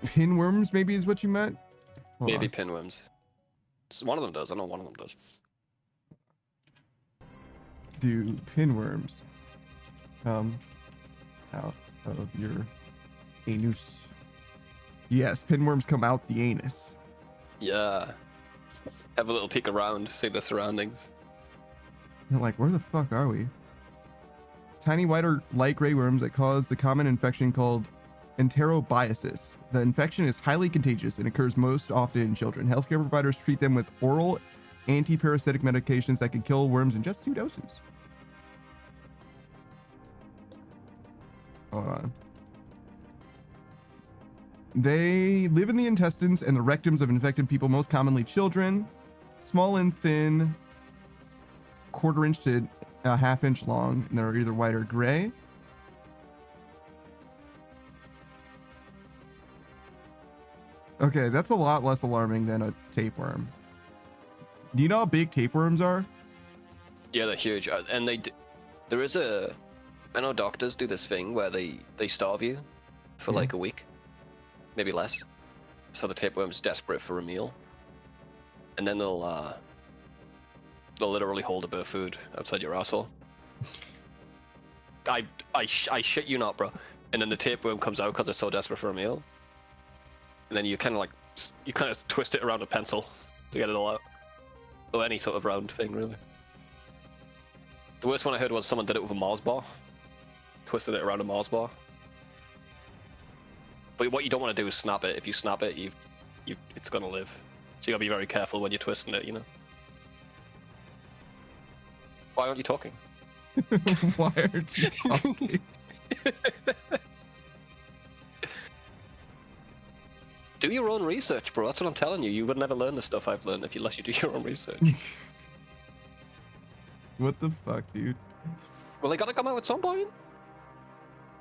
Speaker 1: Pinworms maybe is what you meant? Hold
Speaker 3: Maybe
Speaker 1: on.
Speaker 3: pinworms. One of them does. I know one of them does.
Speaker 1: Do pinworms come out of your anus? Yes, pinworms come out the anus.
Speaker 3: Yeah. Have a little peek around, see the surroundings.
Speaker 1: You're like, where the fuck are we? Tiny white or light gray worms that cause the common infection called enterobiasis. The infection is highly contagious and occurs most often in children. Healthcare providers treat them with oral anti-parasitic medications that can kill worms in just 2 doses. Hold on. They live in the intestines and the rectums of infected people, most commonly children. Small and thin, 1/4 inch to a 1/2 inch long, and they're either white or gray. Okay, that's a lot less alarming than a tapeworm. Do you know how big tapeworms are?
Speaker 3: Yeah, they're huge. And there is a... I know doctors do this thing where they starve you for like a week. Maybe less. So the tapeworm's desperate for a meal. And then they'll literally hold a bit of food outside your asshole. I shit you not, bro. And then the tapeworm comes out because it's so desperate for a meal. And then you kind of twist it around a pencil to get it all out. Or any sort of round thing, really. The worst one I heard was someone did it with a Mars bar. Twisted it around a Mars bar. But what you don't want to do is snap it. If you snap it, it's gonna live. So you gotta be very careful when you're twisting it, you know. Why aren't you talking?
Speaker 1: Why aren't you talking?
Speaker 3: Do your own research, bro. That's what I'm telling you. You would never learn the stuff I've learned unless you do your own research.
Speaker 1: What the fuck, dude?
Speaker 3: Well, they gotta come out at some point.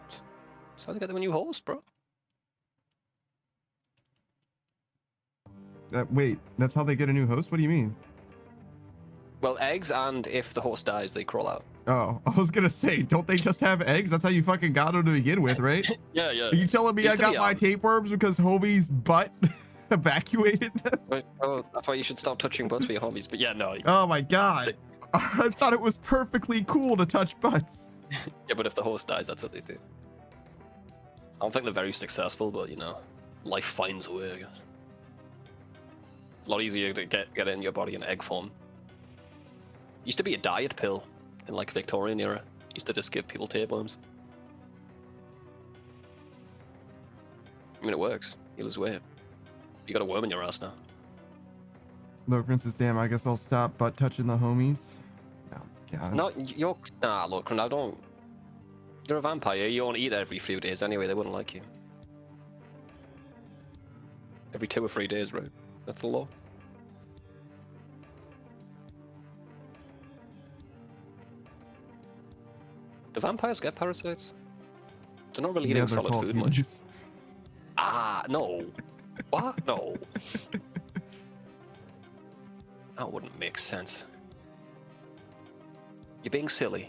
Speaker 3: That's how they get them a new host, bro.
Speaker 1: Wait, that's how they get a new host? What do you mean?
Speaker 3: Well, eggs, and if the host dies, they crawl out.
Speaker 1: Oh, I was gonna say, don't they just have eggs? That's how you fucking got them to begin with, right?
Speaker 3: Yeah.
Speaker 1: Are you telling me I
Speaker 3: Used to
Speaker 1: got
Speaker 3: be,
Speaker 1: my tapeworms because homie's butt evacuated them?
Speaker 3: Oh, that's why you should stop touching butts with your homies. But yeah, no.
Speaker 1: Oh my god. I thought it was perfectly cool to touch butts.
Speaker 3: Yeah, but if the host dies, that's what they do. I don't think they're very successful, but you know, life finds a way, I guess. A lot easier to get it in your body in egg form. Used to be a diet pill in like Victorian era. Used to just give people tapeworms. I mean, it works. You lose weight. You got a worm in your ass now.
Speaker 1: Look, Princess, damn, I guess I'll stop butt touching the homies. Yeah.
Speaker 3: No, you're... Nah, look, I don't... You're a vampire. You only eat every few days anyway. They wouldn't like you. Every 2 or 3 days, right? That's the law. Do vampires get parasites? They're not really eating
Speaker 1: they're
Speaker 3: solid
Speaker 1: called
Speaker 3: food much.
Speaker 1: humans.
Speaker 3: Ah, no. What? No. That wouldn't make sense. You're being silly.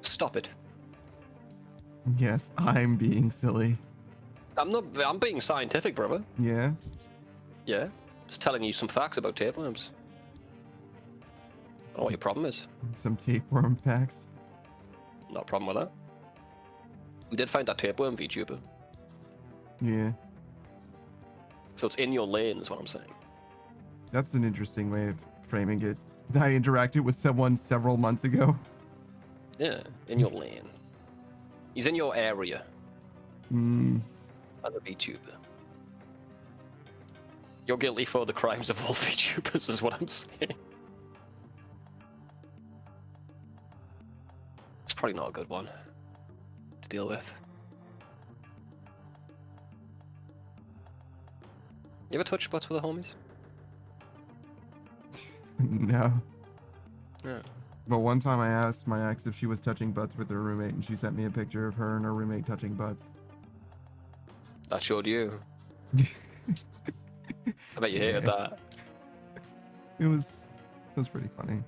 Speaker 3: Stop it.
Speaker 1: Yes, I'm being silly.
Speaker 3: I'm not. I'm being scientific, brother.
Speaker 1: Yeah.
Speaker 3: Yeah. Just telling you some facts about tapeworms. I don't know what your problem is.
Speaker 1: Some tapeworm facts.
Speaker 3: Not a problem with that. We did find that tapeworm VTuber.
Speaker 1: Yeah.
Speaker 3: So it's in your lane, is what I'm saying.
Speaker 1: That's an interesting way of framing it. I interacted with someone several months ago.
Speaker 3: Yeah, in your lane. He's in your area. As a VTuber. You're guilty for the crimes of all VTubers, is what I'm saying. It's probably not a good one to deal with. You ever touch butts with the homies?
Speaker 1: No.
Speaker 3: Yeah.
Speaker 1: But one time I asked my ex if she was touching butts with her roommate, and she sent me a picture of her and her roommate touching butts.
Speaker 3: That showed you. I bet you hated that.
Speaker 1: It was pretty funny.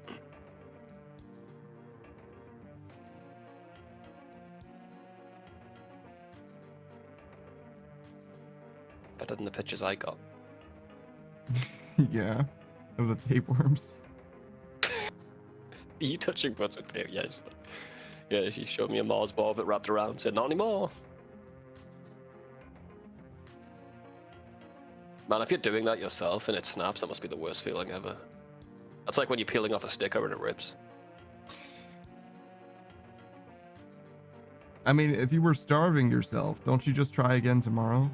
Speaker 3: Better than the pictures I got.
Speaker 1: Yeah. Of the tapeworms.
Speaker 3: You touching butts with tape? Yeah, yeah. She showed me a Mars ball that wrapped around. Said not anymore. Man, if you're doing that yourself and it snaps, that must be the worst feeling ever. That's like when you're peeling off a sticker and it rips.
Speaker 1: I mean, if you were starving yourself, don't you just try again tomorrow?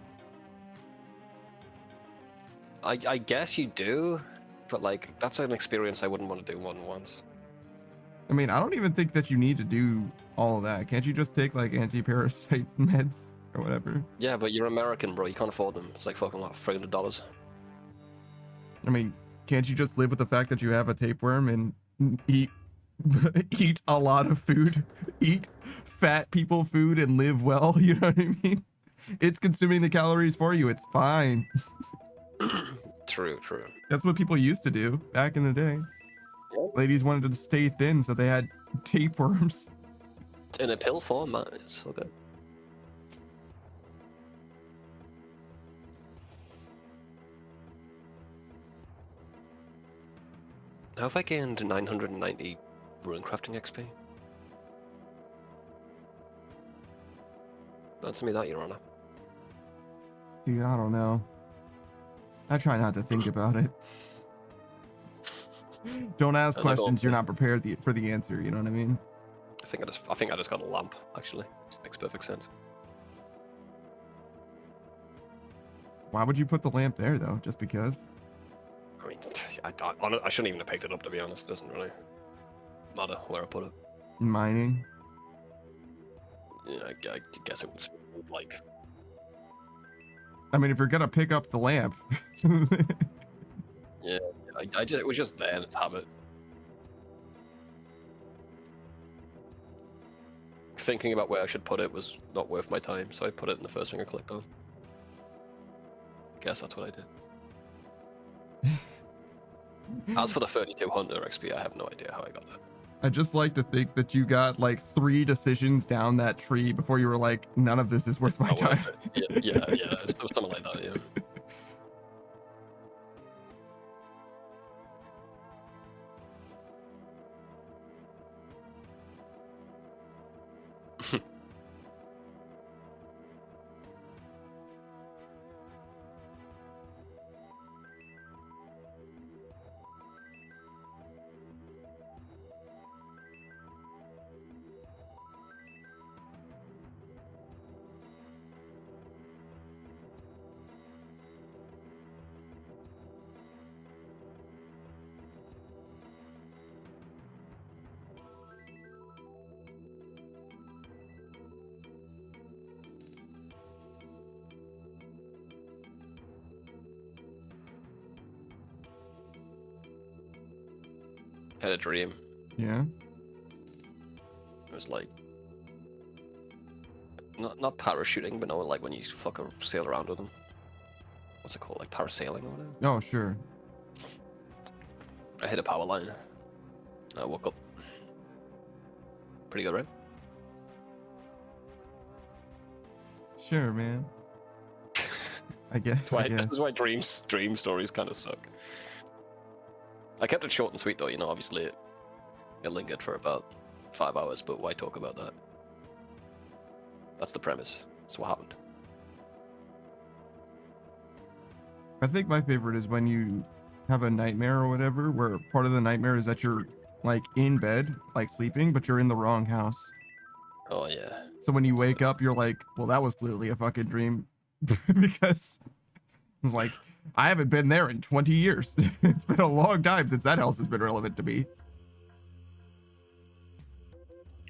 Speaker 3: I guess you do, but like that's an experience I wouldn't want to do more than once.
Speaker 1: I mean, I don't even think that you need to do all of that. Can't you just take like anti-parasite meds or whatever?
Speaker 3: Yeah, but you're American, bro. You can't afford them. It's like fucking what, $300.
Speaker 1: I mean, can't you just live with the fact that you have a tapeworm and eat eat a lot of food, eat fat people food and live well? You know what I mean? It's consuming the calories for you. It's fine.
Speaker 3: True.
Speaker 1: That's what people used to do back in the day. Ladies wanted to stay thin, so they had tapeworms.
Speaker 3: In a pill form, man. It's so good. How have I gained 990 rune crafting XP? Answer me that, Your Honor.
Speaker 1: Dude, I don't know. I try not to think about it. Don't ask questions you're not prepared for the answer. You know what I mean?
Speaker 3: I think I just got a lamp. Actually, makes perfect sense.
Speaker 1: Why would you put the lamp there though? Just because?
Speaker 3: I mean, I shouldn't even have picked it up, to be honest. It doesn't really matter where I put it.
Speaker 1: Mining.
Speaker 3: Yeah, I guess it would seem like.
Speaker 1: I mean, if you're gonna pick up the lamp.
Speaker 3: Yeah, it was just there, and it's habit. Thinking about where I should put it was not worth my time, so I put it in the first thing I clicked on. Guess that's what I did. As for the 3200 XP, I have no idea how I got that.
Speaker 1: I just like to think that you got like 3 decisions down that tree before you were like, none of this is worth my time.
Speaker 3: Yeah, something like that, yeah. had a dream.
Speaker 1: Yeah.
Speaker 3: It was like not parachuting, but no, like when you fucking sail around with them. What's it called? Like parasailing or whatever.
Speaker 1: Oh, sure.
Speaker 3: I hit a power line. I woke up. Pretty good, right?
Speaker 1: Sure, man. I guess.
Speaker 3: This is why dream stories kind of suck. I kept it short and sweet though, you know, obviously it lingered for about 5 hours, but why talk about that? That's the premise. That's what happened.
Speaker 1: I think my favorite is when you have a nightmare or whatever, where part of the nightmare is that you're like in bed, like sleeping, but you're in the wrong house.
Speaker 3: Oh yeah.
Speaker 1: So when you wake up, you're like, well, that was clearly a fucking dream. Because it's like, I haven't been there in 20 years. It's been a long time since that house has been relevant to me.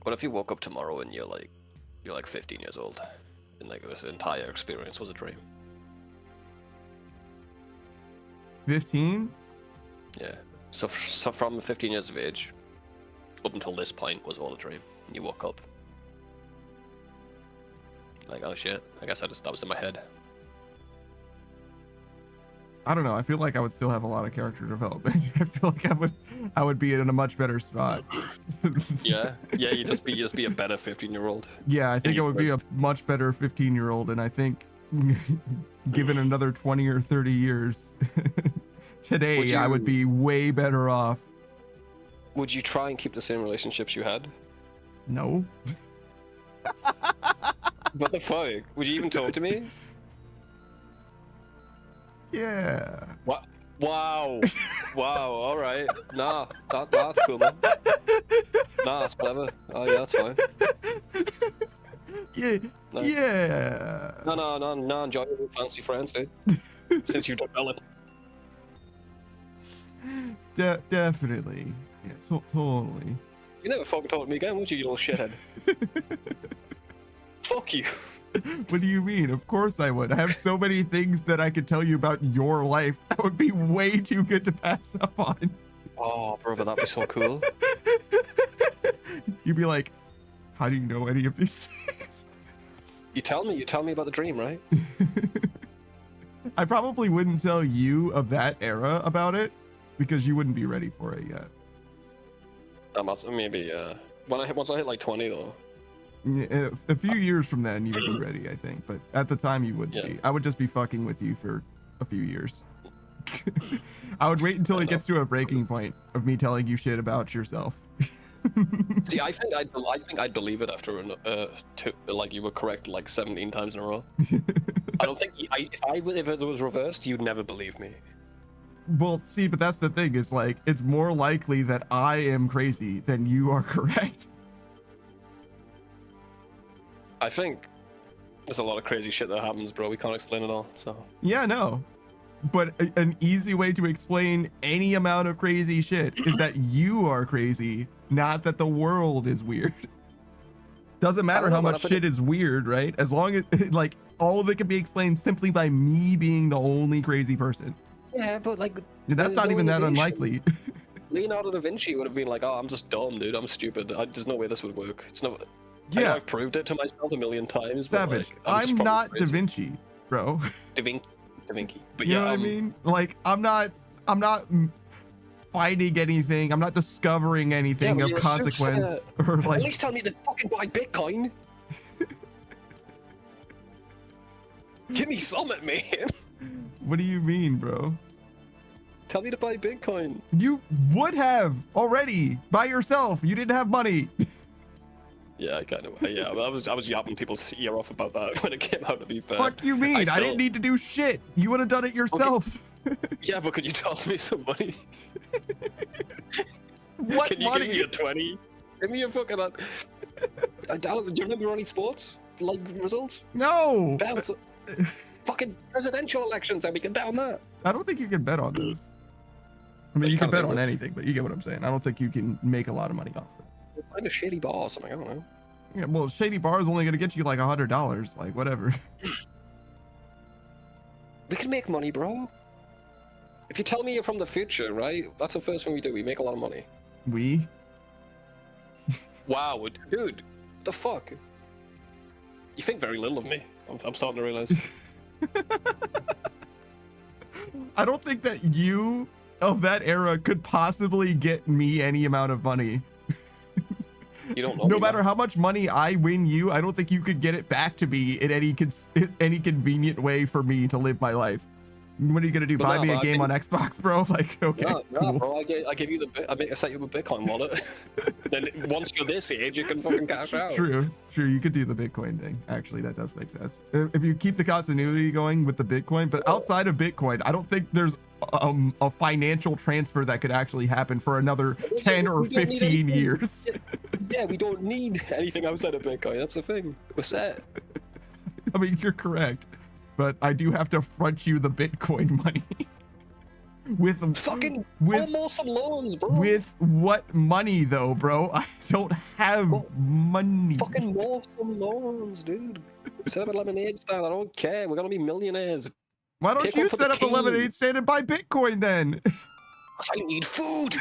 Speaker 3: What if you woke up tomorrow and you're like 15 years old, and like this entire experience was a dream?
Speaker 1: 15?
Speaker 3: Yeah. So from 15 years of age up until this point was all a dream, and you woke up like, oh shit, I guess that was in my head.
Speaker 1: I don't know. I feel like I would still have a lot of character development. I feel like I would be in a much better spot.
Speaker 3: Yeah, you'd just be a better 15-year-old.
Speaker 1: Yeah, I think I would be a much better 15-year-old, and I think given another 20 or 30 years today, I would be way better off.
Speaker 3: Would you try and keep the same relationships you had?
Speaker 1: No.
Speaker 3: What the fuck? Would you even talk to me?
Speaker 1: Yeah.
Speaker 3: What? Wow. Wow, alright. Nah, that's cool, man. Nah, that's clever. Oh yeah, that's fine.
Speaker 1: Yeah.
Speaker 3: No.
Speaker 1: Yeah.
Speaker 3: No, enjoy your fancy friends, dude. Since you've developed.
Speaker 1: Definitely. Yeah, totally.
Speaker 3: You never fucking talk to me again, would you little shithead? Fuck you.
Speaker 1: What do you mean? Of course I would. I have so many things that I could tell you about your life that would be way too good to pass up on.
Speaker 3: Oh, brother, that'd be so cool.
Speaker 1: You'd be like, how do you know any of these things?
Speaker 3: You tell me about the dream, right?
Speaker 1: I probably wouldn't tell you of that era about it because you wouldn't be ready for it yet.
Speaker 3: Maybe once I hit like 20 though.
Speaker 1: A few years from then you would be ready, I think, but at the time you wouldn't be. I would just be fucking with you for a few years. I would wait until it gets to a breaking point of me telling you shit about yourself.
Speaker 3: See, I think I'd believe it after like you were correct like 17 times in a row. I don't think if it was reversed, you'd never believe me.
Speaker 1: Well, see, but that's the thing. Is like it's more likely that I am crazy than you are correct.
Speaker 3: I think there's a lot of crazy shit that happens, bro. We can't explain it all, so.
Speaker 1: Yeah, no. But an easy way to explain any amount of crazy shit is that you are crazy, not that the world is weird. Doesn't matter how much shit is weird, right? As long as, like, all of it can be explained simply by me being the only crazy person.
Speaker 3: Yeah, but, like...
Speaker 1: That's not even that unlikely.
Speaker 3: Leonardo da Vinci would have been like, oh, I'm just dumb, dude. I'm stupid. There's no way this would work. It's no...
Speaker 1: Yeah.
Speaker 3: I've proved it to myself a million times.
Speaker 1: Savage.
Speaker 3: Like,
Speaker 1: I'm not Da Vinci, bro.
Speaker 3: Da Vinci. But
Speaker 1: you
Speaker 3: yeah,
Speaker 1: know what I mean? Like, I'm not finding anything. I'm not discovering anything of consequence. Or like,
Speaker 3: at least tell me to fucking buy Bitcoin. Give me something, man.
Speaker 1: What do you mean, bro?
Speaker 3: Tell me to buy Bitcoin.
Speaker 1: You would have already by yourself. You didn't have money.
Speaker 3: Yeah, I kind of. Yeah, I was yapping people's ear off about that when it came out. To be fair.
Speaker 1: Fuck you mean? I didn't need to do shit. You would have done it yourself.
Speaker 3: Okay. Yeah, but could you toss me some money?
Speaker 1: What
Speaker 3: Can you
Speaker 1: money?
Speaker 3: give me a 20? Give me a fucking. Do you remember any sports like results?
Speaker 1: No.
Speaker 3: Bounce. Fucking presidential elections, and we can down that.
Speaker 1: I don't think you can bet on those. I mean, you can bet on anything, but you get what I'm saying. I don't think you can make a lot of money off it.
Speaker 3: Find a shady bar or something, I don't know.
Speaker 1: Yeah, well, shady bar is only gonna get you like $100, like whatever.
Speaker 3: We can make money, bro. If you tell me you're from the future, right? That's the first thing we do. We make a lot of money.
Speaker 1: We?
Speaker 3: Wow, dude, what the fuck? You think very little of me. I'm starting to realize.
Speaker 1: I don't think that you of that era could possibly get me any amount of money.
Speaker 3: You don't know.
Speaker 1: No
Speaker 3: me,
Speaker 1: matter
Speaker 3: man.
Speaker 1: how much money I win you, I don't think you could get it back to me in any convenient way for me to live my life. What are you gonna do?
Speaker 3: But
Speaker 1: Buy
Speaker 3: no,
Speaker 1: me a
Speaker 3: but I
Speaker 1: game on
Speaker 3: think-
Speaker 1: Xbox, bro? Like, okay,
Speaker 3: No,
Speaker 1: cool.
Speaker 3: bro, I give you I set you up a Bitcoin wallet. Then once you're this age, you can fucking cash out.
Speaker 1: True. You could do the Bitcoin thing. Actually, that does make sense. If you keep the continuity going with the Bitcoin, but outside of Bitcoin, I don't think there's a financial transfer that could actually happen for another 10 or
Speaker 3: We don't need
Speaker 1: 15
Speaker 3: anything.
Speaker 1: years.
Speaker 3: Yeah, we don't need anything outside of Bitcoin. That's the thing. We're set.
Speaker 1: I mean, you're correct, but I do have to front you the Bitcoin money. with
Speaker 3: Fucking
Speaker 1: with
Speaker 3: almost some loans, bro.
Speaker 1: with what money though, bro? I don't have
Speaker 3: Well,
Speaker 1: money.
Speaker 3: Fucking more some loans, dude. Set up a lemonade stand. I don't care. We're gonna be millionaires.
Speaker 1: Why don't
Speaker 3: take
Speaker 1: you
Speaker 3: one for the
Speaker 1: set up a
Speaker 3: king.
Speaker 1: lemonade stand and buy Bitcoin then?
Speaker 3: I need food.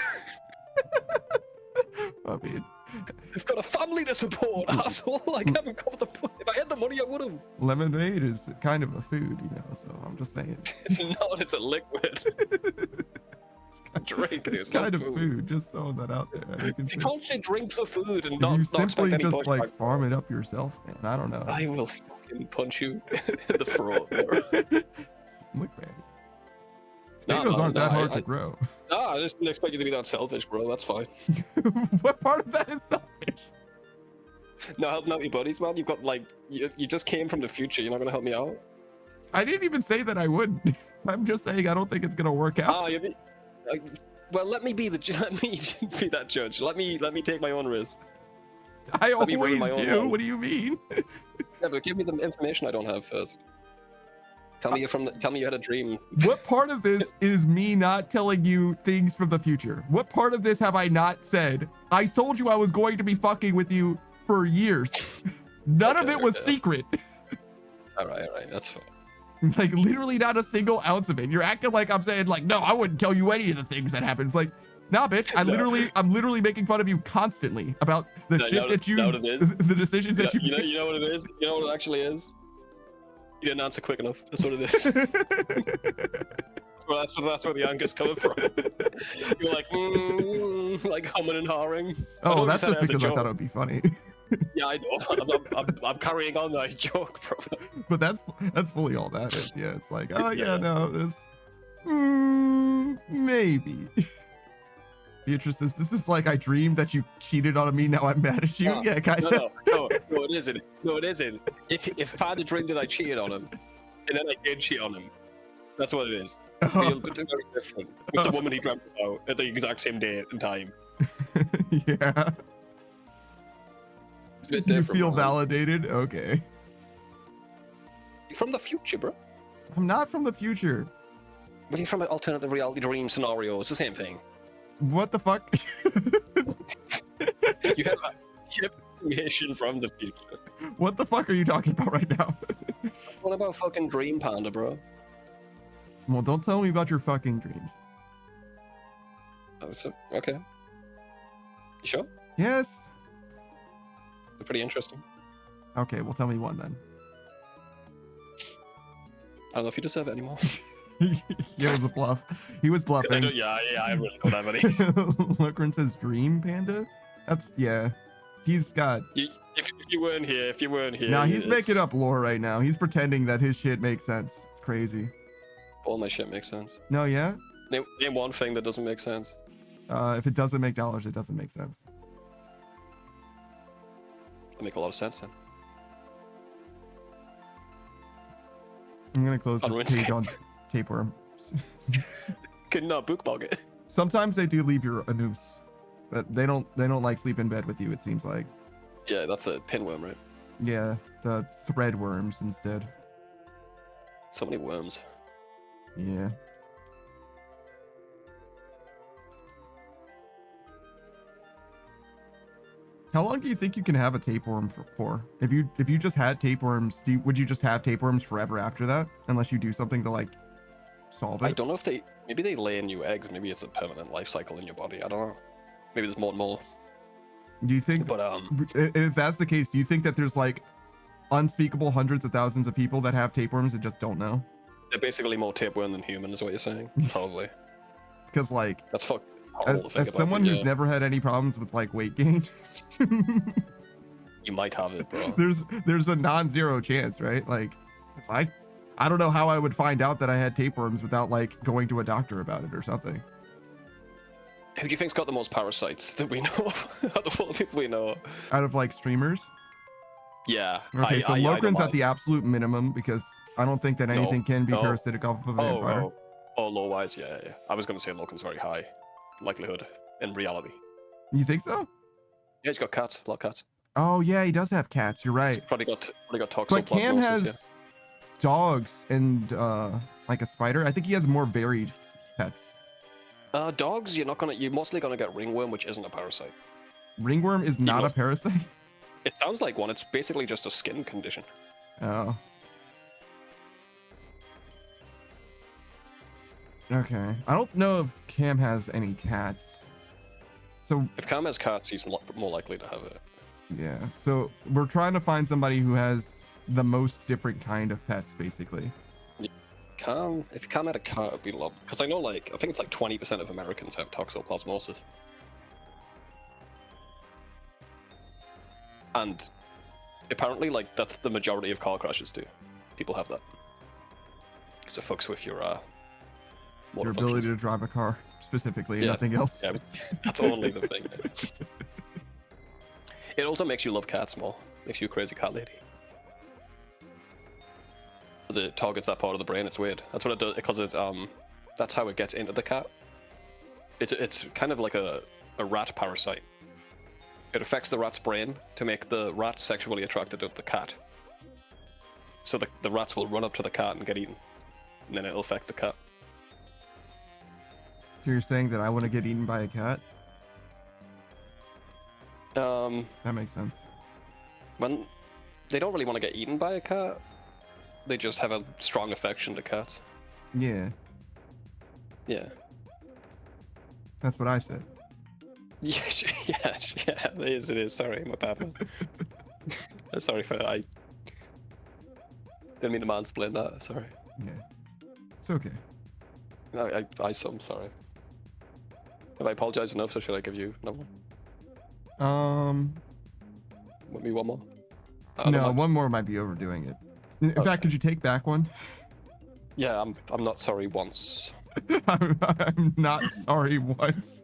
Speaker 1: I mean,
Speaker 3: I've got a family to support, asshole. I haven't got the. If I had the money, I would have.
Speaker 1: lemonade is kind of a food, so I'm just saying.
Speaker 3: It's not. It's a liquid. Drink. Dude,
Speaker 1: It's
Speaker 3: it's not
Speaker 1: kind of food. Just throwing that out there. I can
Speaker 3: You
Speaker 1: say.
Speaker 3: can't say drinks are food and
Speaker 1: If
Speaker 3: not
Speaker 1: you
Speaker 3: expect
Speaker 1: simply
Speaker 3: any
Speaker 1: just
Speaker 3: pushback.
Speaker 1: like farm it up yourself, man. I don't know.
Speaker 3: I will fucking punch you in the throat. Bro.
Speaker 1: Look, man.
Speaker 3: No,
Speaker 1: Potatoes
Speaker 3: no,
Speaker 1: aren't
Speaker 3: no,
Speaker 1: that hard
Speaker 3: I-
Speaker 1: to grow.
Speaker 3: No, I just didn't expect you to be that selfish, bro. That's fine.
Speaker 1: What part of that is selfish?
Speaker 3: No, helping out your buddies, man. You've got like you just came from the future. You're not gonna help me out.
Speaker 1: I didn't even say that I would. I'm just saying I don't think it's gonna work out.
Speaker 3: Oh, well, let me be that judge. Let me take my own risk.
Speaker 1: I
Speaker 3: let me
Speaker 1: always
Speaker 3: ruin my own
Speaker 1: do.
Speaker 3: life.
Speaker 1: What do you mean?
Speaker 3: Yeah, but give me the information I don't have first. Tell me you had a dream.
Speaker 1: What part of this is me not telling you things from the future? What part of this have I not said? I told you I was going to be fucking with you for years. None of
Speaker 3: Okay,
Speaker 1: it was
Speaker 3: okay,
Speaker 1: secret.
Speaker 3: All right, that's fine.
Speaker 1: Like literally not a single ounce of it. You're acting like I'm saying like, no, I wouldn't tell you any of the things that happens. Like, nah, bitch. I'm literally making fun of you constantly about the shit that you,
Speaker 3: know what it is?
Speaker 1: the decisions that
Speaker 3: You know what it is? You know what it actually is? You didn't answer quick enough. That's what it is. That's where the anger's coming from. You're like humming and hawing. I know
Speaker 1: Oh,
Speaker 3: you
Speaker 1: that's
Speaker 3: said
Speaker 1: just
Speaker 3: it as a
Speaker 1: because I
Speaker 3: joke.
Speaker 1: thought it would be funny.
Speaker 3: Yeah, I know. I'm carrying on that joke, bro.
Speaker 1: But that's fully all that is. Yeah, it's like, oh yeah,
Speaker 3: Yeah.
Speaker 1: no, this maybe. Beatrice says, this is like I dreamed that you cheated on me. Now I'm mad at you.
Speaker 3: No,
Speaker 1: Yeah, kind of.
Speaker 3: No, it isn't. No, it isn't. If I had a dream that I cheated on him, and then I did cheat on him, that's what it is. Real, it's very different. With the woman he dreamt about at the exact same date and time.
Speaker 1: Yeah.
Speaker 3: It's a bit
Speaker 1: You
Speaker 3: different.
Speaker 1: feel
Speaker 3: man.
Speaker 1: validated? Okay.
Speaker 3: You're from the future, bro.
Speaker 1: I'm not from the future.
Speaker 3: But you're from an alternative reality dream scenario. It's the same thing.
Speaker 1: What the fuck?
Speaker 3: You have information from the future.
Speaker 1: What the fuck are you talking about right now?
Speaker 3: What about fucking Dream Panda, bro?
Speaker 1: Well, don't tell me about your fucking dreams.
Speaker 3: Oh, okay. You sure?
Speaker 1: Yes.
Speaker 3: They're pretty interesting.
Speaker 1: Okay, well, tell me one then.
Speaker 3: I don't know if you deserve it anymore.
Speaker 1: It was a bluff. He was bluffing.
Speaker 3: Yeah, I really don't have any.
Speaker 1: Lucran says dream panda. That's yeah. He's got.
Speaker 3: If you weren't here,
Speaker 1: Nah, he's
Speaker 3: it's-
Speaker 1: making up lore right now. He's pretending that his shit makes sense. It's crazy.
Speaker 3: All my shit makes sense.
Speaker 1: No, yeah.
Speaker 3: Name one thing that doesn't make sense.
Speaker 1: If it doesn't make dollars, it doesn't make sense.
Speaker 3: That make a lot of sense then.
Speaker 1: I'm gonna close
Speaker 3: On
Speaker 1: this page
Speaker 3: Runescape.
Speaker 1: on tapeworm.
Speaker 3: Couldn't bookmark it.
Speaker 1: Sometimes they do leave you a noose, but they don't like sleep in bed with you. It seems like.
Speaker 3: Yeah, that's a pinworm, right?
Speaker 1: Yeah, the thread worms instead.
Speaker 3: So many worms.
Speaker 1: Yeah. How long do you think you can have a tapeworm for? If you just had tapeworms, would you just have tapeworms forever after that, unless you do something to like solve it?
Speaker 3: I don't know if maybe they lay new eggs. Maybe it's a permanent life cycle in your body. I don't know. maybe there's more and more.
Speaker 1: Do you think?
Speaker 3: But
Speaker 1: if that's the case, do you think that there's like unspeakable hundreds of thousands of people that have tapeworms and just don't know?
Speaker 3: they're basically more tapeworm than human, is what you're saying? Probably.
Speaker 1: Because like,
Speaker 3: That's horrible to think
Speaker 1: as
Speaker 3: about,
Speaker 1: someone
Speaker 3: but
Speaker 1: who's
Speaker 3: yeah,
Speaker 1: never had any problems with like weight gain,
Speaker 3: you might have it, bro.
Speaker 1: there's a non-zero chance, right? Like, it's like, I don't know how I would find out that I had tapeworms without like going to a doctor about it or something.
Speaker 3: Who do you think's got the most parasites that we know of? Out of all the people we know?
Speaker 1: Out of like streamers.
Speaker 3: Yeah.
Speaker 1: Okay, so
Speaker 3: I know
Speaker 1: Lokran's at
Speaker 3: mine.
Speaker 1: the absolute minimum because I don't think that anything can be
Speaker 3: no.
Speaker 1: parasitic off of a vampire.
Speaker 3: Oh, low-wise, yeah. I was going to say Logan's very high likelihood in reality.
Speaker 1: You think so?
Speaker 3: Yeah, he's got cats, a lot of cats.
Speaker 1: Oh yeah, he does have cats. You're right.
Speaker 3: He's probably got toxoplasmosis.
Speaker 1: But Cam has
Speaker 3: yeah.
Speaker 1: dogs and like a spider. I think he has more varied pets.
Speaker 3: Dogs, you're mostly gonna get ringworm, which isn't a parasite.
Speaker 1: Ringworm is not a parasite?
Speaker 3: It sounds like one. It's basically just a skin condition.
Speaker 1: Oh. Okay. I don't know if Cam has any cats. So
Speaker 3: If Cam has cats, he's more likely to have it.
Speaker 1: yeah. So we're trying to find somebody who has the most different kind of pets, basically.
Speaker 3: If Cam had a cat, it'd be lovely. Because I know, I think it's like 20% of Americans have toxoplasmosis. And apparently, that's the majority of car crashes do. People have that. Because it fucks with your motor
Speaker 1: Your ability
Speaker 3: functions.
Speaker 1: to drive a car, specifically,
Speaker 3: Yeah.
Speaker 1: nothing else.
Speaker 3: Yeah, that's only the thing. It also makes you love cats more. Makes you a crazy cat lady. It targets that part of the brain. It's weird. That's what it does, because that's how it gets into the cat. It's kind of like a rat parasite. It affects the rat's brain to make the rat sexually attracted to the cat. So the rats will run up to the cat and get eaten, and then it'll affect the cat.
Speaker 1: So you're saying that I want to get eaten by a cat? That makes sense.
Speaker 3: When they don't really want to get eaten by a cat, they just have a strong affection to cats.
Speaker 1: Yeah,
Speaker 3: Yeah.
Speaker 1: that's what I said.
Speaker 3: Yes, yeah, it is. Sorry, my bad, man. Sorry for I didn't mean to mansplain that. Sorry.
Speaker 1: Yeah, it's okay.
Speaker 3: I'm sorry. Have I apologized enough, or should I give you another one? Want me one more?
Speaker 1: No, one more might be overdoing it. In fact, could you take back one?
Speaker 3: Yeah, I'm not sorry once.
Speaker 1: I'm not sorry once.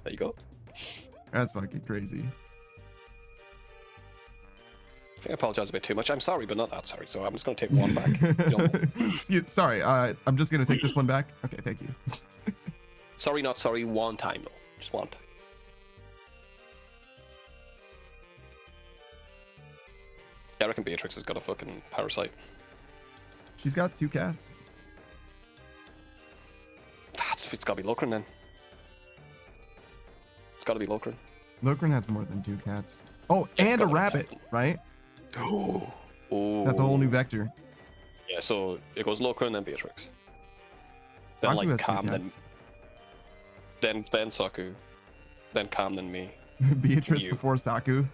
Speaker 3: There you go.
Speaker 1: That's fucking crazy.
Speaker 3: I think I apologized a bit too much. I'm sorry, but not that sorry. So I'm just gonna take one back. You don't-
Speaker 1: Sorry, I'm just gonna take this one back. Okay, thank you.
Speaker 3: Sorry, not sorry. One time though, just one time. Yeah, I reckon Beatrix has got a fucking parasite.
Speaker 1: She's got 2 cats.
Speaker 3: It's gotta be Lokran then. It's gotta be Lokran.
Speaker 1: Lokran has more than 2 cats. Oh,
Speaker 3: Yeah, it's
Speaker 1: and a
Speaker 3: got
Speaker 1: rabbit,
Speaker 3: 7.
Speaker 1: right?
Speaker 3: Oh.
Speaker 1: That's a whole new vector.
Speaker 3: Yeah, so it goes Lokran then Beatrix. Then
Speaker 1: Saku
Speaker 3: like
Speaker 1: has 2
Speaker 3: Cam,
Speaker 1: cats.
Speaker 3: then Saku, then Cam, then me.
Speaker 1: Beatrice
Speaker 3: You.
Speaker 1: before Saku.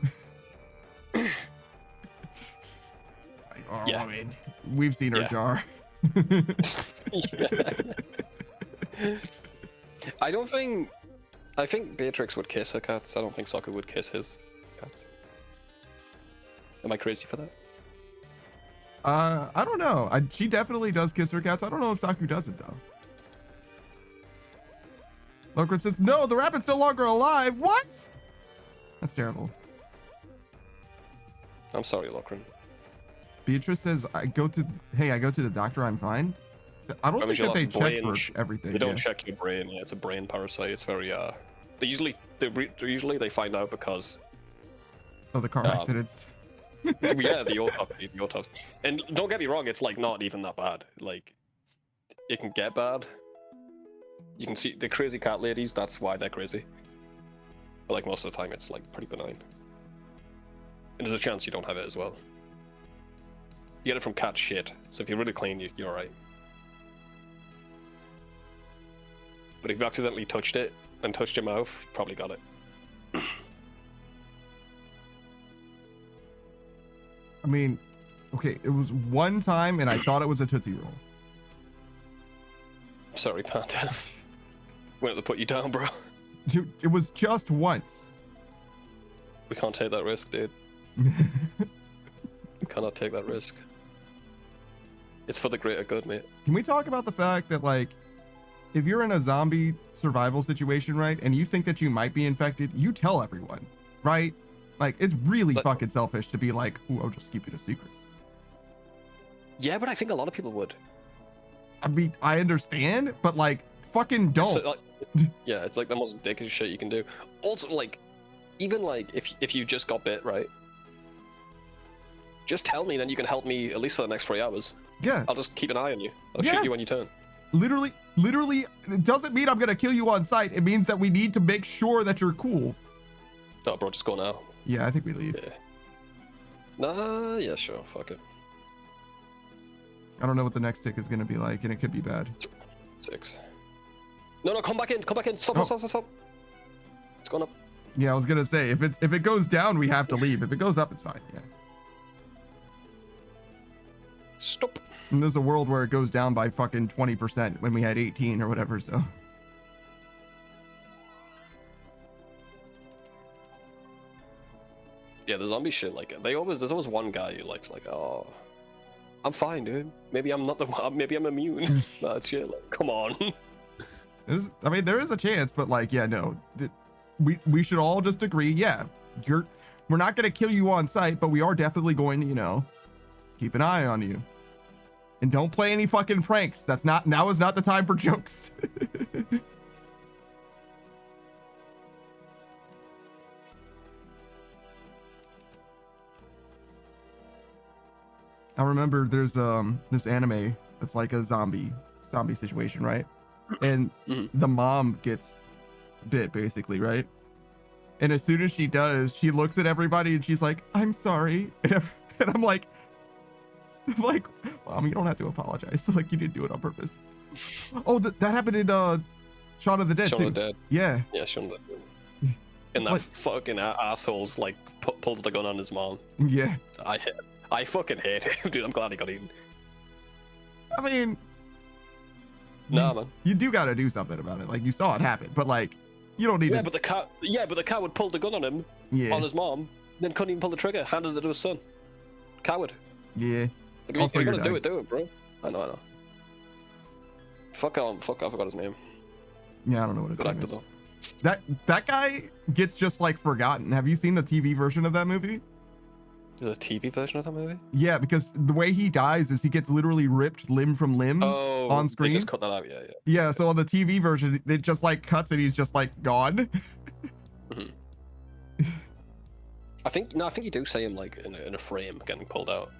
Speaker 1: Oh,
Speaker 3: Yeah.
Speaker 1: I mean, we've seen her
Speaker 3: Yeah.
Speaker 1: jar.
Speaker 3: I think Beatrix would kiss her cats. I don't think Saku would kiss his cats. Am I crazy for that?
Speaker 1: I don't know. She definitely does kiss her cats. I don't know if Saku does it though. Lokran says, "No, the rabbit's no longer alive." What? That's terrible.
Speaker 3: I'm sorry, Lokran.
Speaker 1: Beatrice says, "I go to the doctor. I'm fine." I don't
Speaker 3: I mean,
Speaker 1: think that they
Speaker 3: she
Speaker 1: check
Speaker 3: lost
Speaker 1: for
Speaker 3: brain.
Speaker 1: everything.
Speaker 3: They don't
Speaker 1: yeah.
Speaker 3: check your brain. Yeah, it's a brain parasite. It's very They usually find out because
Speaker 1: Oh, the car accidents.
Speaker 3: yeah, the autopsy. And don't get me wrong, it's like not even that bad. Like, it can get bad. You can see the crazy cat ladies. That's why they're crazy. But like most of the time, it's like pretty benign. And there's a chance you don't have it as well. You get it from cat shit. So if you're really clean, you're alright. But if you accidentally touched it and touched your mouth, probably got it.
Speaker 1: I mean, okay, it was one time and I thought it was a Tootsie Roll.
Speaker 3: Sorry, Panda. Went to put you down, bro.
Speaker 1: Dude, it was just once.
Speaker 3: We can't take that risk, dude. We cannot take that risk. It's for the greater good, mate.
Speaker 1: Can we talk about the fact that, like, if you're in a zombie survival situation, right, and you think that you might be infected, you tell everyone, right? Like, it's really fucking selfish to be like, "Ooh, I'll just keep it a secret."
Speaker 3: Yeah, but I think a lot of people would.
Speaker 1: I mean, I understand, but like, fucking don't.
Speaker 3: So, like, yeah, it's like the most dickish shit you can do. Also, like, even like if you just got bit, right? Just tell me, then you can help me at least for the next 3 hours.
Speaker 1: Yeah.
Speaker 3: I'll just keep an eye on you. I'll
Speaker 1: Yeah.
Speaker 3: shoot you when you turn.
Speaker 1: Literally, it doesn't mean I'm gonna kill you on sight. It means that we need to make sure that you're cool.
Speaker 3: Oh, bro, just go now.
Speaker 1: Yeah, I think we leave.
Speaker 3: Yeah. Nah, yeah, sure, fuck it.
Speaker 1: I don't know what the next tick is gonna be like, and it could be bad.
Speaker 3: 6. No, come back in, stop. It's going up.
Speaker 1: Yeah, I was gonna say, if it goes down, we have to leave. If it goes up, it's fine. Yeah.
Speaker 3: Stop.
Speaker 1: And there's a world where it goes down by fucking 20% when we had 18 or whatever, so.
Speaker 3: Yeah, the zombie shit, like, there's always one guy who likes, like, oh, I'm fine, dude. Maybe I'm not the one, maybe I'm immune. No, it's shit, like, come on.
Speaker 1: There is a chance, but like, yeah, no. We should all just agree, yeah, we're not gonna kill you on sight, but we are definitely going to, you know, keep an eye on you. And don't play any fucking pranks. Now is not the time for jokes. I remember there's this anime that's like a zombie situation, right? And the mom gets bit basically, right? And as soon as she does, she looks at everybody and she's like, "I'm sorry." And I'm like, "Mom, you don't have to apologize. Like, you didn't do it on purpose." Oh, that happened in Shaun of the Dead
Speaker 3: Shaun
Speaker 1: too.
Speaker 3: of the Dead.
Speaker 1: Yeah.
Speaker 3: Yeah, Shaun of the Dead. And that fucking asshole's like pulls the gun on his mom.
Speaker 1: Yeah.
Speaker 3: I fucking hate him, dude. I'm glad he got eaten.
Speaker 1: I mean,
Speaker 3: nah, man.
Speaker 1: You do gotta do something about it. Like, you saw it happen, but like, you don't need to.
Speaker 3: But the cat would pull the gun on him, on his mom, then couldn't even pull the trigger, handed it to his son. Coward.
Speaker 1: Yeah.
Speaker 3: If you're gonna do it, bro. I know. Fuck, I forgot his name.
Speaker 1: Yeah, I don't know what his
Speaker 3: Good
Speaker 1: name
Speaker 3: actor,
Speaker 1: is.
Speaker 3: though.
Speaker 1: That guy gets just like forgotten. Have you seen the TV version of that movie?
Speaker 3: There's a TV version of that movie?
Speaker 1: Yeah, because the way he dies is he gets literally ripped limb from limb on screen.
Speaker 3: They just cut that out, yeah.
Speaker 1: Yeah, so on the TV version, it just like cuts and he's just like gone.
Speaker 3: Mm-hmm. I think you do see him like in a frame getting pulled out.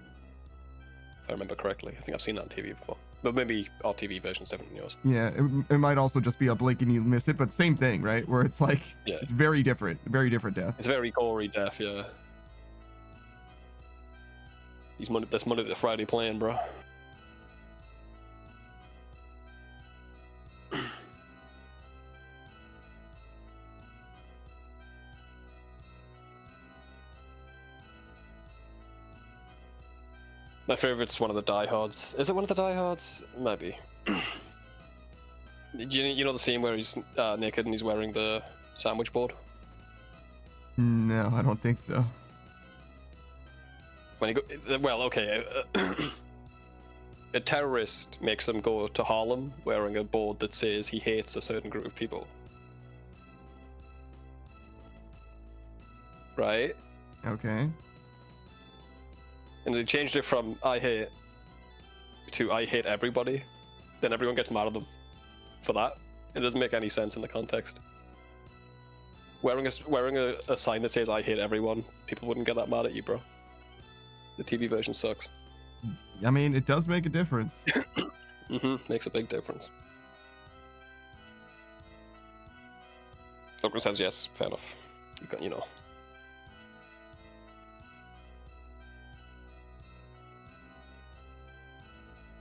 Speaker 3: If I remember correctly. I think I've seen that on TV before. But maybe our TV version's different than yours.
Speaker 1: Yeah, it might also just be a blink and you miss it, but same thing, right? Where it's like, it's very different death.
Speaker 3: It's very gory death, yeah. That's Monday to Friday playing, bro. My favorite's one of the diehards. Is it one of the diehards? Might be. You know the scene where he's naked and he's wearing the sandwich board?
Speaker 1: No, I don't think so.
Speaker 3: When he a terrorist makes him go to Harlem wearing a board that says he hates a certain group of people. Right?
Speaker 1: Okay.
Speaker 3: And they changed it from I hate to I hate everybody. Then everyone gets mad at them for that. It doesn't make any sense in the context. Wearing a sign that says I hate everyone, people wouldn't get that mad at you, bro. The TV version sucks.
Speaker 1: I mean, it does make a difference.
Speaker 3: Makes a big difference. Doctor says yes, fair enough. You know.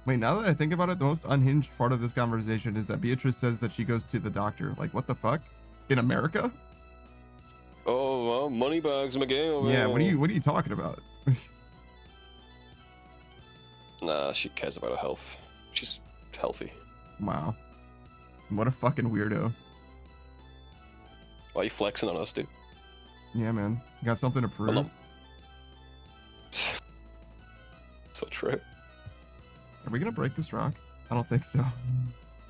Speaker 1: Wait, now that I think about it, the most unhinged part of this conversation is that Beatrice says that she goes to the doctor. Like, what the fuck? In America?
Speaker 3: Oh, well, money bags, Miguel.
Speaker 1: Yeah, what are you talking about?
Speaker 3: Nah, she cares about her health. She's healthy.
Speaker 1: Wow. What a fucking weirdo.
Speaker 3: Why are you flexing on us, dude?
Speaker 1: Yeah, man. You got something to prove?
Speaker 3: Hello. So true.
Speaker 1: Are we gonna break this rock? I don't think so.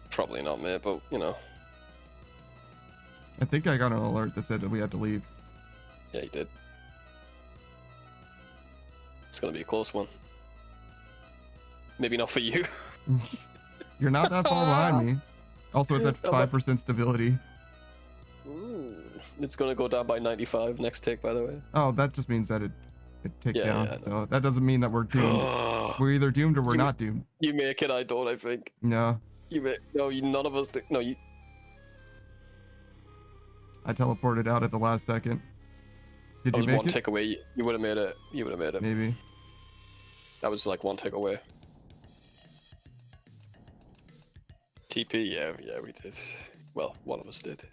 Speaker 3: Probably not, mate, but, you know.
Speaker 1: I think I got an alert that said that we had to leave.
Speaker 3: Yeah, you did. It's gonna be a close one. Maybe not for you.
Speaker 1: You're not that far behind me. Also, it's at 5% stability.
Speaker 3: It's gonna go down by 95 next tick, by the way.
Speaker 1: Oh, that just means that it ticked down.
Speaker 3: Yeah,
Speaker 1: so that doesn't mean that we're doomed. We're either doomed or we're not doomed.
Speaker 3: You make it, I don't, I think.
Speaker 1: No.
Speaker 3: None of us do. No, you.
Speaker 1: I teleported out at the last second. Did you
Speaker 3: was
Speaker 1: make
Speaker 3: one
Speaker 1: it?
Speaker 3: tick away. You would have made it. You would have made it.
Speaker 1: Maybe.
Speaker 3: That was like one tick away. TP, yeah, we did. Well, one of us did.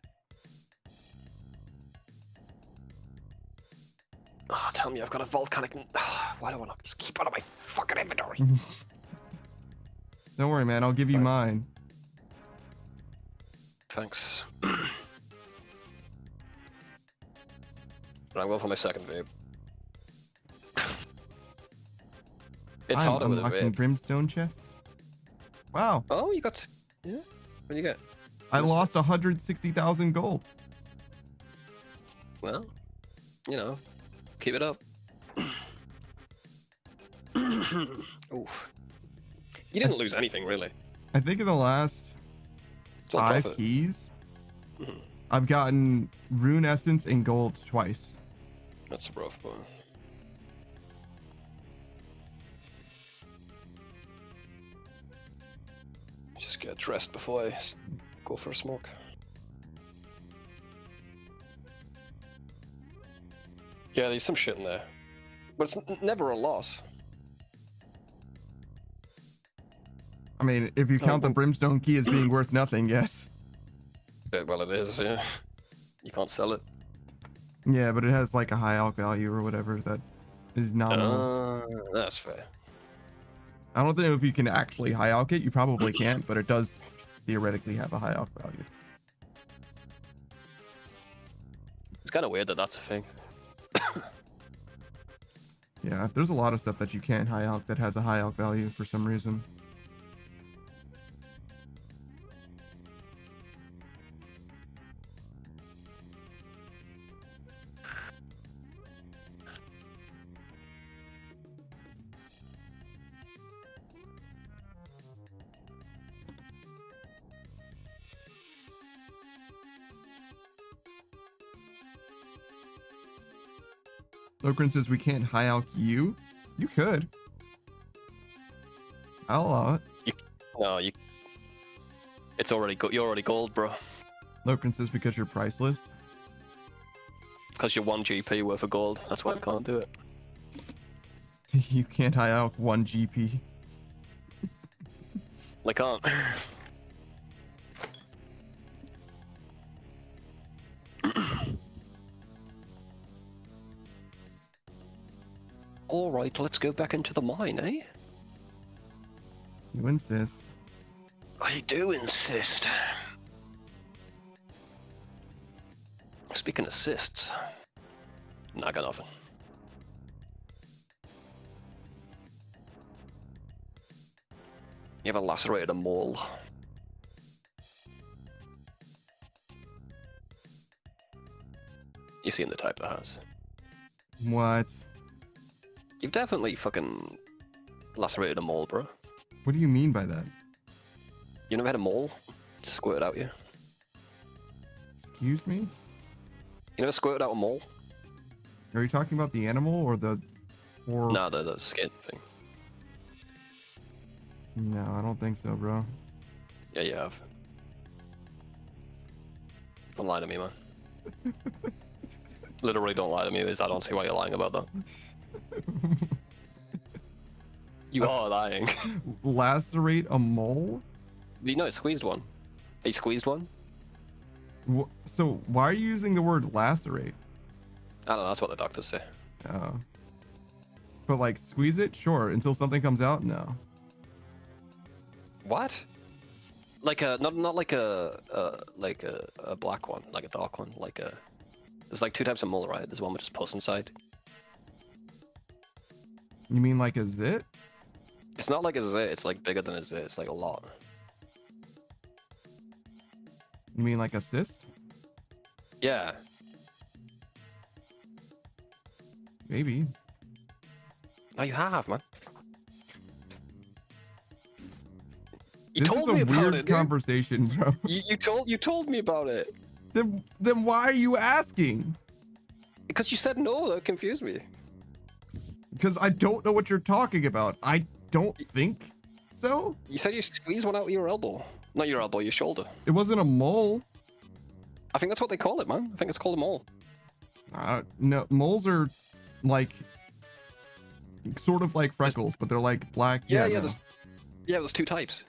Speaker 3: Oh, tell me I've got a volcanic. Why do I not just keep out of my fucking inventory?
Speaker 1: Don't worry, man. I'll give you mine.
Speaker 3: Thanks. But I'm going for my second vape. It's
Speaker 1: I'm
Speaker 3: harder with a
Speaker 1: unlocking
Speaker 3: vape.
Speaker 1: brimstone chest. Wow.
Speaker 3: Oh, you got. Yeah? What do you get?
Speaker 1: I lost 160,000 gold.
Speaker 3: Well, you know, keep it up. Oof. You didn't lose anything, really.
Speaker 1: I think in the last
Speaker 3: It's all
Speaker 1: 5
Speaker 3: profit.
Speaker 1: keys,
Speaker 3: Mhm.
Speaker 1: I've gotten rune essence and gold twice.
Speaker 3: That's rough, but. Just get dressed before I go for a smoke. Yeah, there's some shit in there. But it's never a loss.
Speaker 1: I mean, if you count the brimstone key as being worth nothing, yes.
Speaker 3: Yeah, well, it is, yeah. You can't sell it.
Speaker 1: Yeah, but it has like a high alch value or whatever that is nominal.
Speaker 3: That's fair.
Speaker 1: I don't know if you can actually high alch it. You probably can't, but it does theoretically have a high alch value.
Speaker 3: It's kind of weird that that's a thing.
Speaker 1: Yeah, there's a lot of stuff that you can't high alch that has a high alch value for some reason. Lokrin says we can't high alch you. You could. I'll allow it.
Speaker 3: No, you. It's already you're already gold, bro.
Speaker 1: Lokrin says because you're priceless.
Speaker 3: Because you're 1 GP worth of gold. That's why I can't do it.
Speaker 1: You can't high alch 1 GP.
Speaker 3: I can't. Alright, let's go back into the mine, eh?
Speaker 1: You insist.
Speaker 3: I do insist. Speaking of cysts, nah, I got nothing. You ever lacerated a mole? You seen the type that has.
Speaker 1: What?
Speaker 3: You've definitely fucking lacerated a mole, bro.
Speaker 1: What do you mean by that?
Speaker 3: You never had a mole squirted out you?
Speaker 1: Excuse me?
Speaker 3: You never squirted out a mole?
Speaker 1: Are you talking about the animal or the... or...
Speaker 3: Nah, the skin thing.
Speaker 1: No, I don't think so, bro.
Speaker 3: Yeah, you have. Don't lie to me, man. Literally don't lie to me, I don't see why you're lying about that. You are lying.
Speaker 1: Lacerate a mole?
Speaker 3: You know, squeezed one. A squeezed one?
Speaker 1: So why are you using the word lacerate?
Speaker 3: I don't know, that's what the doctors say.
Speaker 1: Oh. But like squeeze it? Sure. Until something comes out? No.
Speaker 3: What? Like a not like a black one, like a dark one, like a. There's like 2 types of mole, right? There's one with just pus inside.
Speaker 1: You mean like a zit?
Speaker 3: It's not like a zit. It's like bigger than a zit. It's like a lot.
Speaker 1: You mean like a cyst?
Speaker 3: Yeah.
Speaker 1: Maybe.
Speaker 3: No, you have, man. You
Speaker 1: This
Speaker 3: told
Speaker 1: is
Speaker 3: me
Speaker 1: a
Speaker 3: about
Speaker 1: weird
Speaker 3: it, dude.
Speaker 1: conversation, bro.
Speaker 3: You told me about it.
Speaker 1: Then why are you asking?
Speaker 3: Because you said no. That confused me.
Speaker 1: Because I don't know what you're talking about. I don't think so.
Speaker 3: You said you squeezed one out of your elbow. Not your elbow, your shoulder.
Speaker 1: It wasn't a mole.
Speaker 3: I think that's what they call it, man. I think it's called a mole.
Speaker 1: No, moles are like sort of like freckles, but they're like black.
Speaker 3: Yeah,
Speaker 1: no.
Speaker 3: There's 2 types.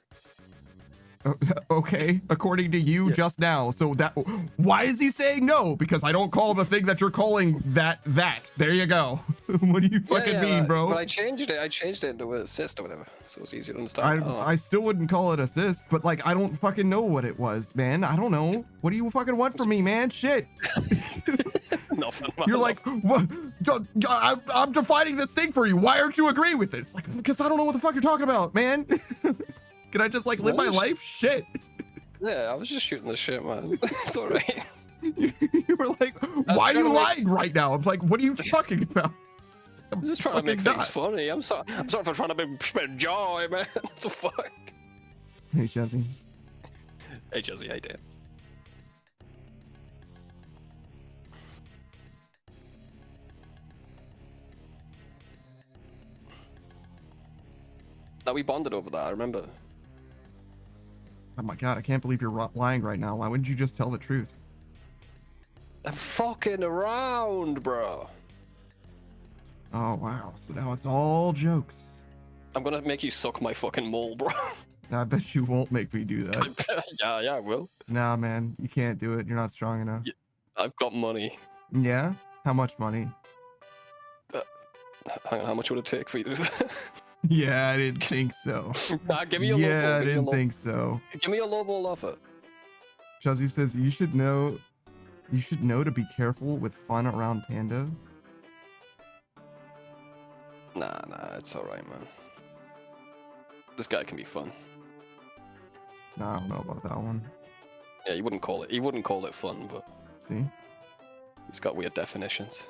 Speaker 1: Okay, according to you just now. So that why is he saying no? Because I don't call the thing that you're calling that. There you go. What do you fucking mean, bro?
Speaker 3: But I changed it. I changed it into a cyst or whatever, so it's easier to understand.
Speaker 1: I still wouldn't call it a cyst, but like I don't fucking know what it was, man. I don't know. What do you fucking want from me, man? Shit.
Speaker 3: Nothing.
Speaker 1: You're like, what? I'm defining this thing for you. Why aren't you agreeing with it? It's like because I don't know what the fuck you're talking about, man. Can I just like live my life? Shit.
Speaker 3: Yeah, I was just shooting the shit, man. It's alright.
Speaker 1: You were like, why are you lying right now? I'm like, what are you talking about?
Speaker 3: I'm just trying to make things funny. I'm sorry for trying to spread joy, man. What the fuck?
Speaker 1: Hey, Jesse.
Speaker 3: Hey, Jesse, how you doing? That we bonded over that, I remember.
Speaker 1: Oh my god, I can't believe you're lying right now. Why wouldn't you just tell the truth?
Speaker 3: I'm fucking around, bro.
Speaker 1: Oh wow, so now it's all jokes.
Speaker 3: I'm gonna make you suck my fucking mole, bro.
Speaker 1: I bet you won't make me do that.
Speaker 3: yeah, I will.
Speaker 1: Nah, man, you can't do it. You're not strong enough.
Speaker 3: Yeah, I've got money.
Speaker 1: Yeah? How much money?
Speaker 3: Hang on, how much would it take for you to do that?
Speaker 1: Yeah, I didn't think so.
Speaker 3: Nah, give me a low ball.
Speaker 1: Yeah, I didn't think so.
Speaker 3: Give me a low ball offer.
Speaker 1: Chuzzy says you should know to be careful with fun around Panda.
Speaker 3: Nah, it's alright, man. This guy can be fun.
Speaker 1: Nah, I don't know about that one.
Speaker 3: Yeah, he wouldn't call it fun, but
Speaker 1: See?
Speaker 3: he's got weird definitions.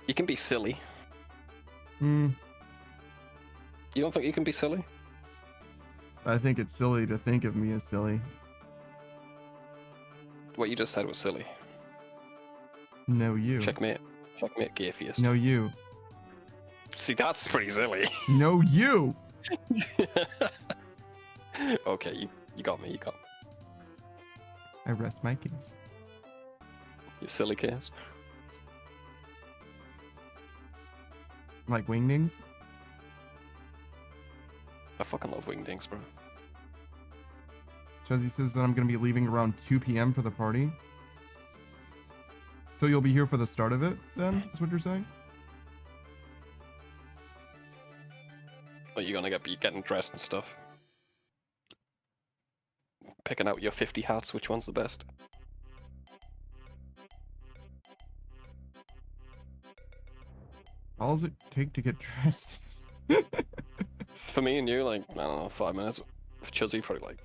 Speaker 3: You can be silly.
Speaker 1: Hmm.
Speaker 3: You don't think you can be silly?
Speaker 1: I think it's silly to think of me as silly.
Speaker 3: What you just said was silly.
Speaker 1: No, you.
Speaker 3: Checkmate, Gaytheist.
Speaker 1: No, you.
Speaker 3: See, that's pretty silly.
Speaker 1: No, you.
Speaker 3: Okay, you got me.
Speaker 1: I rest my case.
Speaker 3: You silly case.
Speaker 1: Like wingdings?
Speaker 3: I fucking love wingdings, bro.
Speaker 1: Chuzzy says that I'm going to be leaving around 2 p.m. for the party. So you'll be here for the start of it, then? Is what you're saying?
Speaker 3: Are you gonna be getting dressed and stuff? Picking out your 50 hats, which one's the best?
Speaker 1: All does it take to get dressed?
Speaker 3: For me and you, like, I don't know, 5 minutes. For Chuzzy, probably like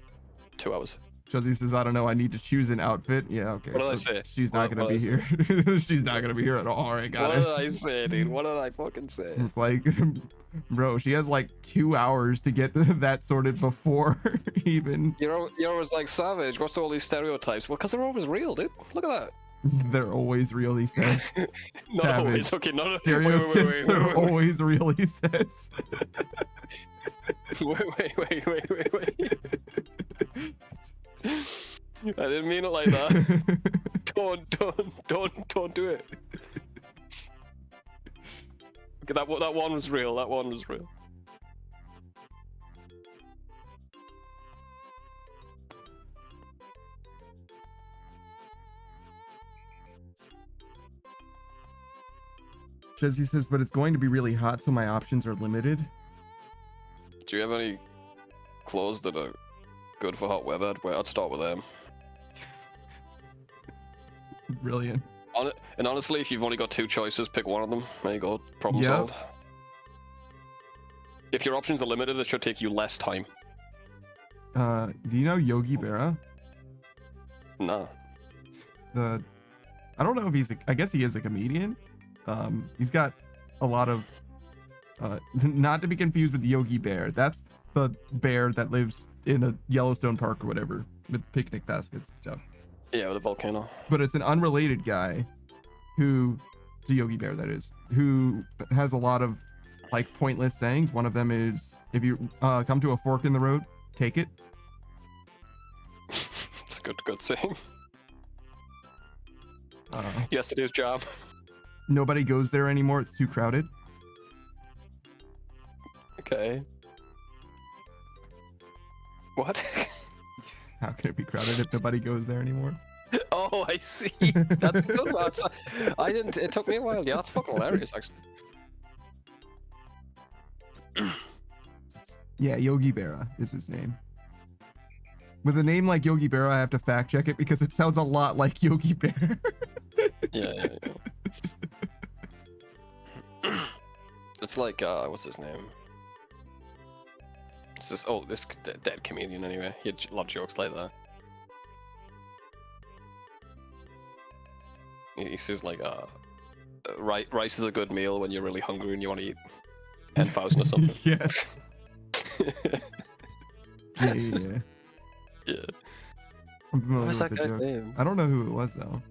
Speaker 3: 2 hours.
Speaker 1: Chuzzy says, I don't know, I need to choose an outfit. Yeah, okay.
Speaker 3: What did I say?
Speaker 1: She's not going to be here. She's not going to be here at all. All right, got it.
Speaker 3: What did I say, dude? What did I fucking say?
Speaker 1: It's like, bro, she has like 2 hours to get that sorted before even.
Speaker 3: You're always like, Savage, what's all these stereotypes? Well, because they're always real, dude. Look at that.
Speaker 1: They're always real, he says.
Speaker 3: Not
Speaker 1: Savage.
Speaker 3: always. Okay, not
Speaker 1: Stereotypes are always real, he says.
Speaker 3: Wait. I didn't mean it like that. Don't do it. Okay, that one was real. That one was real.
Speaker 1: Chesney says, but it's going to be really hot, so my options are limited.
Speaker 3: Do you have any clothes that are good for hot weather? Well, I'd start with them.
Speaker 1: Brilliant.
Speaker 3: And honestly, if you've only got 2 choices, pick one of them. There you go. Problem solved. If your options are limited, it should take you less time.
Speaker 1: Do you know Yogi Berra?
Speaker 3: Nah.
Speaker 1: I don't know if I guess he is a comedian. He's got a lot of, not to be confused with Yogi Bear. That's the bear that lives in a Yellowstone Park or whatever with picnic baskets and stuff.
Speaker 3: Yeah, with a volcano.
Speaker 1: But it's an unrelated guy to Yogi Bear, that is, who has a lot of like pointless sayings. One of them is, if you come to a fork in the road, take it.
Speaker 3: It's a good saying. Yesterday's job.
Speaker 1: Nobody goes there anymore. It's too crowded.
Speaker 3: Okay. What?
Speaker 1: How can it be crowded if nobody goes there anymore?
Speaker 3: Oh, I see. That's a good one. I didn't. It took me a while. Yeah, that's fucking hilarious, actually.
Speaker 1: Yeah, Yogi Berra is his name. With a name like Yogi Berra, I have to fact check it because it sounds a lot like Yogi Bear.
Speaker 3: Yeah. It's like, what's his name? It's this dead comedian anyway. He had a lot of jokes like that. He says like, rice is a good meal when you're really hungry and you want to eat 10,000 or something.
Speaker 1: Yeah. Yeah.
Speaker 3: Yeah.
Speaker 1: I'm familiar
Speaker 3: What's
Speaker 1: with
Speaker 3: that
Speaker 1: the
Speaker 3: guy's
Speaker 1: joke.
Speaker 3: name?
Speaker 1: I don't know who it was though.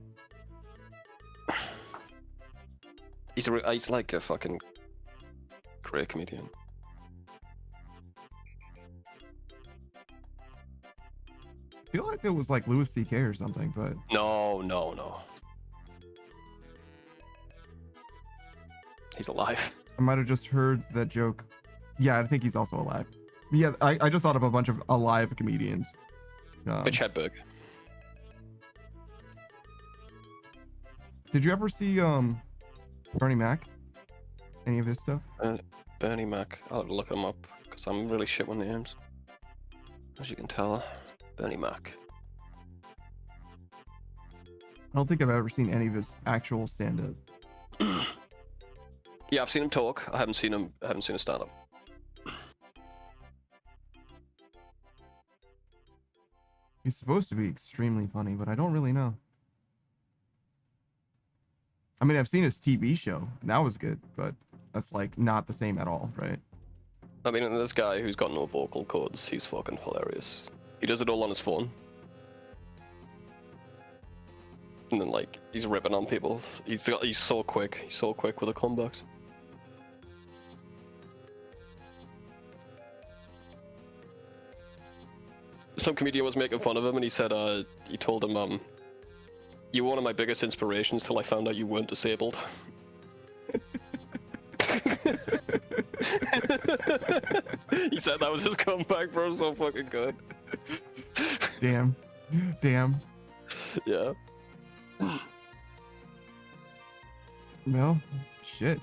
Speaker 3: He's like a fucking great comedian.
Speaker 1: I feel like it was like Louis C.K. or something, but
Speaker 3: No. He's alive.
Speaker 1: I might have just heard that joke. Yeah, I think he's also alive. Yeah, I just thought of a bunch of alive comedians.
Speaker 3: Mitch Hedberg.
Speaker 1: Did you ever see Bernie Mac? Any of his stuff?
Speaker 3: Bernie Mac. I'll have to look him up because I'm really shit with names. As you can tell, Bernie Mac.
Speaker 1: I don't think I've ever seen any of his actual stand-up.
Speaker 3: Yeah, I've seen him talk. I haven't seen him stand up.
Speaker 1: He's supposed to be extremely funny, but I don't really know. I mean, I've seen his TV show, and that was good, but that's like not the same at all, right?
Speaker 3: I mean, this guy who's got no vocal cords, he's fucking hilarious. He does it all on his phone. And then, like, he's ripping on people. He's so quick. He's so quick with the comebacks. Some comedian was making fun of him, and he said, he told him, "You were one of my biggest inspirations till I found out you weren't disabled." He said that was his comeback, bro. So fucking good.
Speaker 1: Damn.
Speaker 3: Yeah.
Speaker 1: Well, shit.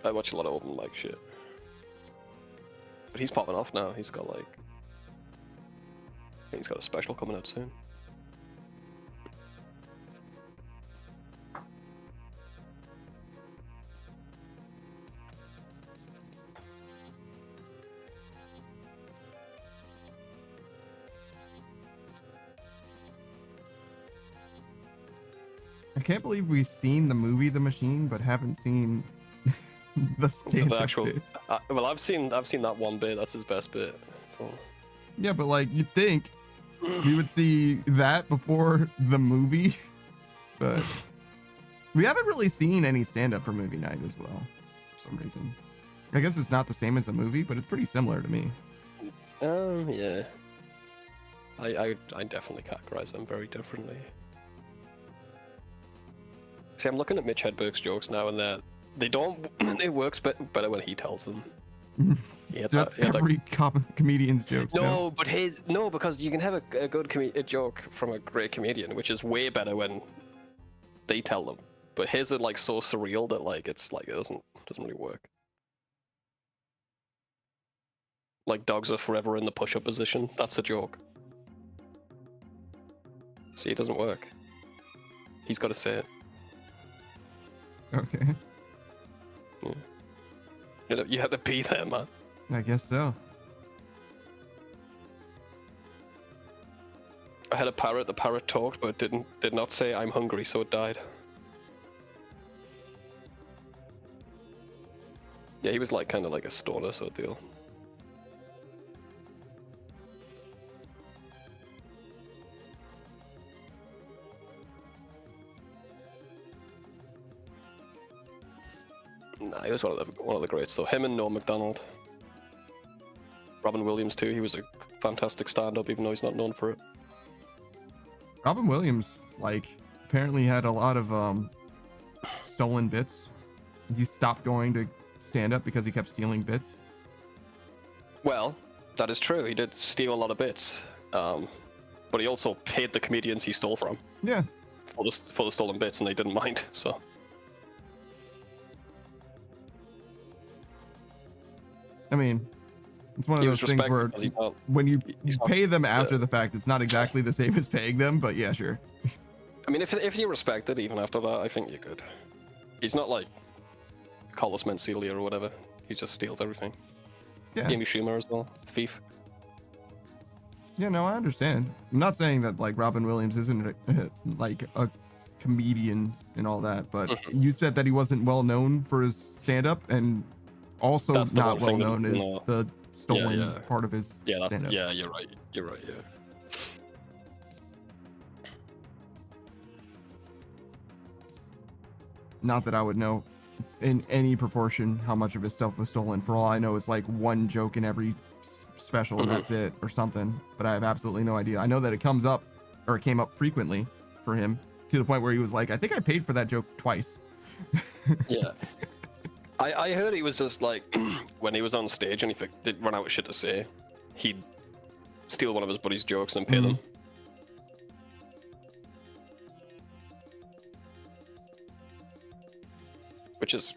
Speaker 3: I watch a lot of open mic shit. But he's popping off now. He's got like... I think he's got a special coming out soon.
Speaker 1: I can't believe we've seen the movie The Machine, but haven't seen the stand-up
Speaker 3: The actual...
Speaker 1: bit.
Speaker 3: well, I've seen that one bit. That's his best bit. So...
Speaker 1: Yeah, but like, you'd think we would see that before the movie, but We haven't really seen any stand-up for movie night as well, for some reason. I guess it's not the same as a movie, but it's pretty similar to me.
Speaker 3: Yeah. I definitely categorize them very differently. See, I'm looking at Mitch Hedberg's jokes now, and they don't. It works better when he tells them.
Speaker 1: That's every comedian's jokes.
Speaker 3: No, but because you can have a good a joke from a great comedian, which is way better when they tell them. But his are like so surreal that like it's like it doesn't really work. Like dogs are forever in the push-up position. That's a joke. See, it doesn't work. He's got to say it.
Speaker 1: Okay.
Speaker 3: Yeah. You had to be there, man.
Speaker 1: I guess so.
Speaker 3: I had a parrot. The parrot talked, but did not say "I'm hungry," so it died. Yeah, he was like kind of like a stoner sort of deal. Nah, he was one of the greats. So him and Norm Macdonald. Robin Williams too. He was a fantastic stand-up, even though he's not known for it.
Speaker 1: Robin Williams, like, apparently had a lot of stolen bits. He stopped going to stand-up because he kept stealing bits.
Speaker 3: Well, that is true. He did steal a lot of bits, but he also paid the comedians he stole from.
Speaker 1: Yeah.
Speaker 3: For the stolen bits, and they didn't mind. So.
Speaker 1: I mean, it's one of those things where when you pay them after the fact, it's not exactly the same as paying them, but yeah, sure.
Speaker 3: I mean, if you respect it even after that, I think you're good. He's not like Carlos Mencia or whatever. He just steals everything.
Speaker 1: Yeah.
Speaker 3: Amy Schumer as well. Thief.
Speaker 1: Yeah, no, I understand. I'm not saying that like Robin Williams isn't like a comedian and all that, but you said that he wasn't well known for his stand-up, and also not well known as the stolen part of his stand-up.
Speaker 3: Yeah, you're right. Yeah.
Speaker 1: Not that I would know in any proportion how much of his stuff was stolen. For all I know, it's like one joke in every special and that's it, or something. But I have absolutely no idea. I know that it comes up, or it came up frequently for him, to the point where he was like, I think I paid for that joke twice.
Speaker 3: Yeah. I heard he was just like, when he was on stage and he did run out of shit to say, he'd steal one of his buddies' jokes and pay them. Which is,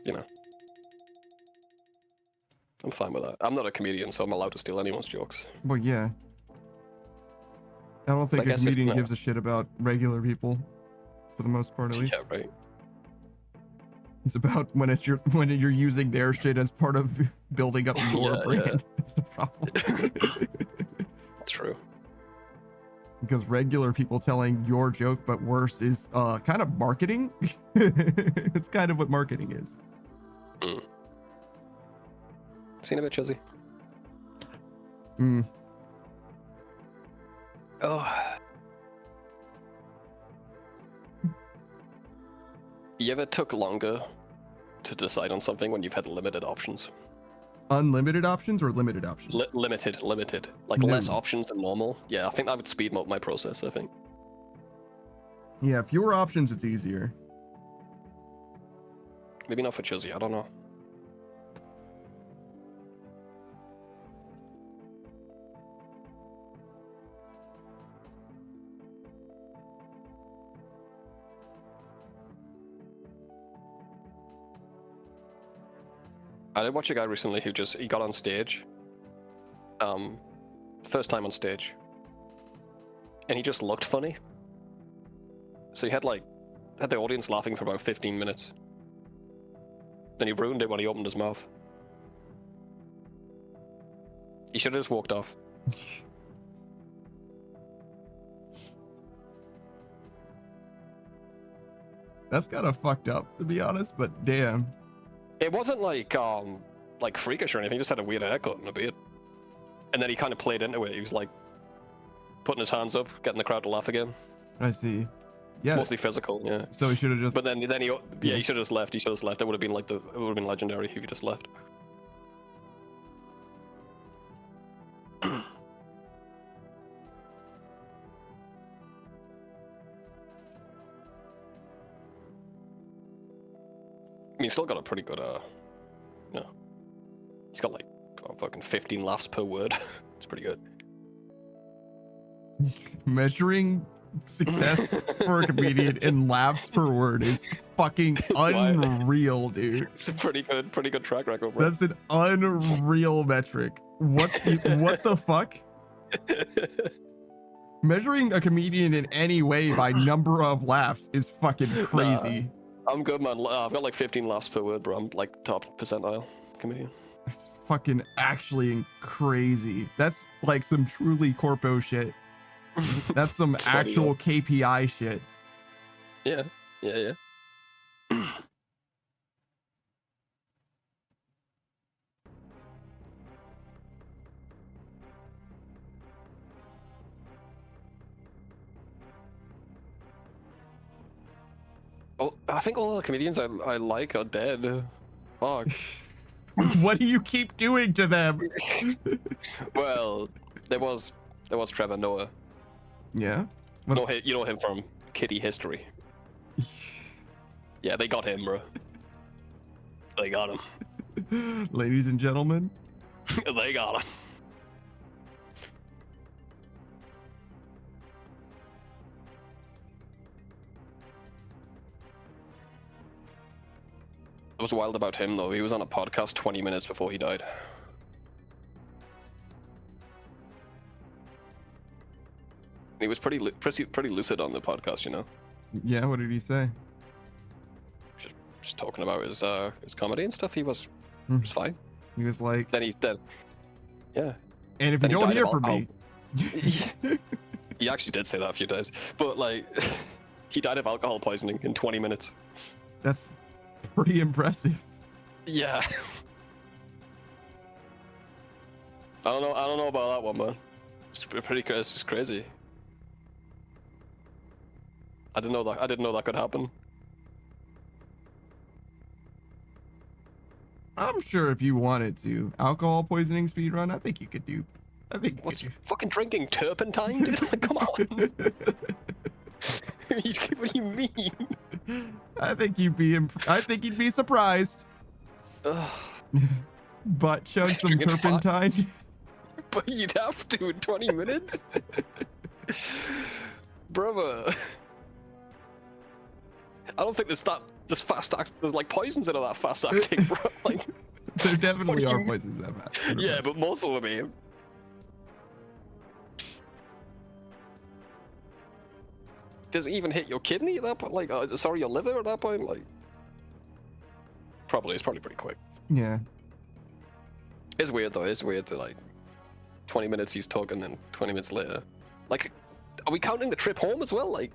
Speaker 3: I'm fine with that. I'm not a comedian, so I'm allowed to steal anyone's jokes.
Speaker 1: Well, yeah. I don't think a comedian gives a shit about regular people, for the most part, at least.
Speaker 3: Yeah, right.
Speaker 1: It's about when you're using their shit as part of building up your brand. Yeah. That's the problem.
Speaker 3: True.
Speaker 1: Because regular people telling your joke but worse is kind of marketing. It's kind of what marketing is.
Speaker 3: Seen a bit, Chuzzy? Oh. You ever took longer to decide on something when you've had limited options?
Speaker 1: Unlimited options or limited options?
Speaker 3: Limited. Like less options than normal. Yeah, I think that would speed up my process, I think.
Speaker 1: Yeah, fewer options, it's easier.
Speaker 3: Maybe not for Chuzzy, I don't know. I did watch a guy recently who he got on stage. First time on stage. And he just looked funny. So he had the audience laughing for about 15 minutes. Then he ruined it when he opened his mouth. He should have just walked off.
Speaker 1: That's kind of fucked up, to be honest, but damn.
Speaker 3: It wasn't like freakish or anything. He just had a weird haircut and a beard. And then he kind of played into it. He was like putting his hands up, getting the crowd to laugh again.
Speaker 1: I see. Yeah.
Speaker 3: It's mostly physical, yeah.
Speaker 1: So he should have just.
Speaker 3: But then he he should have just left. He should have just left. It would have been it would have been legendary if he just left. I mean, he's still got a pretty good, he's got like fucking 15 laughs per word. It's pretty good.
Speaker 1: Measuring success for a comedian in laughs per word is fucking unreal, dude.
Speaker 3: It's a pretty good track record, bro.
Speaker 1: That's an unreal metric. What the fuck? Measuring a comedian in any way by number of laughs is fucking crazy.
Speaker 3: Nah, I'm good, man. I've got like 15 laughs per word, bro. I'm like top percentile comedian.
Speaker 1: That's fucking actually crazy. That's like some truly corpo shit. That's some actual KPI shit.
Speaker 3: Yeah. Oh, I think all the comedians I like are dead. Fuck.
Speaker 1: What do you keep doing to them?
Speaker 3: Well, there was Trevor Noah.
Speaker 1: Yeah.
Speaker 3: You know him from Kitty History. Yeah, they got him, bro. They got him.
Speaker 1: Ladies and gentlemen.
Speaker 3: They got him. It was wild about him though. He was on a podcast 20 minutes before he died. He was pretty lucid on the podcast, you know.
Speaker 1: Yeah, what did he say?
Speaker 3: Just talking about his comedy and stuff. He was fine.
Speaker 1: He was like.
Speaker 3: Then he's dead. Yeah.
Speaker 1: And if you don't hear from me.
Speaker 3: He actually did say that a few times, but like, he died of alcohol poisoning in 20 minutes.
Speaker 1: That's pretty impressive.
Speaker 3: Yeah. I don't know about that one, man. It's it's crazy. I didn't know that could happen.
Speaker 1: I'm sure if you wanted to, alcohol poisoning speedrun, I think you could do.
Speaker 3: What's you fucking drinking turpentine, dude? Like, come on. What do you mean?
Speaker 1: I think you'd be surprised. But chug some turpentine.
Speaker 3: But you'd have to in 20 minutes? Brother. I don't think there's fast act. There's like poisons that are that fast acting, bro. Like,
Speaker 1: there definitely are poisons that fast.
Speaker 3: Yeah, but most of them ain't. Does it even hit your kidney at that point? Like, sorry, your liver at that point? Like, it's probably pretty quick.
Speaker 1: Yeah.
Speaker 3: It's weird though. It's weird that like 20 minutes he's talking and 20 minutes later. Like, are we counting the trip home as well? Like,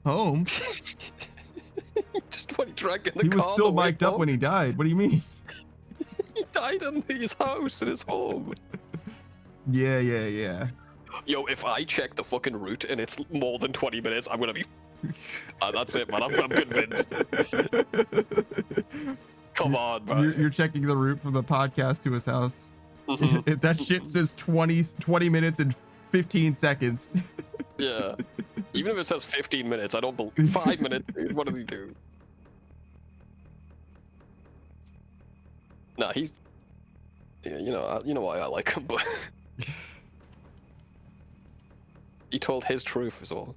Speaker 1: home?
Speaker 3: Just when he drank in the car.
Speaker 1: He was still mic'd up when he died. What do you mean?
Speaker 3: He died in his house, in his home.
Speaker 1: Yeah.
Speaker 3: Yo, if I check the fucking route and it's more than 20 minutes, I'm gonna be... that's it, man. I'm convinced. Come on, man.
Speaker 1: You're checking the route from the podcast to his house.
Speaker 3: Mm-hmm.
Speaker 1: If that shit says 20 minutes and 15 seconds.
Speaker 3: Yeah. Even if it says 15 minutes, I don't believe... 5 minutes, dude. What did he do? Nah, he's... Yeah, you know why I like him, but... He told his truth is all.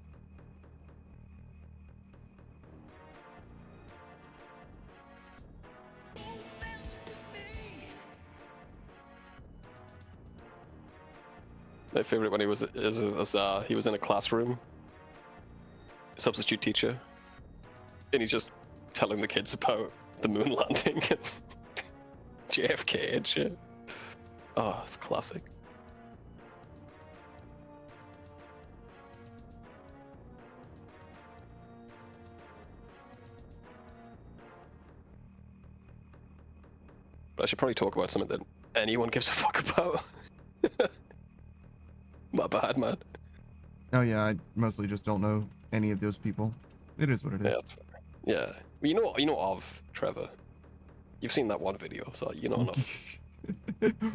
Speaker 3: My favorite when he was he was in a classroom, substitute teacher, and he's just telling the kids about the moon landing and JFK and shit. Oh, it's classic. But I should probably talk about something that anyone gives a fuck about. My bad, man.
Speaker 1: Oh yeah, I mostly just don't know any of those people. It is what it is.
Speaker 3: Yeah, that's fair. Yeah. You know of Trevor. You've seen that one video, so you know enough.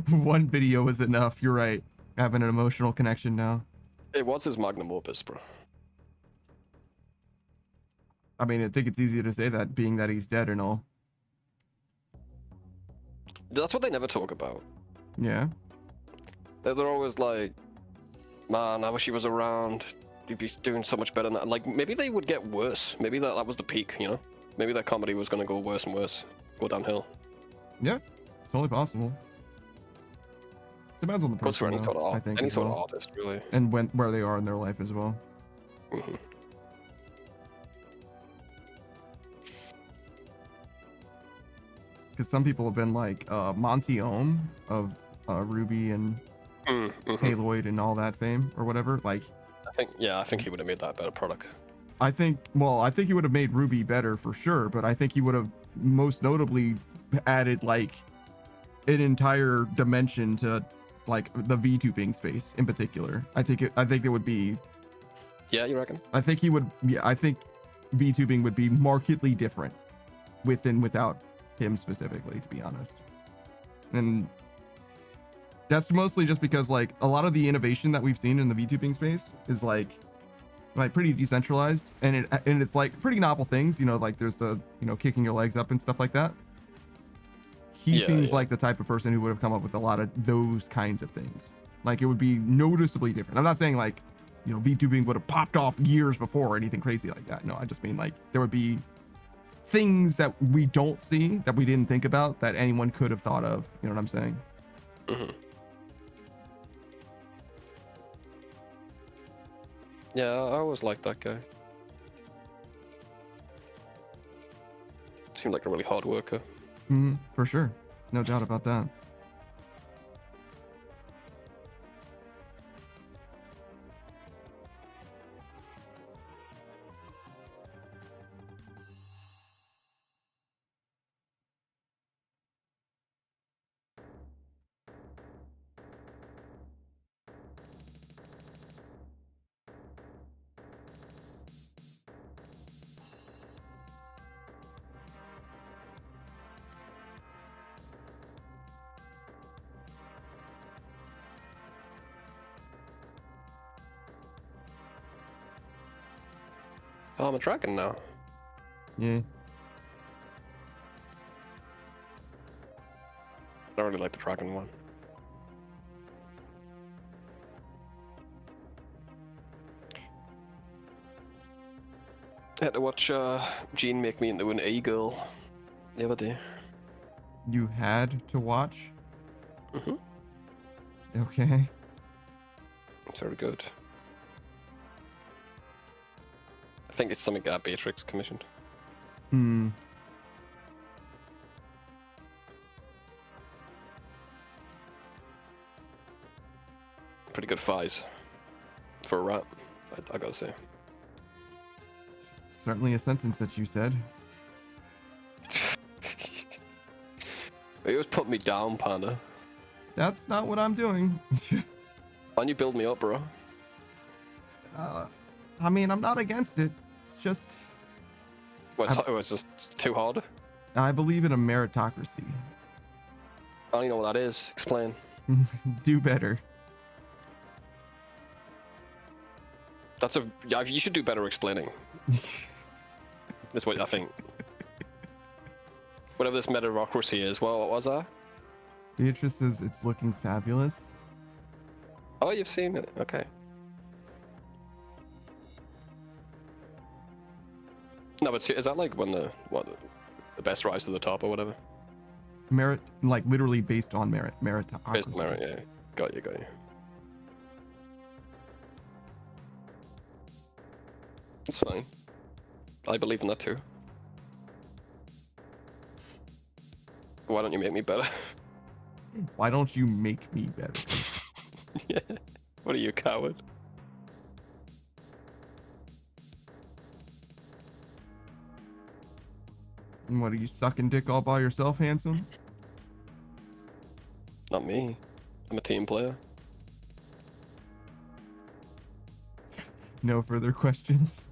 Speaker 1: One video is enough. You're right. Having an emotional connection now.
Speaker 3: It was his magnum opus, bro.
Speaker 1: I mean, I think it's easier to say that, being that he's dead and all.
Speaker 3: That's what they never talk about.
Speaker 1: Yeah.
Speaker 3: They're always like, man, I wish he was around. He'd be doing so much better than that. Like, maybe they would get worse. Maybe that was the peak, you know? Maybe their comedy was going to go worse and worse. Go downhill.
Speaker 1: Yeah. It's totally possible. Depends on the person.
Speaker 3: Goes for any
Speaker 1: though,
Speaker 3: sort of
Speaker 1: I think,
Speaker 3: any
Speaker 1: as
Speaker 3: sort
Speaker 1: well.
Speaker 3: of artist, really.
Speaker 1: And where they are in their life as well.
Speaker 3: Mm-hmm.
Speaker 1: Because some people have been like Monty Ohm of Ruby and
Speaker 3: Mm-hmm.
Speaker 1: Haloid and all that fame or whatever. Like,
Speaker 3: I think he would have made that a better product.
Speaker 1: I think he would have made Ruby better for sure, but I think he would have most notably added like an entire dimension to like the VTubing space in particular. I think it would be.
Speaker 3: Yeah, you reckon?
Speaker 1: I think he would. Yeah, I think VTubing would be markedly different with and without him specifically, to be honest. And that's mostly just because like a lot of the innovation that we've seen in the VTubing space is like pretty decentralized, and it's like pretty novel things, you know, like there's kicking your legs up and stuff like that. He seems like the type of person who would have come up with a lot of those kinds of things. Like it would be noticeably different. I'm not saying like, you know, VTubing would have popped off years before or anything crazy like that. No, I just mean like there would be things that we don't see, that we didn't think about, that anyone could have thought of. You know what I'm saying?
Speaker 3: Mm-hmm. Yeah, I always liked that guy. Seemed like a really hard worker.
Speaker 1: For sure. No doubt about that.
Speaker 3: Oh, I'm a dragon now.
Speaker 1: Yeah.
Speaker 3: I don't really like the dragon one. I had to watch Jean make me into an e-girl the other day.
Speaker 1: You had to watch?
Speaker 3: Mm-hmm.
Speaker 1: Okay.
Speaker 3: It's very good. I think it's something Beatrix commissioned. Pretty good thighs for a rat, I gotta say.
Speaker 1: Certainly a sentence that you said.
Speaker 3: You always put me down, Panda.
Speaker 1: That's not what I'm doing.
Speaker 3: Why don't you build me up, bro?
Speaker 1: I mean, I'm not against it. It's just...
Speaker 3: It's just too hard?
Speaker 1: I believe in a meritocracy.
Speaker 3: I don't even know what that is. Explain.
Speaker 1: Do better.
Speaker 3: You should do better explaining. That's what I think. Whatever this meritocracy is, well, what was that?
Speaker 1: Beatrice says it's looking fabulous.
Speaker 3: Oh, you've seen it. Okay. No, but is that like when the best rise to the top or whatever?
Speaker 1: Merit, like literally based on merit. Meritocracy.
Speaker 3: Based on merit, yeah. Got you. It's fine. I believe in that too. Why don't you make me better?
Speaker 1: Why don't you make me better?
Speaker 3: Yeah. What are you, a coward?
Speaker 1: And what, are you sucking dick all by yourself, handsome?
Speaker 3: Not me. I'm a team player.
Speaker 1: No further questions.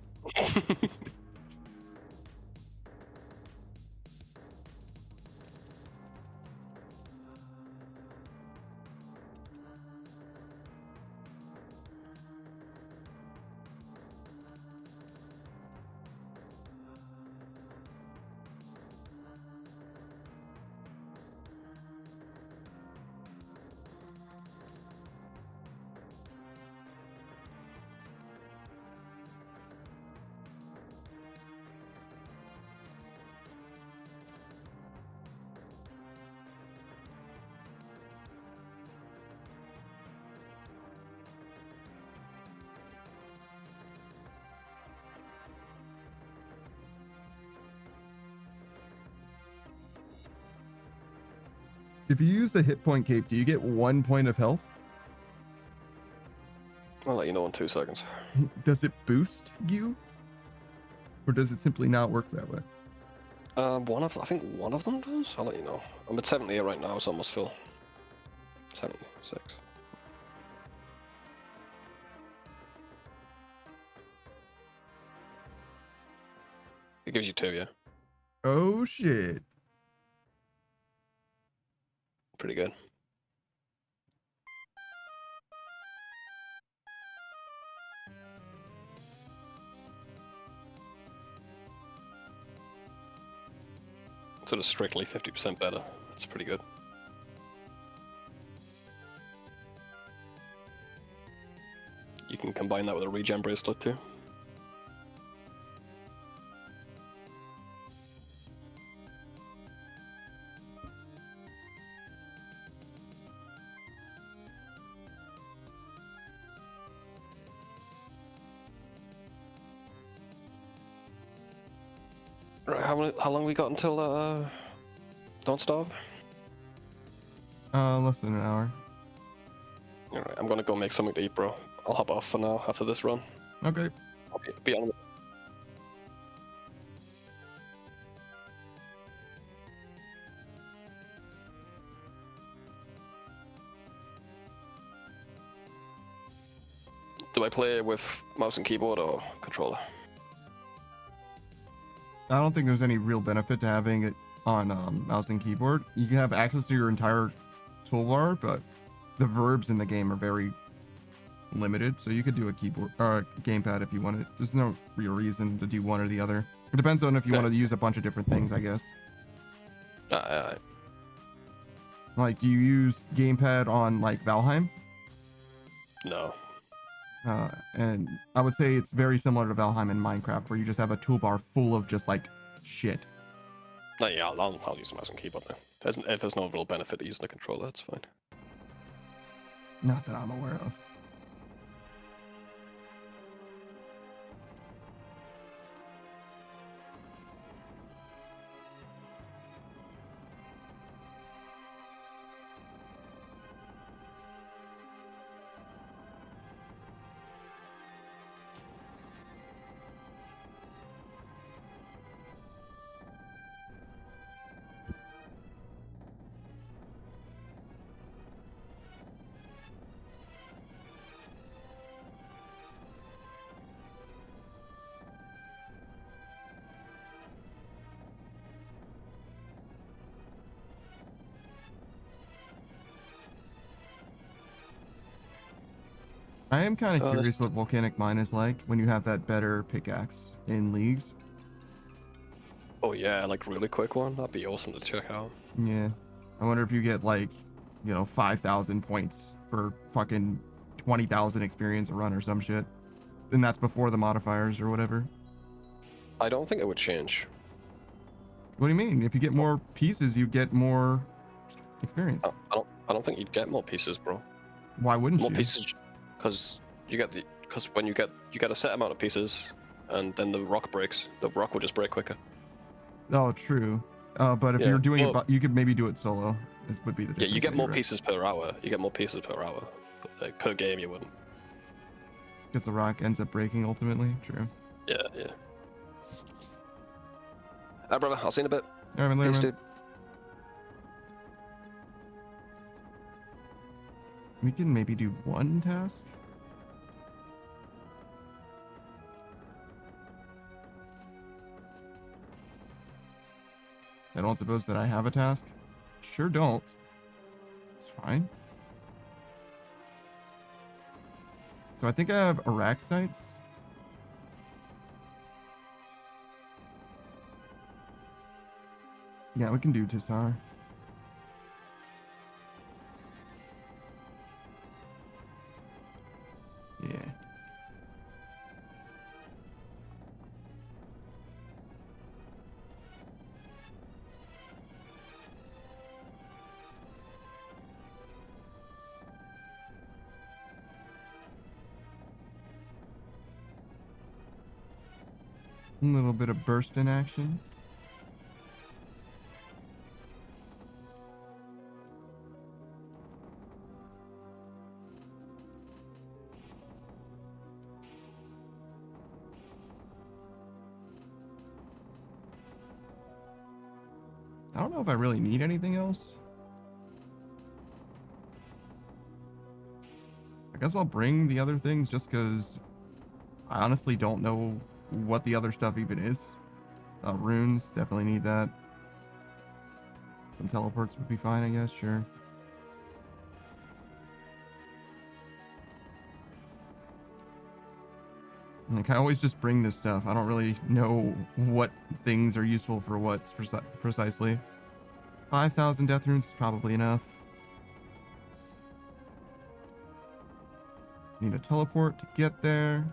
Speaker 1: If you use the hit point cape, do you get 1 point of health?
Speaker 3: I'll let you know in 2 seconds.
Speaker 1: Does it boost you? Or does it simply not work that way?
Speaker 3: I think one of them does. I'll let you know. I'm at 78 right now. It's almost full. 76. It gives you 2, yeah.
Speaker 1: Oh shit.
Speaker 3: Pretty good. Sort of strictly 50% better. It's pretty good. You can combine that with a regen bracelet too. Right, how long we got until Don't Starve?
Speaker 1: Less than an hour.
Speaker 3: Alright, I'm gonna go make something to eat, bro. I'll hop off for now after this run.
Speaker 1: Okay.
Speaker 3: I'll be on. Do I play with mouse and keyboard or controller?
Speaker 1: I don't think there's any real benefit to having it on mouse and keyboard. You can have access to your entire toolbar, but the verbs in the game are very limited, so you could do a keyboard or a gamepad if you wanted. There's no real reason to do one or the other. It depends on if you want to use a bunch of different things, I guess. Like, do you use gamepad on like Valheim?
Speaker 3: No.
Speaker 1: And I would say it's very similar to Valheim in Minecraft, where you just have a toolbar full of just like shit.
Speaker 3: No, yeah, I'll use the mouse and keyboard then. If there's no real benefit to using a controller, that's fine.
Speaker 1: Not that I'm aware of. I am kind of curious what Volcanic Mine is like when you have that better pickaxe in leagues.
Speaker 3: Oh yeah, like really quick one. That'd be awesome to check out.
Speaker 1: Yeah. I wonder if you get like, 5,000 points for fucking 20,000 experience a run or some shit. And that's before the modifiers or whatever.
Speaker 3: I don't think it would change.
Speaker 1: What do you mean? If you get more pieces, you get more experience.
Speaker 3: I don't think you'd get more pieces, bro.
Speaker 1: Why wouldn't you?
Speaker 3: More pieces, because when you get a set amount of pieces, and then the rock breaks. The rock will just break quicker.
Speaker 1: Oh, true. But if you're doing it, you could maybe do it solo. This would be the difference.
Speaker 3: Yeah, you get more pieces per hour. You get more pieces per hour. But, like, per game, you wouldn't.
Speaker 1: Because the rock ends up breaking ultimately. True.
Speaker 3: Yeah. Alright, brother. I'll see you in a bit.
Speaker 1: All right, later,
Speaker 3: Peace,
Speaker 1: man.
Speaker 3: dude.
Speaker 1: We can maybe do one task. I don't suppose that I have a task? Sure don't. It's fine. So I think I have Araxites. Yeah, we can do Tisar. Yeah. A little bit of burst in action. I don't know if I really need anything else. I guess I'll bring the other things just because I honestly don't know what the other stuff even is. Runes, definitely need that. Some teleports would be fine, I guess, sure. Like, I always just bring this stuff. I don't really know what things are useful for what precisely. 5,000 death runes is probably enough. Need a teleport to get there.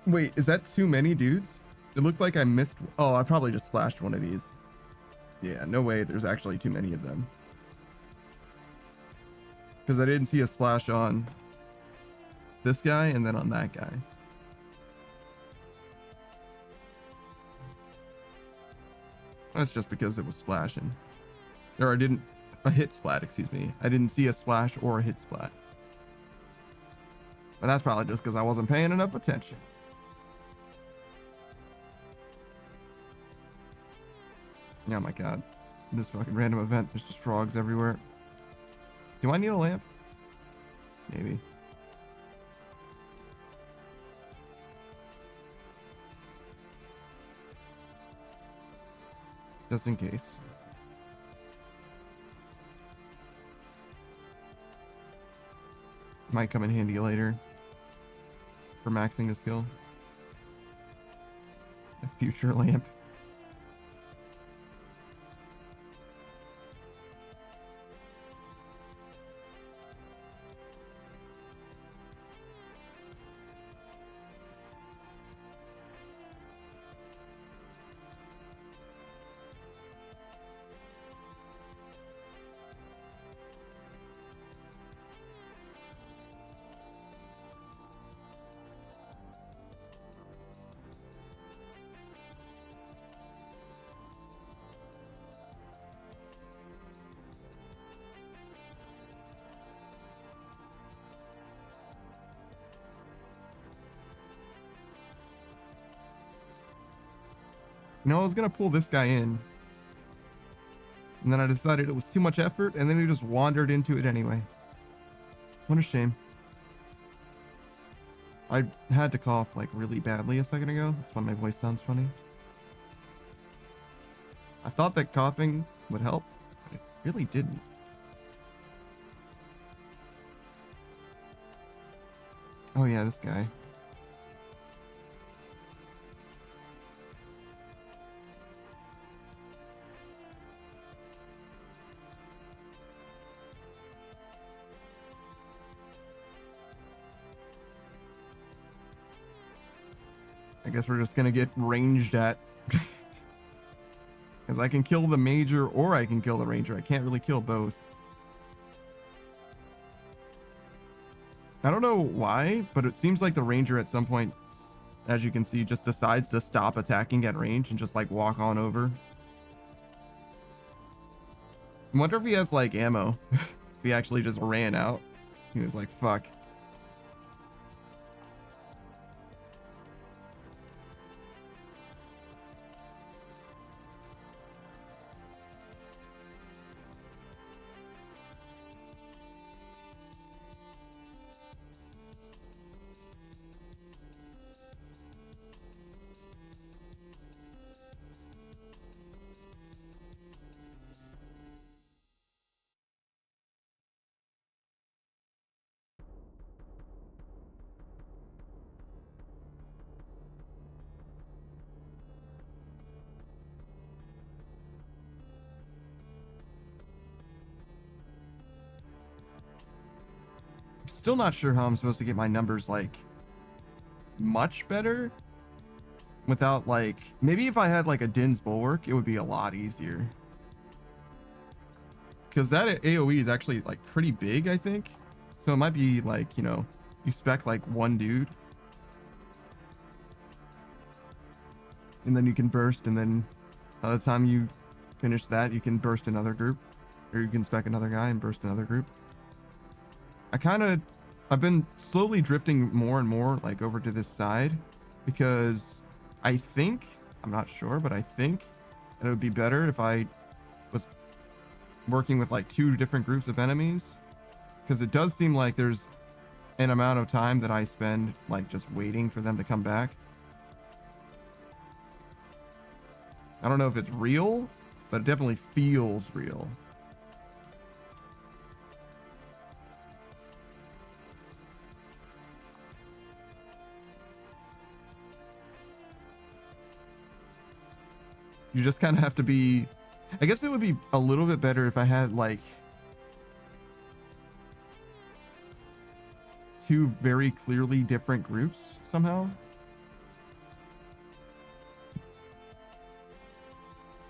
Speaker 1: Wait, is that too many dudes? It looked like I missed. Oh, I probably just splashed one of these. Yeah, no way. There's actually too many of them. Because I didn't see a splash on this guy and then on that guy. That's just because it was splashing. Or I didn't. A hit splat, excuse me. I didn't see a splash or a hit splat. But that's probably just because I wasn't paying enough attention. Oh my god. This fucking random event, there's just frogs everywhere. Do I need a lamp? Maybe. Just in case. Might come in handy later. For maxing a skill. A future lamp. No, I was gonna pull this guy in. And then I decided it was too much effort, and then he just wandered into it anyway. What a shame. I had to cough like really badly a second ago. That's why my voice sounds funny. I thought that coughing would help, but it really didn't. Oh yeah, this guy. I guess we're just gonna get ranged at. Because I can kill the major or I can kill the ranger. I can't really kill both. I don't know why, but it seems like the ranger at some point, as you can see, just decides to stop attacking at range and just like walk on over. I wonder if he has like ammo. If he actually just ran out. He was like, fuck. Still not sure how I'm supposed to get my numbers like much better without like, maybe if I had like a Din's Bulwark, it would be a lot easier. Because that AoE is actually like pretty big, I think. So it might be like, you know, you spec like one dude and then you can burst, and then by the time you finish that, you can burst another group, or you can spec another guy and burst another group. I've been slowly drifting more and more like over to this side because I think, I'm not sure, but I think that it would be better if I was working with like 2 different groups of enemies, because it does seem like there's an amount of time that I spend like just waiting for them to come back. I don't know if it's real, but it definitely feels real. You just kind of have to be, I guess it would be a little bit better if I had like 2 very clearly different groups somehow.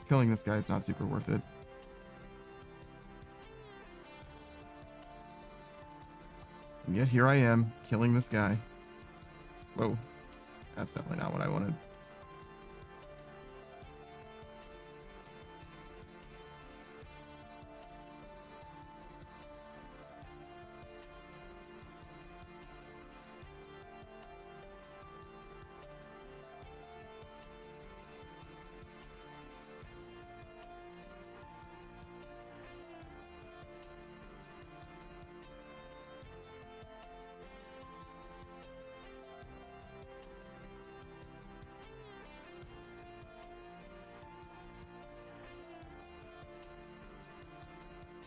Speaker 1: Killing this guy is not super worth it. And yet here I am killing this guy. Whoa, that's definitely not what I wanted.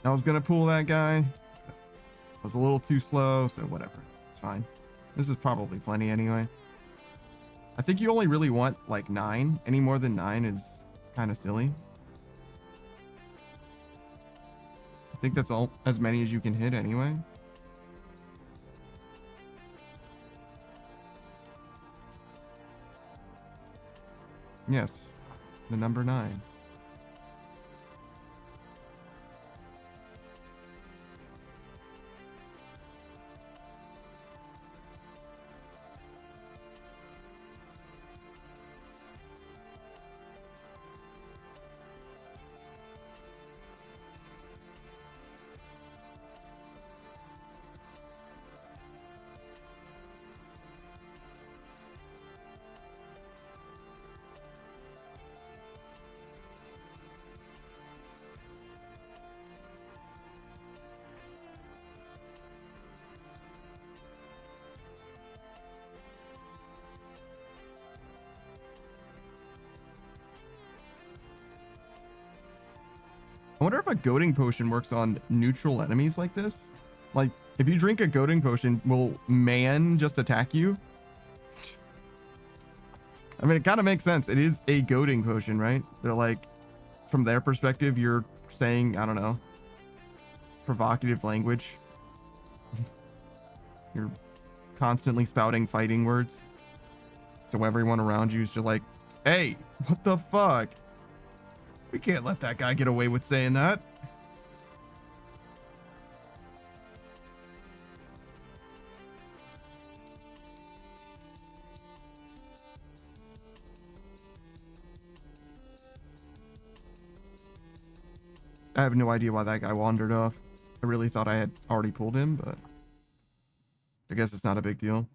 Speaker 1: I was gonna pull that guy. I was a little too slow, so whatever. It's fine. This is probably plenty anyway. I think you only really want like 9. Any more than 9 is kind of silly. I think that's all, as many as you can hit anyway. Yes, the number 9. I wonder if a goading potion works on neutral enemies like this. Like, if you drink a goading potion, will man just attack you? I mean, it kind of makes sense. It is a goading potion, right? They're like, from their perspective, you're saying, I don't know, provocative language. You're constantly spouting fighting words. So everyone around you is just like, hey, what the fuck? We can't let that guy get away with saying that. I have no idea why that guy wandered off. I really thought I had already pulled him, but I guess it's not a big deal.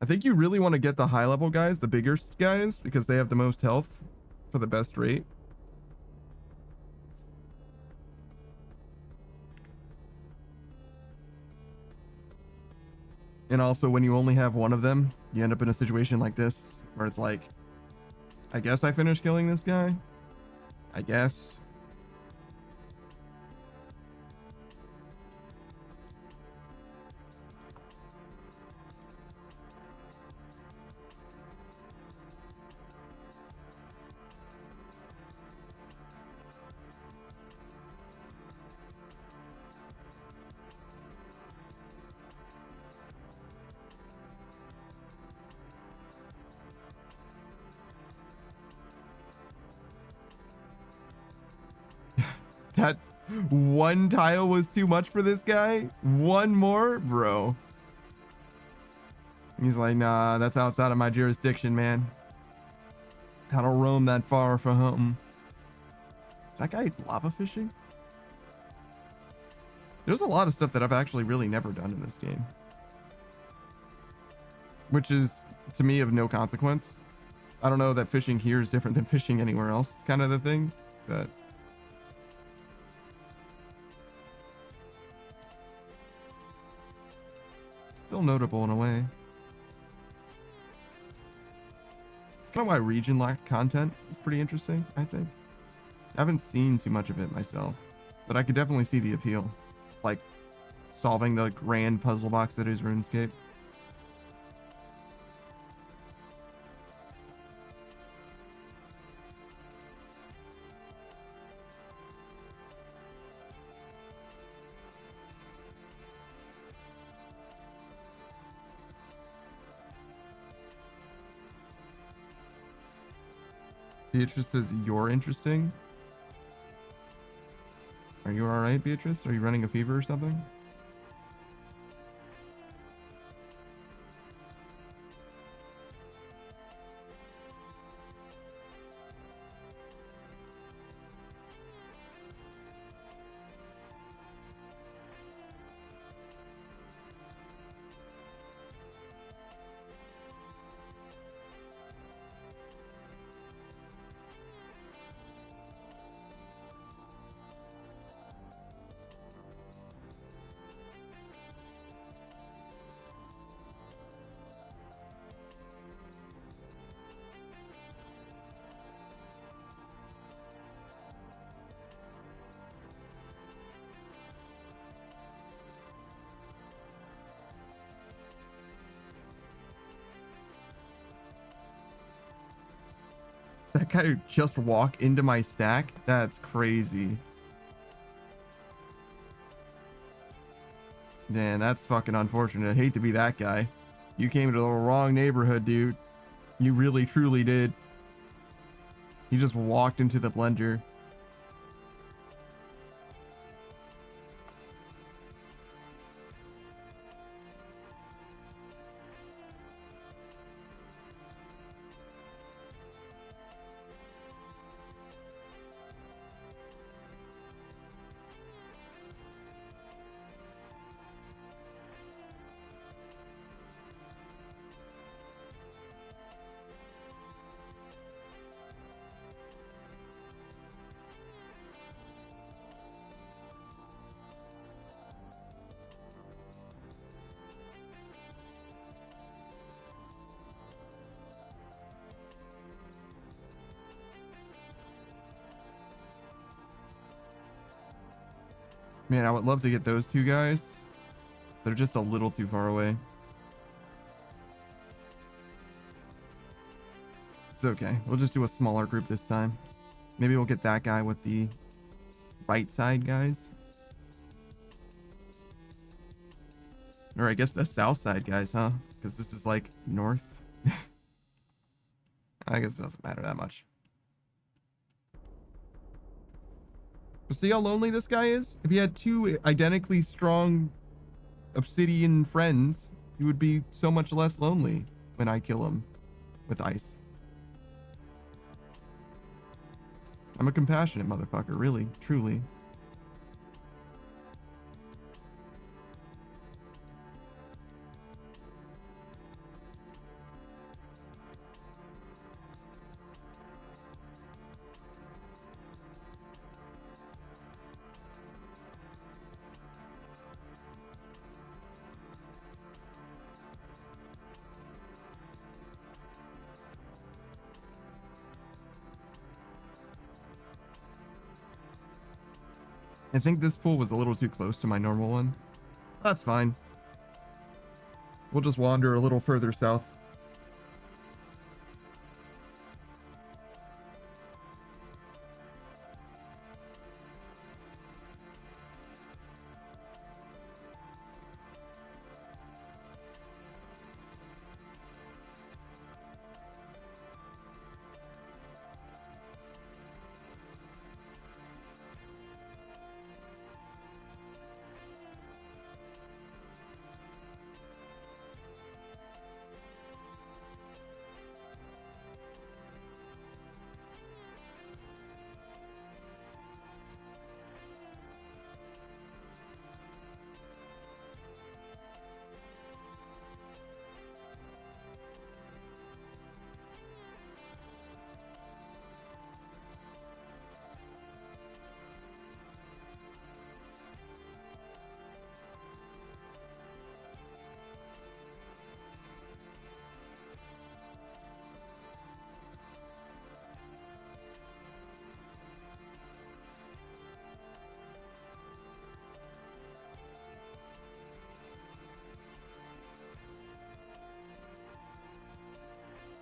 Speaker 1: I think you really want to get the high level guys, the biggest guys, because they have the most health for the best rate. And also, when you only have one of them, you end up in a situation like this, where it's like, I guess I finished killing this guy. I guess. That one tile was too much for this guy? One more? Bro. He's like, nah, that's outside of my jurisdiction, man. I don't roam that far for home. Is that guy lava fishing? There's a lot of stuff that I've actually really never done in this game. Which is, to me, of no consequence. I don't know that fishing here is different than fishing anywhere else. It's kind of the thing, but... still notable in a way. It's kind of why region locked content is pretty interesting, I think. I haven't seen too much of it myself, but I could definitely see the appeal. Like, solving the grand puzzle box that is RuneScape. Beatrice says you're interesting. Are you alright, Beatrice? Are you running a fever or something? That guy just walk into my stack? That's crazy. Man, that's fucking unfortunate. I hate to be that guy. You came to the wrong neighborhood, dude. You really, truly did. You just walked into the blender. Man, I would love to get those two guys. They're just a little too far away. It's okay. We'll just do a smaller group this time. Maybe we'll get that guy with the right side guys. Or I guess the south side guys, huh? Because this is like north. I guess it doesn't matter that much. But see how lonely this guy is? If he had two identically strong obsidian friends, he would be so much less lonely when I kill him with ice. I'm a compassionate motherfucker, really, truly. I think this pool was a little too close to my normal one. That's fine. We'll just wander a little further south.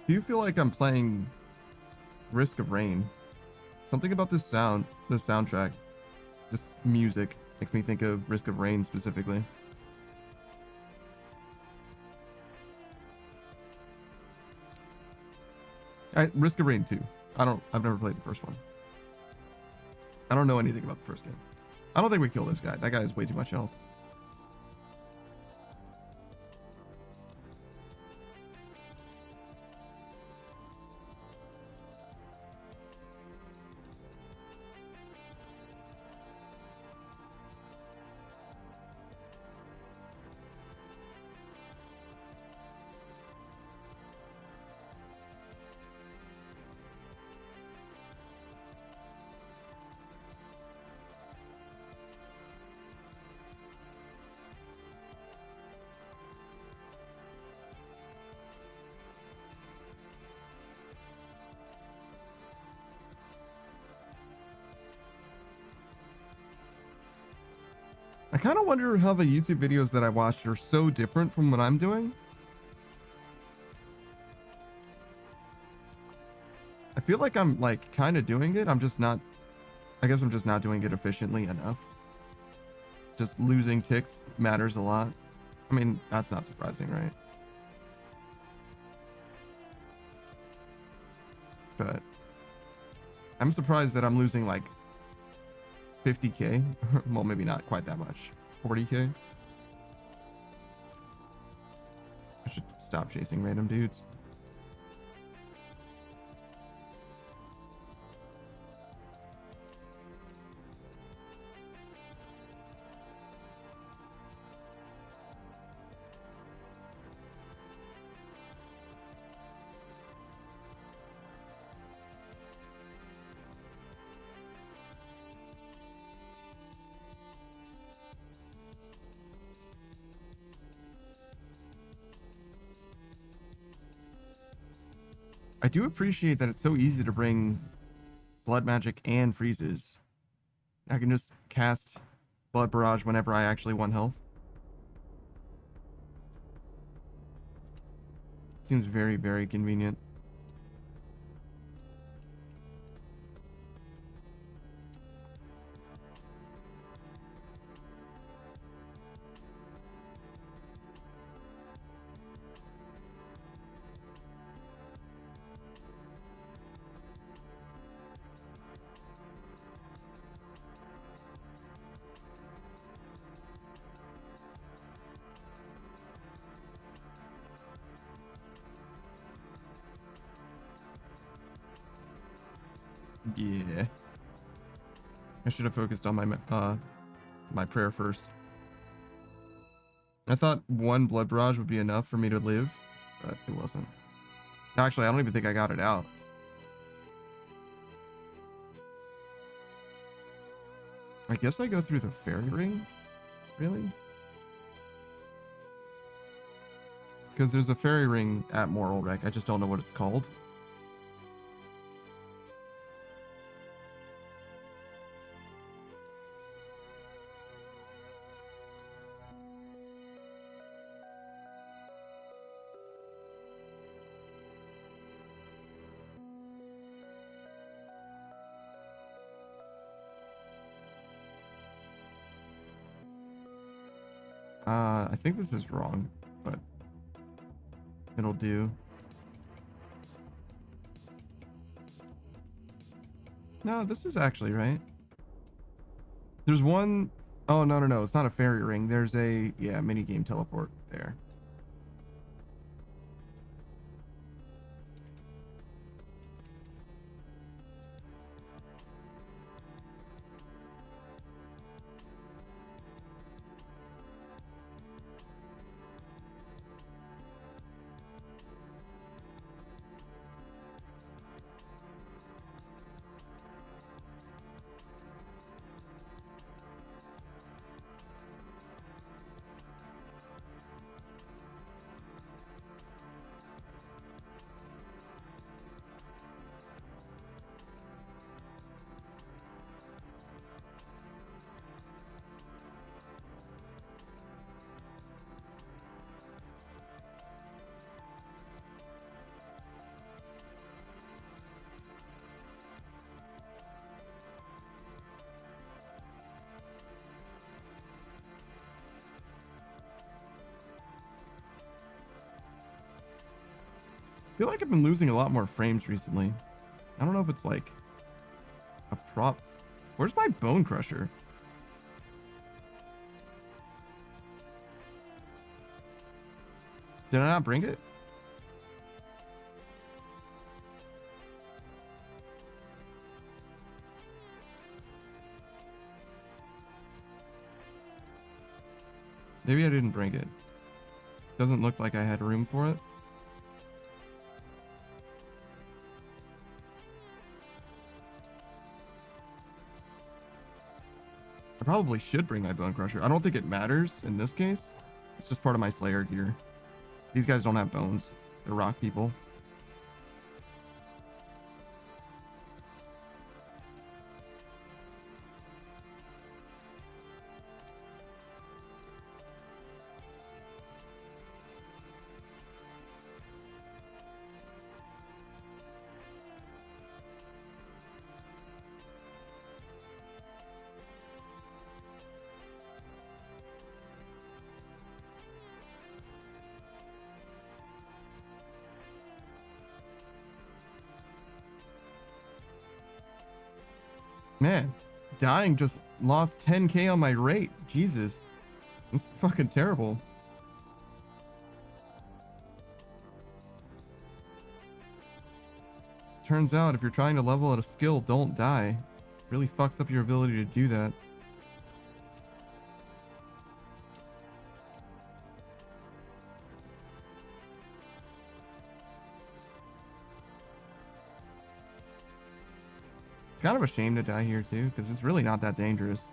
Speaker 1: Do you feel like I'm playing Risk of Rain? Something about this sound, this soundtrack, this music makes me think of Risk of Rain specifically. Risk of Rain 2. I've never played the first one. I don't know anything about the first game. I don't think we kill this guy. That guy has way too much health. I kind of wonder how the YouTube videos that I watched are so different from what I'm doing. I feel like I'm like kind of doing it. I'm just not, I guess I'm just not doing it efficiently enough. Just losing ticks matters a lot. I mean, that's not surprising, right? But I'm surprised that I'm losing like 50k. Well, maybe not quite that much. 40k. I should stop chasing random dudes. I do appreciate that it's so easy to bring blood magic and freezes. I can just cast blood barrage whenever I actually want health. Seems very, very convenient. Yeah. I should have focused on my prayer first. I thought one blood barrage would be enough for me to live, but it wasn't. Actually, I don't even think I got it out. I guess I go through the fairy ring? Really? Because there's a fairy ring at Moral Wreck. I just don't know what it's called. I think this is wrong, but it'll do. No, this is actually right. There's one oh no, it's not a fairy ring. There's a mini game teleport there. I feel like I've been losing a lot more frames recently. I don't know if it's like a prop. Where's my bone crusher? Did I not bring it? Maybe I didn't bring it. Doesn't look like I had room for it. I probably should bring my bone crusher. I don't think it matters in this case. It's just part of my Slayer gear. These guys don't have bones. They're rock people. Man, dying just lost 10k on my rate. Jesus. That's fucking terrible. Turns out if you're trying to level at a skill, don't die. It really fucks up your ability to do that. It's kind of a shame to die here too, because it's really not that dangerous.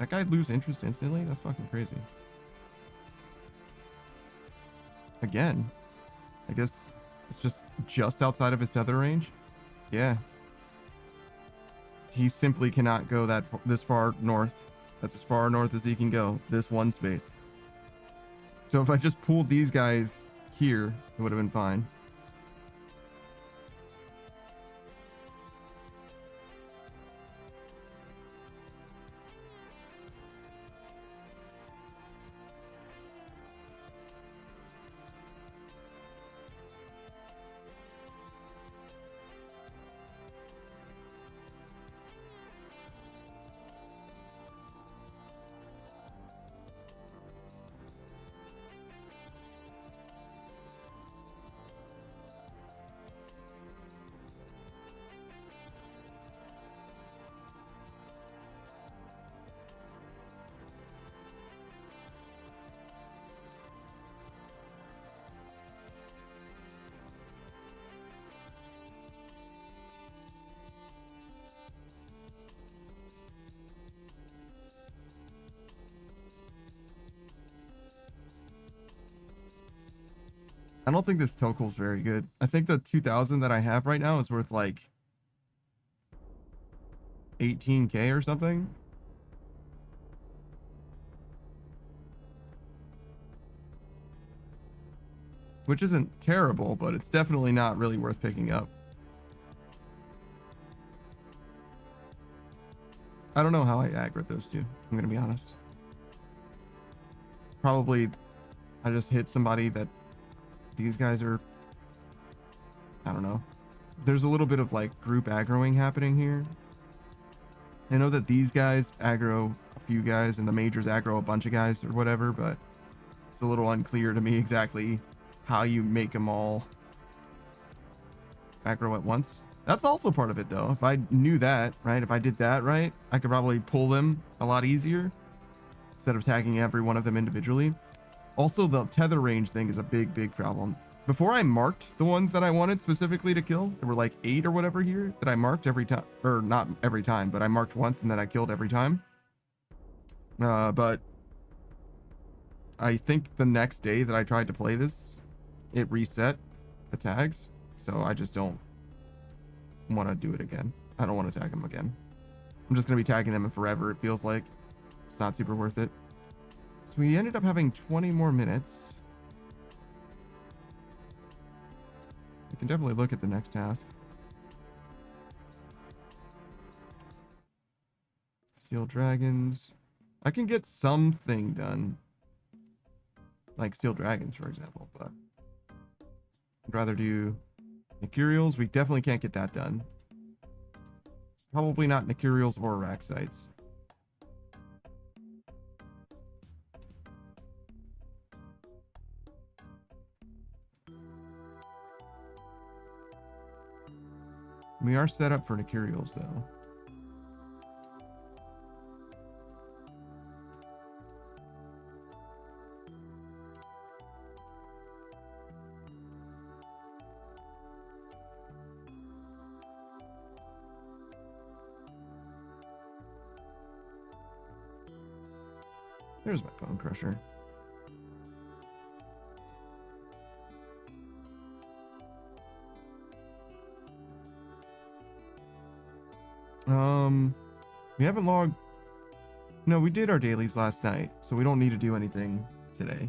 Speaker 1: That guy lose interest instantly? That's fucking crazy. Again, I guess it's just outside of his tether range. Yeah. He simply cannot go this far north. That's as far north as he can go. This one space. So if I just pulled these guys here, it would have been fine. I don't think this Tokel's very good. I think the 2000 that I have right now is worth like 18k or something. Which isn't terrible, but it's definitely not really worth picking up. I don't know how I aggregate those two. I'm gonna be honest. Probably I just hit somebody that these guys are, I don't know. There's a little bit of like group aggroing happening here. I know that these guys aggro a few guys and the majors aggro a bunch of guys or whatever, but it's a little unclear to me exactly how you make them all aggro at once. That's also part of it though. If I knew that, right? If I did that right, I could probably pull them a lot easier instead of tagging every one of them individually. Also, the tether range thing is a big problem. Before I marked the ones that I wanted specifically to kill, there were like 8 or whatever here that I marked every time, or not every time, but I marked once and then I killed every time. But I think the next day that I tried to play this, it reset the tags. So I just don't want to do it again. I don't want to tag them again. I'm just going to be tagging them forever. It feels like it's not super worth it. So we ended up having 20 more minutes. We can definitely look at the next task. Steel dragons. I can get something done. Like steel dragons, for example, but I'd rather do Mercurials. We definitely can't get that done. Probably not Mercurials or rack sites. We are set up for Mercurials though. There's my bone crusher. We haven't logged. No, we did our dailies last night, so we don't need to do anything today.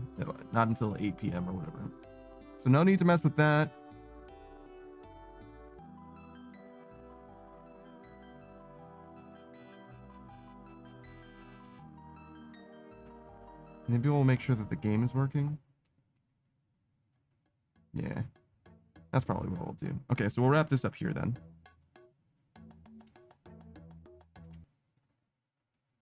Speaker 1: Not until 8 p.m. or whatever. So no need to mess with that. Maybe we'll make sure that the game is working. Yeah. That's probably what we'll do. Okay, so we'll wrap this up here then.